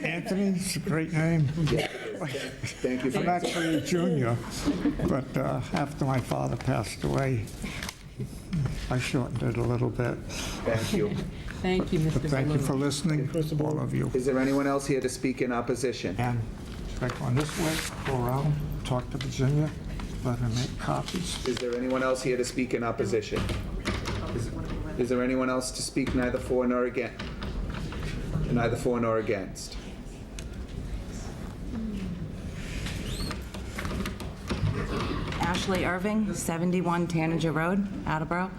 Anthony, it's a great name. Yeah, thank you, I'm Francis. actually a junior, but after my father passed away, I shortened it a little bit. Thank you. Thank you, Mr. But thank you for Balut. listening, all of you. Is there anyone else here to speak in opposition? And should I go on this way, go around, talk to Virginia, let her make copies? Is there anyone else here to speak in opposition? Is there anyone else to speak neither for nor against? Neither for nor against? Ashley Irving, 71 Tanager Road, Attleboro.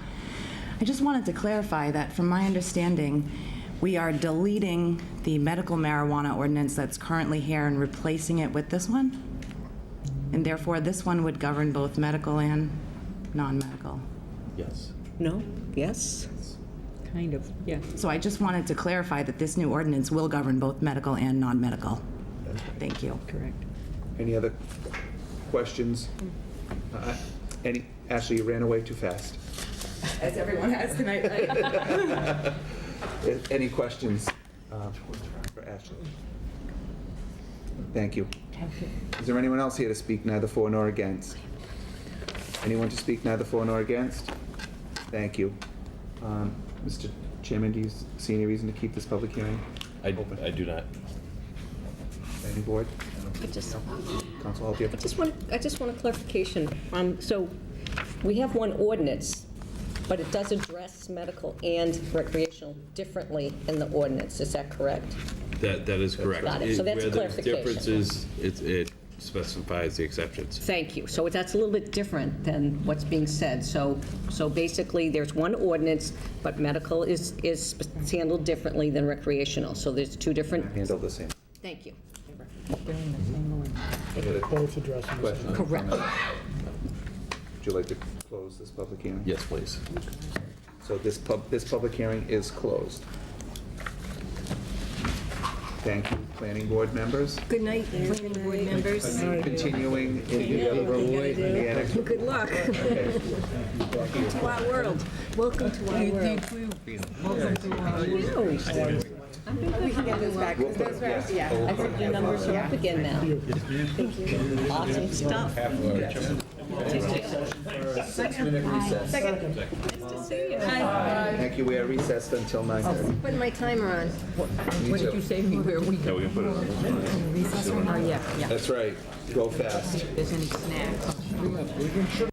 I just wanted to clarify that from my understanding, we are deleting the medical marijuana ordinance that's currently here and replacing it with this one? And therefore, this one would govern both medical and non-medical? Yes. No? Yes? Kind of, yeah. So I just wanted to clarify that this new ordinance will govern both medical and non-medical. Thank you. Correct. Any other questions? Ashley, you ran away too fast. As everyone has tonight, right? Any questions for Ashley? Thank you. Is there anyone else here to speak neither for nor against? Anyone to speak neither for nor against? Thank you. Mr. Chairman, do you see any reason to keep this public hearing open? I do not. Planning board? Council Halpia? I just want a clarification. So we have one ordinance, but it does address medical and recreational differently in the ordinance. Is that correct? That is correct. Got it. So that's Where there's clarification. differences, it specifies the exceptions. Thank you. So that's a little bit different than what's being said. So basically, there's one ordinance, but medical is handled differently than recreational. So there's two different. Handled the same. Thank you. Both addressing the same. Correct. Would you like to close this public hearing? Yes, please. So this public hearing is closed. Thank you, planning board members. Good night, planning board members. Continuing in the other room. the annex. Good luck. Okay. Welcome to our world. Welcome to our world. Welcome to our world. We can get those back, 'cause those were, yeah. I think the numbers are up again now. Awesome stuff. 6-minute recess. Nice to see you. Thank you, we are recessed until 9:30. Putting my timer on. What did you say to me? Where we Yeah, we can put it on. recess? Oh, yeah, yeah. That's right, go fast. If there's any snacks.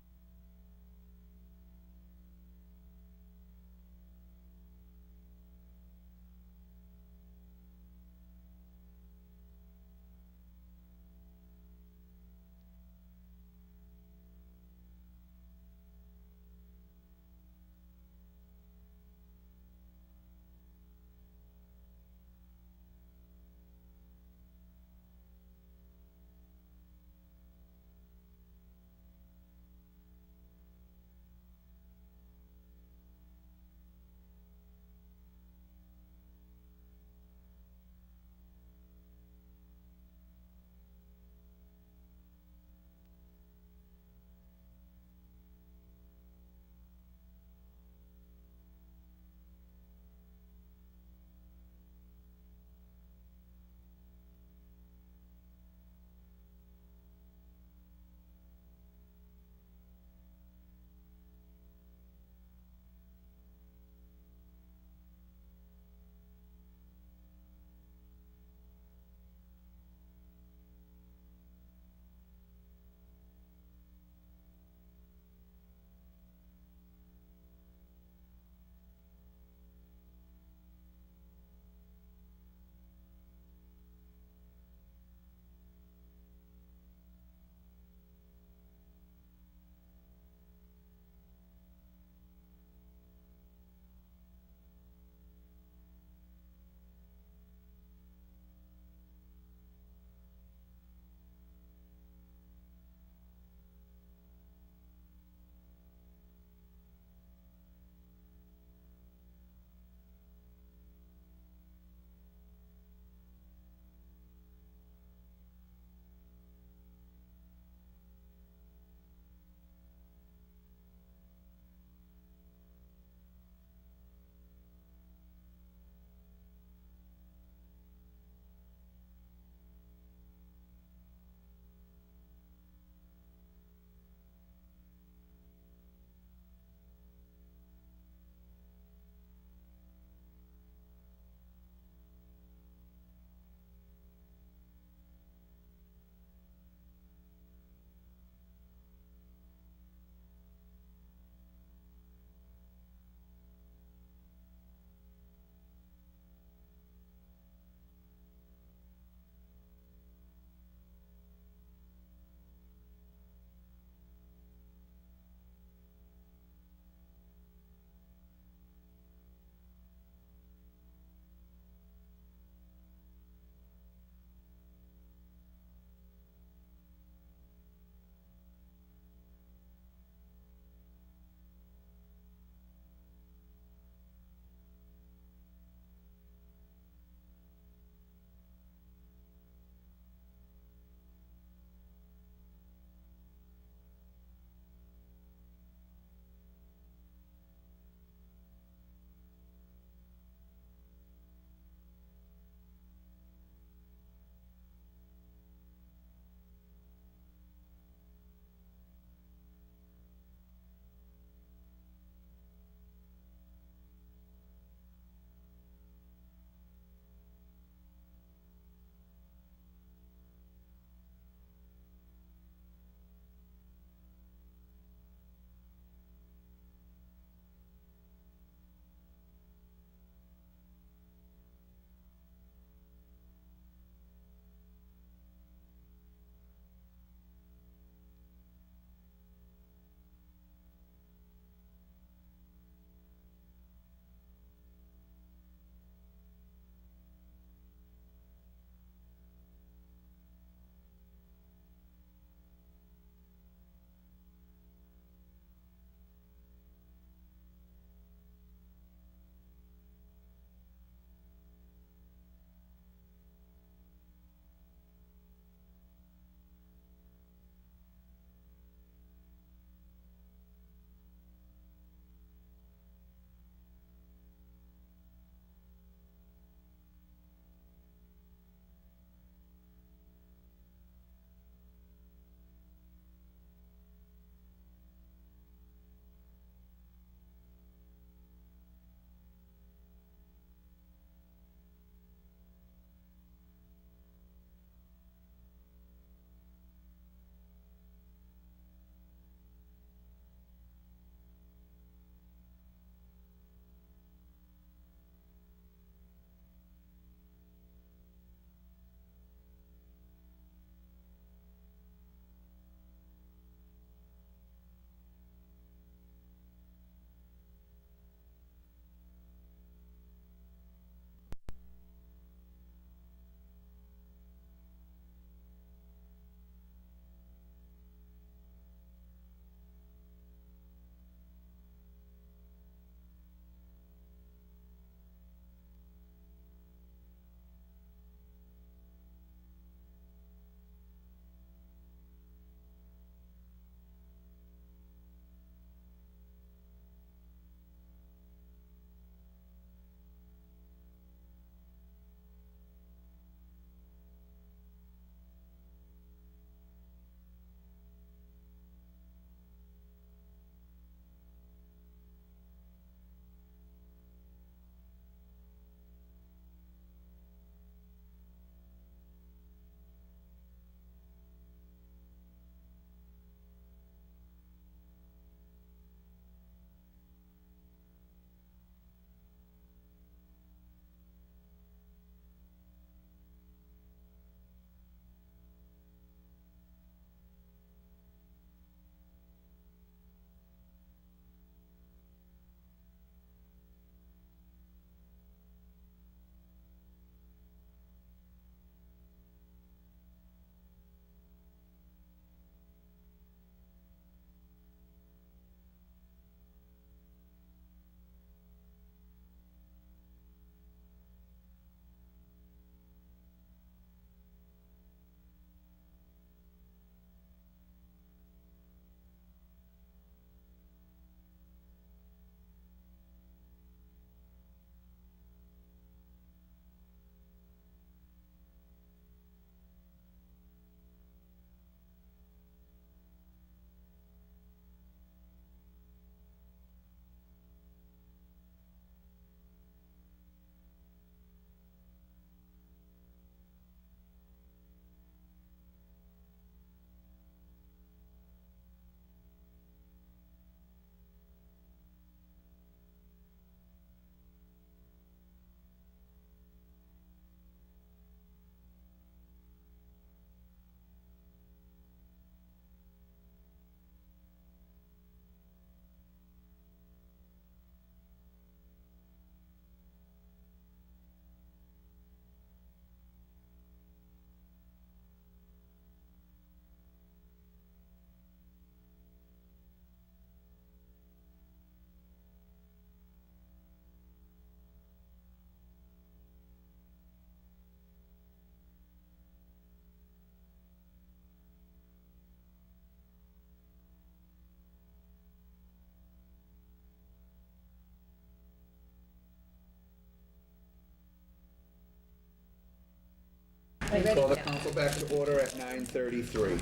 Call the council back to order at 9:33.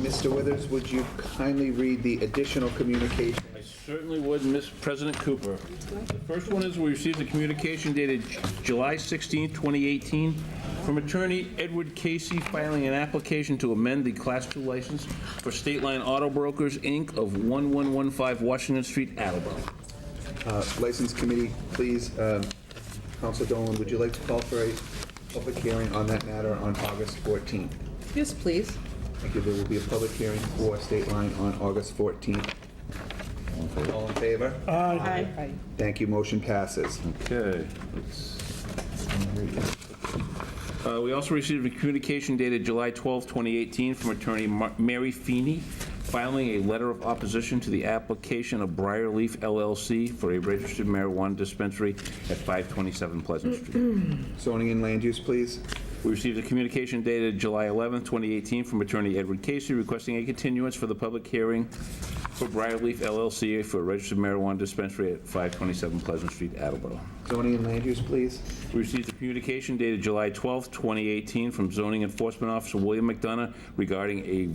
Mr. Withers, would you kindly read the additional communication? I certainly would, Mr. President Cooper. The first one is we received a communication dated July 16, 2018, from attorney Edward Casey filing an application to amend the Class II license for State Line Auto Brokers, Inc. of 1115 Washington Street, Attleboro. License Committee, please. Council Dolan, would you like to call for a public hearing on that matter on August 14th? Yes, please. Thank you. There will be a public hearing for State Line on August 14th. All in favor? Aye. Thank you. Motion passes. Okay. We also received a communication dated July 12, 2018, from attorney Mary Feeney, filing a letter of opposition to the application of Briarleaf LLC for a registered marijuana dispensary at 527 Pleasant Street. Zoning and land use, please. We received a communication dated July 11, 2018, from attorney Edward Casey requesting a continuance for the public hearing for Briarleaf LLC for a registered marijuana dispensary at 527 Pleasant Street, Attleboro. Zoning and land use, please. We received a communication dated July 12, 2018, from Zoning Enforcement Officer William McDonough regarding a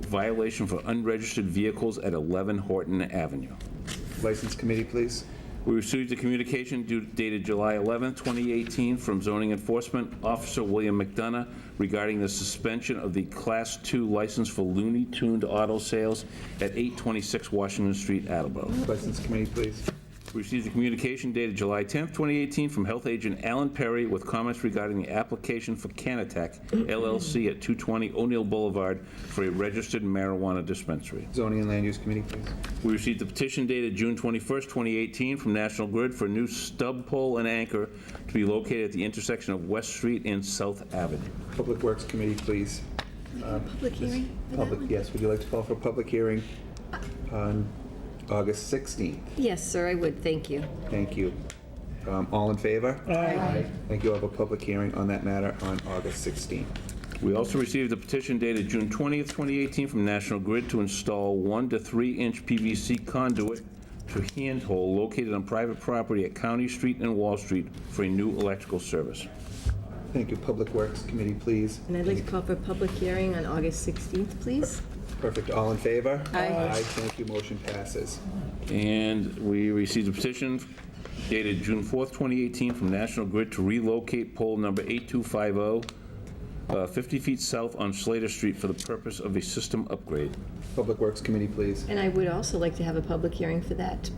violation for unregistered vehicles at 11 Horton Avenue. License Committee, please. We received a communication dated July 11, 2018, from Zoning Enforcement Officer William McDonough regarding the suspension of the Class II license for Looney Tuned auto sales at 826 Washington Street, Attleboro. License Committee, please. We received a communication dated July 10th, 2018, from Health Agent Alan Perry with comments regarding the application for Canatech LLC at 220 O'Neill Boulevard for a registered marijuana dispensary. Zoning and land use committee, please. We received a petition dated June 21st, 2018, from National Grid for a new stub pole and anchor to be located at the intersection of West Street and South Avenue. Public Works Committee, please. Public hearing for that Public, one? yes. Would you like to call for a public hearing on August 16th? Yes, sir, I would, thank you. Thank you. All in favor? Aye. Thank you. I'll have a public hearing on that matter on August 16th. We also received a petition dated June 20th, 2018, from National Grid to install 1 to 3 inch PVC conduit to handhole located on private property at County Street and Wall Street for a new electrical service. Thank you. Public Works Committee, please. And I'd like to call for a public hearing on August 16th, please. Perfect. All in favor? Aye. Thank you. Motion passes. And we received a petition dated June 4th, 2018, from National Grid to relocate pole number 8250, 50 feet south on Slater Street for the purpose of a system upgrade. Public Works Committee, please. And I would also like to have a public hearing for that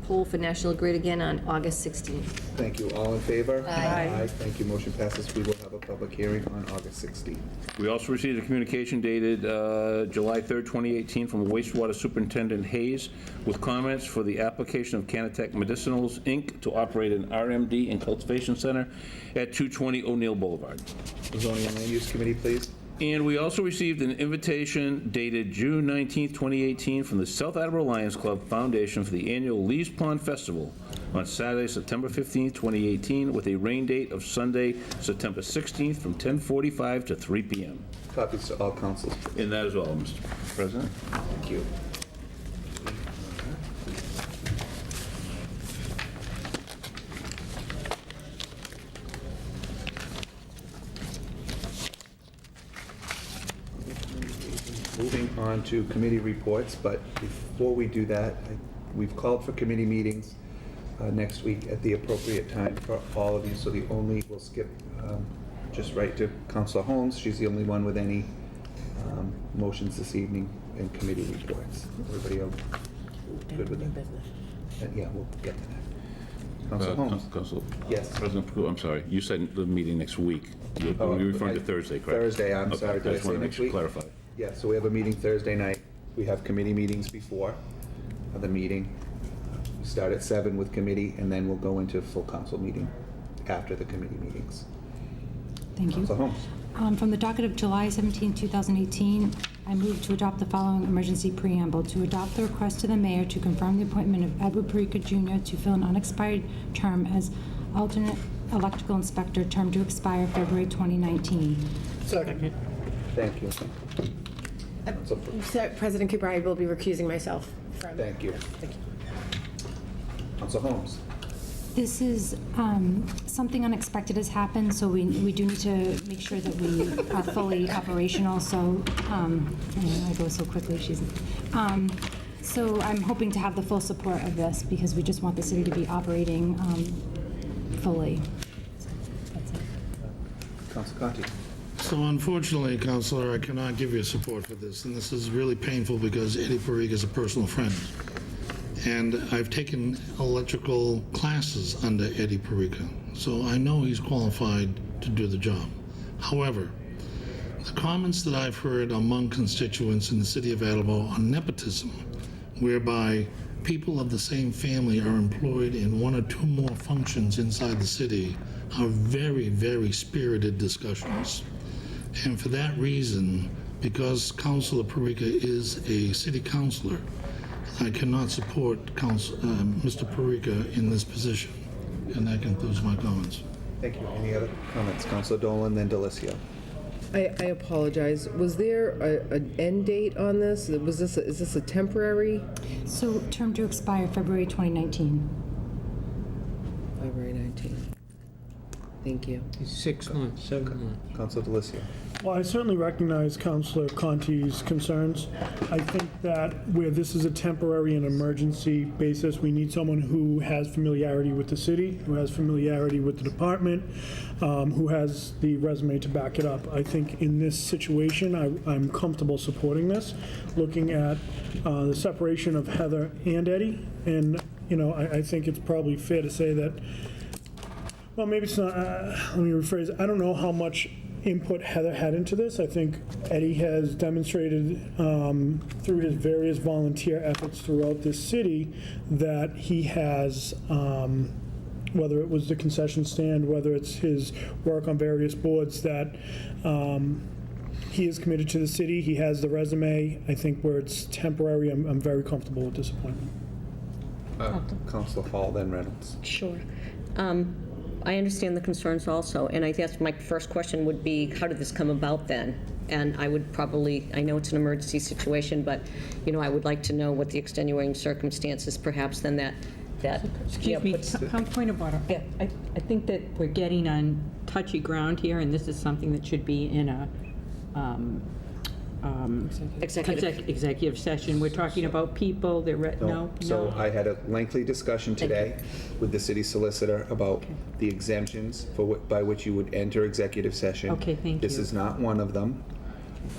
poll for National Grid again on August 16th. Thank you. All in favor? Aye. Thank you. Motion passes. We will have a public hearing on August 16th. We also received a communication dated July 3rd, 2018, from Wastewater Superintendent Hayes with comments for the application of Canatech Medicinals, Inc. to operate an RMD and cultivation center at 220 O'Neill Boulevard. Zoning and Land Use Committee, please. And we also received an invitation dated June 19th, 2018, from the South Attleboro Lions Club Foundation for the annual Lee's Pond Festival on Saturday, September 15th, 2018, with a rain date of Sunday, September 16th, from 10:45 to 3 p.m. Copies to all councils. And that is all, Mr. President. Thank you. Moving on to committee reports, but before we do that, we've called for committee meetings next week at the appropriate time for all of you, so we'll skip just right to Councilor Holmes. She's the only one with any motions this evening and committee reports. Everybody good with that? Yeah, we'll get to that. Councilor Holmes? Council. Yes. President Perdue, I'm sorry. You said the meeting next week. You're referring to Thursday, correct? Thursday, I'm Okay, sorry. I Did I just say want to make next sure week? clarify. Yeah, so we have a meeting Thursday night. We have committee meetings before the meeting. We start at 7 with committee, and then we'll go into full council meeting after the committee meetings. Thank you. Councilor Holmes. From the docket of July 17, 2018, I move to adopt the following emergency preamble. To adopt the request to the mayor to confirm the appointment of Edward Perica Jr. to fill an unexpired term as alternate electrical inspector, term to expire February 2019. Second. Thank you. President Cooper, I will be recusing myself from. Thank you. Thank you. Councilor Holmes. This is, something unexpected has happened, so we do need to make sure that we are fully operational, so, I go so quickly, so I'm hoping to have the full support of this, because we just want the city to be operating fully. That's it. Councilor Conti. So unfortunately, Counselor, I cannot give you support for this, and this is really painful because Eddie Parriga is a personal friend. And I've taken electrical classes under Eddie Parriga, so I know he's qualified to do the job. However, the comments that I've heard among constituents in the city of Attleboro on nepotism, whereby people of the same family are employed in one or two more functions inside the city, are very, very spirited discussions. And for that reason, because Councilor Parriga is a city councilor, I cannot support Mr. Parriga in this position. And that concludes my comments. Thank you. Any other comments? Councilor Dolan, then Delicio. I apologize. Was there an end date on this? Is this a temporary? So term to expire February 2019. February 19th. Thank you. 6 months, 7 months. Councilor Delicio. Well, I certainly recognize Councilor Conti's concerns. I think that where this is a temporary and emergency basis, we need someone who has familiarity with the city, who has familiarity with the department, who has the resume to back it up. I think in this situation, I'm comfortable supporting this, looking at the separation of Heather and Eddie. And, I think it's probably fair to say that, well, maybe it's not, let me rephrase, I don't know how much input Heather had into this. I think Eddie has demonstrated through his various volunteer efforts throughout this city that he has, whether it was the concession stand, whether it's his work on various boards, that he is committed to the city. He has the resume. I think where it's temporary, I'm very comfortable with this appointment. Councilor Hall, then Reynolds. Sure. I understand the concerns also, and I guess my first question would be, how did this come about then? And I would probably, I know it's an emergency situation, but, I would like to know what the extenuating circumstances perhaps then that Excuse me, point of order. Yeah. I think that we're getting on touchy ground here, and this is something that should be in a executive session. We're talking about people, no? So I had a lengthy discussion today with the city solicitor about the exemptions by which you would enter executive session. Okay, thank you. This is not one of them.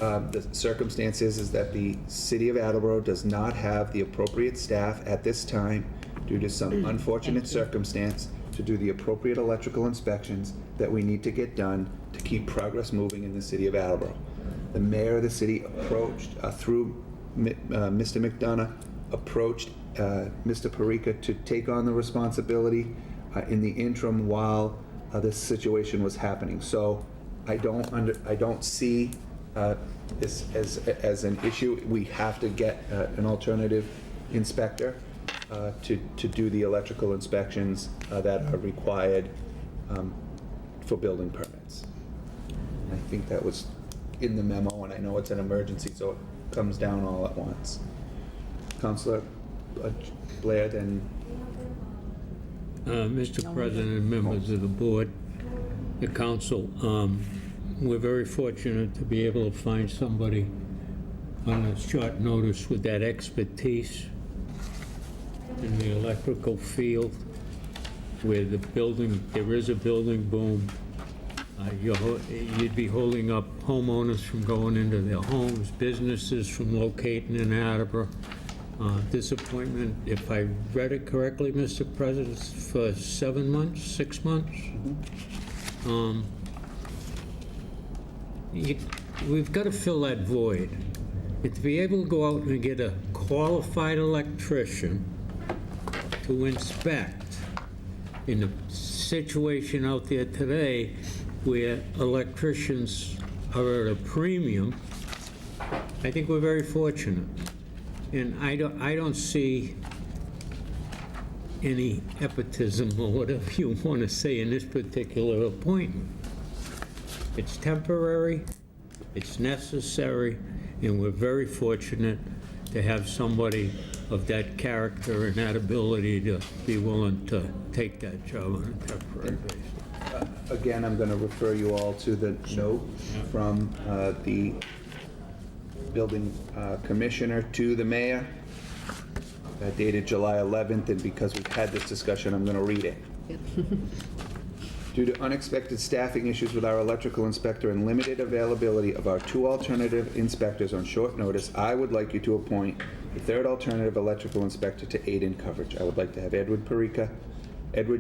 The circumstance is that the city of Attleboro does not have the appropriate staff at this time due to some unfortunate circumstance to do the appropriate electrical inspections that we need to get done to keep progress moving in the city of Attleboro. The mayor of the city approached, through Mr. McDonough, approached Mr. Parriga to take on the responsibility in the interim while this situation was happening. So I don't see this as an issue. We have to get an alternative inspector to do the electrical inspections that are required for building permits. I think that was in the memo, and I know it's an emergency, so it comes down all at once. Councilor Blair, then. Mr. President and members of the board, the council, we're very fortunate to be able to find somebody on a short notice with that expertise in the electrical field, where there is a building boom. You'd be holding up homeowners from going into their homes, businesses from locating in Attleboro. Disappointment, if I read it correctly, Mr. President, for 7 months, 6 months. We've got to fill that void. To be able to go out and get a qualified electrician to inspect in the situation out there today where electricians are at a premium, I think we're very fortunate. And I don't see any nepotism or whatever you want to say in this particular appointment. It's temporary, it's necessary, and we're very fortunate to have somebody of that character and that ability to be willing to take that job on a temporary basis. Again, I'm going to refer you all to the note from the building commissioner to the mayor, dated July 11th, and because we've had this discussion, I'm going to read it. Due to unexpected staffing issues with our electrical inspector and limited availability of our 2 alternative inspectors on short notice, I would like you to appoint a 3rd alternative electrical inspector to aid in coverage. I would like to have Edward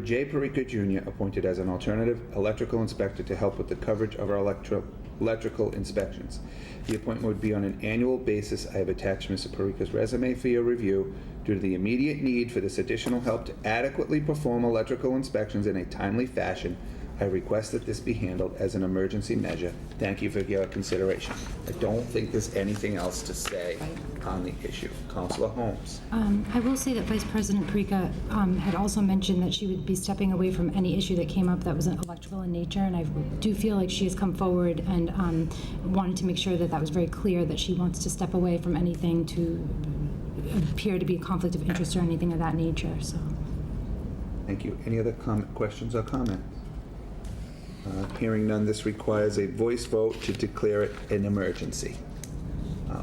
J. Perica Jr. appointed as an alternative electrical inspector to help with the coverage of our electrical inspections. The appointment would be on an annual basis. I have attached Mr. Perica's resume for your review. Due to the immediate need for this additional help to adequately perform electrical inspections in a timely fashion, I request that this be handled as an emergency measure. Thank you for your consideration. I don't think there's anything else to say on the issue. Councilor Holmes. I will say that Vice President Perica had also mentioned that she would be stepping away from any issue that came up that was electrical in nature, and I do feel like she has come forward and wanted to make sure that that was very clear, that she wants to step away from anything to appear to be a conflict of interest or anything of that nature. So, Thank you. Any other questions or comments? Hearing none, this requires a voice vote to declare it an emergency.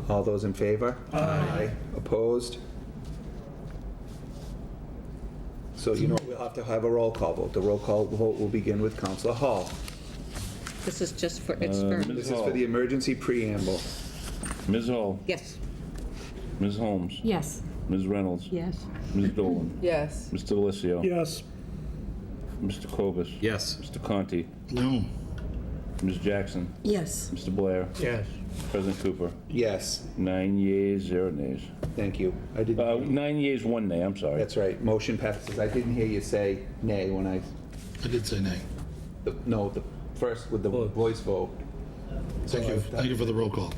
All those in favor? Aye. Opposed? So you know we'll have to have a roll call vote. The roll call vote will begin with Councilor Hall. This is just for, it's for... This is for the emergency preamble. Ms. Hall? Yes. Ms. Holmes? yes. Ms. Reynolds? Yes. Ms. Dolan? Yes. Mr. Delissio? Yes. Mr. Cobus? Yes. Mr. Conti? No. Ms. Jackson? Yes. Mr. Blair? Yes. President Cooper? Yes. 9 yeas, 0 nays. Thank you. I didn't. 9 yeas, 1 nay, I'm sorry. That's right. Motion passes. I didn't hear you say nay when I. I did say nay. No, the first with the voice vote. Thank you. Thank you for the roll call.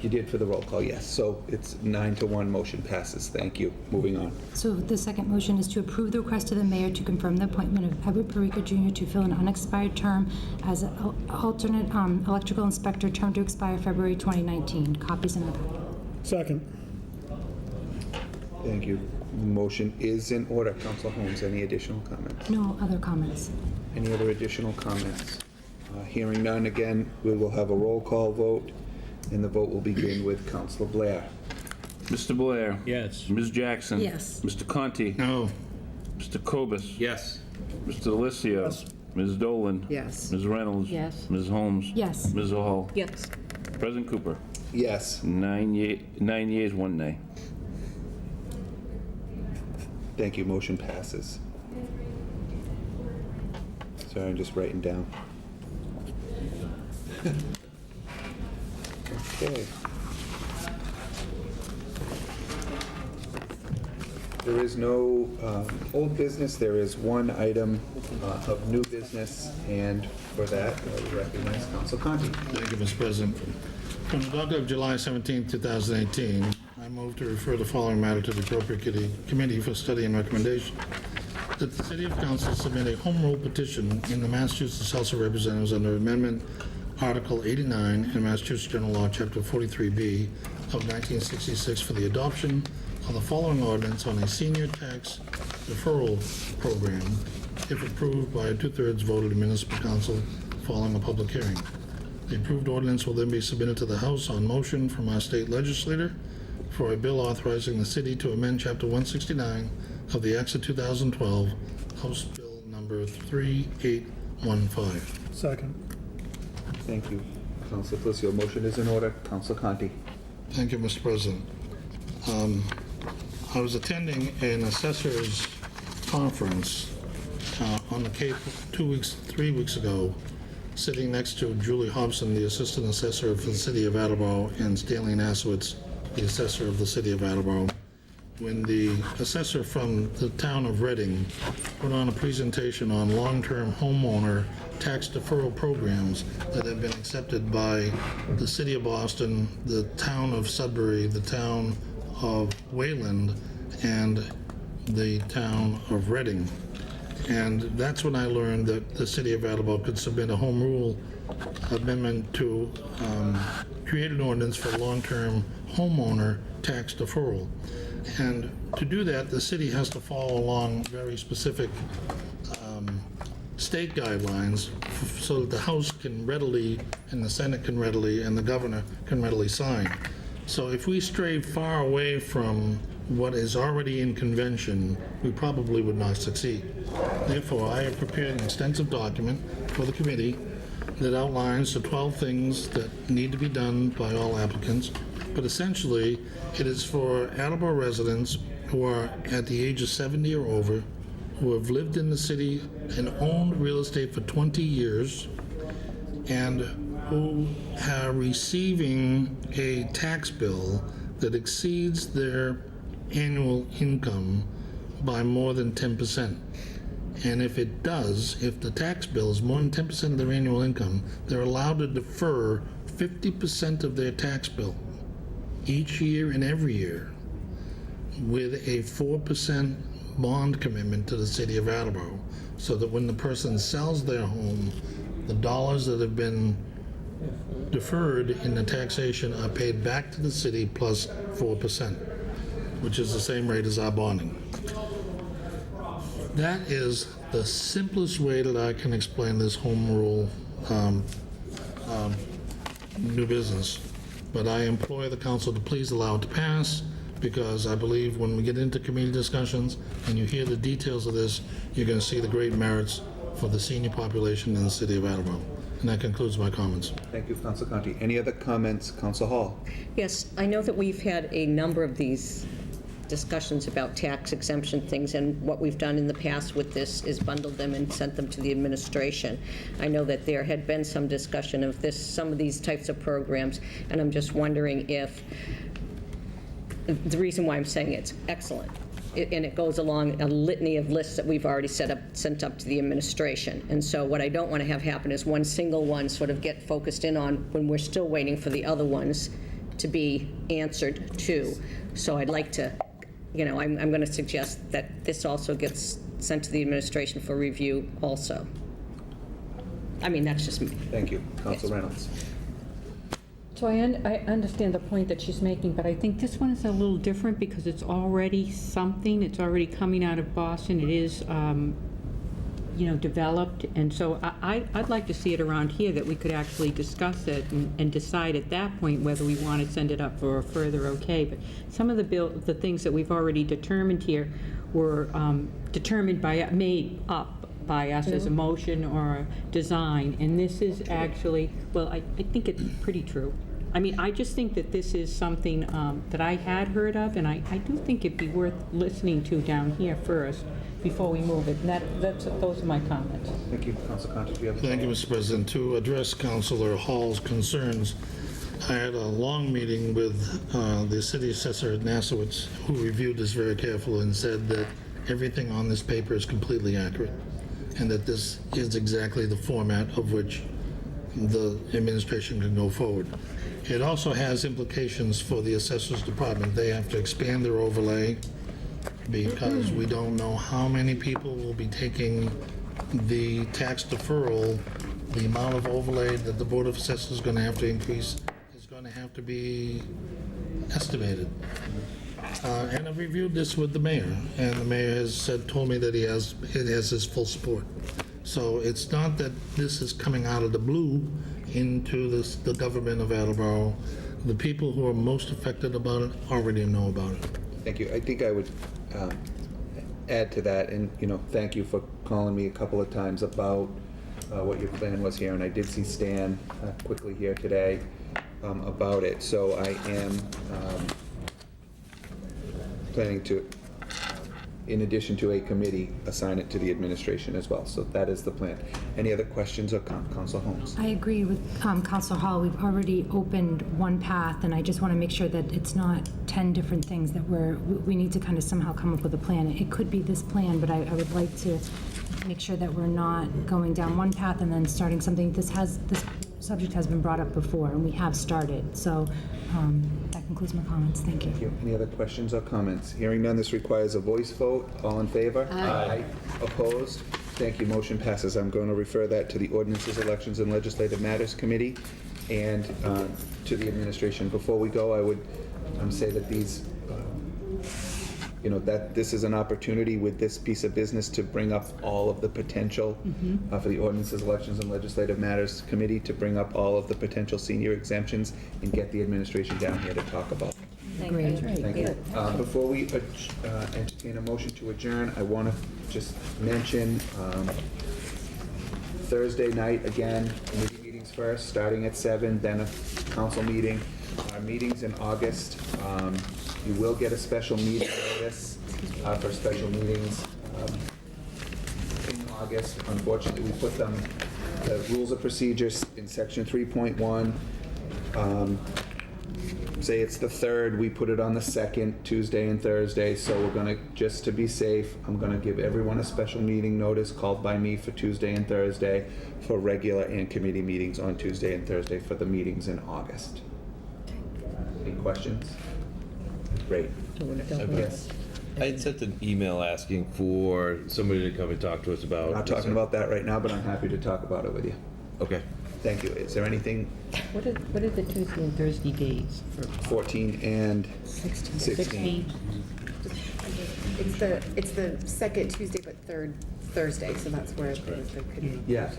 You did for the roll call, yes. So it's 9-1, motion passes. Thank you. Moving on. So the second motion is to approve the request of the mayor to confirm the appointment of Edward Perica Jr. to fill an unexpired term as an alternate electrical inspector, term to expire February 2019. Copies in the packet. Second. Thank you. The motion is in order. Councilor Holmes, any additional comments? No other comments. Any other additional comments? Hearing none, again, we will have a roll call vote, and the vote will begin with Councilor Blair. Mr. Blair? Yes. Ms. Jackson? Yes. Mr. Conti? No. Mr. Cobus? Yes. Mr. Delissio? Yes. Ms. Dolan? Yes. Ms. Reynolds? Yes. Ms. Holmes? Yes. Ms. Hall? Yes. President Cooper? Yes. 9 yeas, 1 nay. Thank you. Motion passes. Sorry, I'm just writing down. Okay. There is no old business. There is one item of new business, and for that, I would recognize Council Conti. Thank you, Mr. President. From the docket of July 17, 2018, I move to refer the following matter to the appropriate committee for study and recommendation. That the City of Council submit a home rule petition in the Massachusetts House of Representatives under Amendment Article 89 in Massachusetts General Law, Chapter 43B of 1966 for the adoption of the following ordinance on a senior tax deferral program, if approved by a 2/3 vote of the municipal council following a public hearing. The approved ordinance will then be submitted to the House on motion from our state legislator for a bill authorizing the city to amend Chapter 169 of the Acts of 2012, House Bill number 3815. Second. Thank you. Councilor Delissio, motion is in order. Councilor Conti. Thank you, Mr. President. I was attending an assessor's conference on the Cape 3 weeks ago, sitting next to Julie Hobson, the assistant assessor for the city of Attleboro, and Stanley Nasowitz, the assessor of the city of Attleboro, when the assessor from the town of Reading put on a presentation on long-term homeowner tax deferral programs that have been accepted by the city of Boston, the town of Sudbury, the town of Wayland, and the town of Reading. And that's when I learned that the city of Attleboro could submit a home rule amendment to create an ordinance for long-term homeowner tax deferral. And to do that, the city has to follow along very specific state guidelines so that the House can readily, and the Senate can readily, and the governor can readily sign. So if we stray far away from what is already in convention, we probably would not succeed. Therefore, I have prepared an extensive document for the committee that outlines the 12 things that need to be done by all applicants. But essentially, it is for Attleboro residents who are at the age of 70 or over, who have lived in the city and owned real estate for 20 years, and who are receiving a tax bill that exceeds their annual income by more than 10%. And if it does, if the tax bill is more than 10% of their annual income, they're allowed to defer 50% of their tax bill each year and every year with a 4% bond commitment to the city of Attleboro, so that when the person sells their home, the dollars that have been deferred in the taxation are paid back to the city plus 4%, which is the same rate as our bonding. That is the simplest way that I can explain this home rule new business. But I implore the council to please allow it to pass, because I believe when we get into committee discussions and you hear the details of this, you're going to see the great merits for the senior population in the city of Attleboro. And that concludes my comments. Thank you, Council Conti. Any other comments, Council Hall? Yes, I know that we've had a number of these discussions about tax exemption things, and what we've done in the past with this is bundled them and sent them to the administration. I know that there had been some discussion of this, some of these types of programs, and I'm just wondering if, the reason why I'm saying it's excellent, and it goes along a litany of lists that we've already sent up to the administration. And so what I don't want to have happen is one single one sort of get focused in on when we're still waiting for the other ones to be answered too. So I'd like to, I'm going to suggest that this also gets sent to the administration for review also. I mean, that's just me. Thank you. Council Yes. Reynolds. So I understand the point that she's making, but I think this one is a little different because it's already something, it's already coming out of Boston, it is, developed, and so I'd like to see it around here, that we could actually discuss it and decide at that point whether we want to send it up for a further okay. But some of the things that we've already determined here were made up by us as a motion or a design, and this is actually, well, I think it's pretty true. I mean, I just think that this is something that I had heard of, and I do think it'd be worth listening to down here first before we move it. And those are my comments. Thank you. Council Conti, do you have a Thank you, Mr. President. To address Councilor Hall's concerns, I had a long meeting with the city assessor at Nassauwitz, who reviewed this very carefully and said that everything on this paper is completely accurate, and that this is exactly the format of which the administration can go forward. It also has implications for the assessors department. They have to expand their overlay because we don't know how many people will be taking the tax deferral. The amount of overlay that the Board of Assessors is going to have to increase is going to have to be estimated. And I've reviewed this with the mayor, and the mayor has told me that it has his full support. So it's not that this is coming out of the blue into the government of Attleboro. The people who are most affected about it already know about it. Thank you. I think I would add to that, and thank you for calling me a couple of times about what your plan was here, and I did see Stan quickly here today about it. So I am planning to, in addition to a committee, assign it to the administration as well. So that is the plan. Any other questions or Council Holmes? I agree with Councilor Hall. We've already opened one path, and I just want to make sure that it's not 10 different things that we need to kind of somehow come up with a plan. It could be this plan, but I would like to make sure that we're not going down one path and then starting something. This subject has been brought up before, and we have started. So that concludes my comments. Thank you. Thank you. Any other questions or comments? Hearing none, this requires a voice vote. All in favor? Aye. Opposed? Thank you. Motion passes. I'm going to refer that to the Ordinances, Elections, and Legislative Matters Committee and to the administration. Before we go, I would say that these you know, that this is an opportunity with this piece of business to bring up all of the potential for the Ordinances, Elections, and Legislative Matters Committee to bring up all of the potential senior exemptions and get the administration down here to talk about them. Great. Thank you. Before we entertain a motion to adjourn, I want to just mention Thursday night, again, committee meetings first, starting at 7, then a council meeting. Our meetings in August, you will get a special meeting notice for special meetings in August. Unfortunately, we put them, the rules of procedures in section 3.1. Say it's the 3rd, we put it on the 2nd, Tuesday and Thursday, so we're gonna, just to be safe, I'm gonna give everyone a special meeting notice called by me for Tuesday and Thursday for regular and committee meetings on Tuesday and Thursday for the meetings in August. Any questions? Great. Yes. I had sent an email asking for somebody to come and talk to us about. Not talking about that right now, but I'm happy to talk about it with you. Okay. Thank you. Is there anything? What are the Tuesday and Thursday days for? 14 and 16. It's the second Tuesday, but third Thursday, so that's where the Yeah,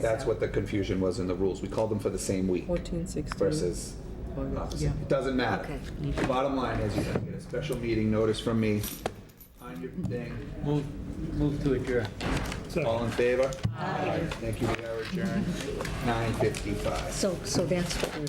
that's what the confusion was in the rules. We called them for the same week 14, 16. versus opposite. It doesn't matter. Okay. Bottom line is you're going to get a special meeting notice from me on your thing. Move to adjourn. All in favor? Aye. Thank you. We are adjourned. 9:55. So that's what we're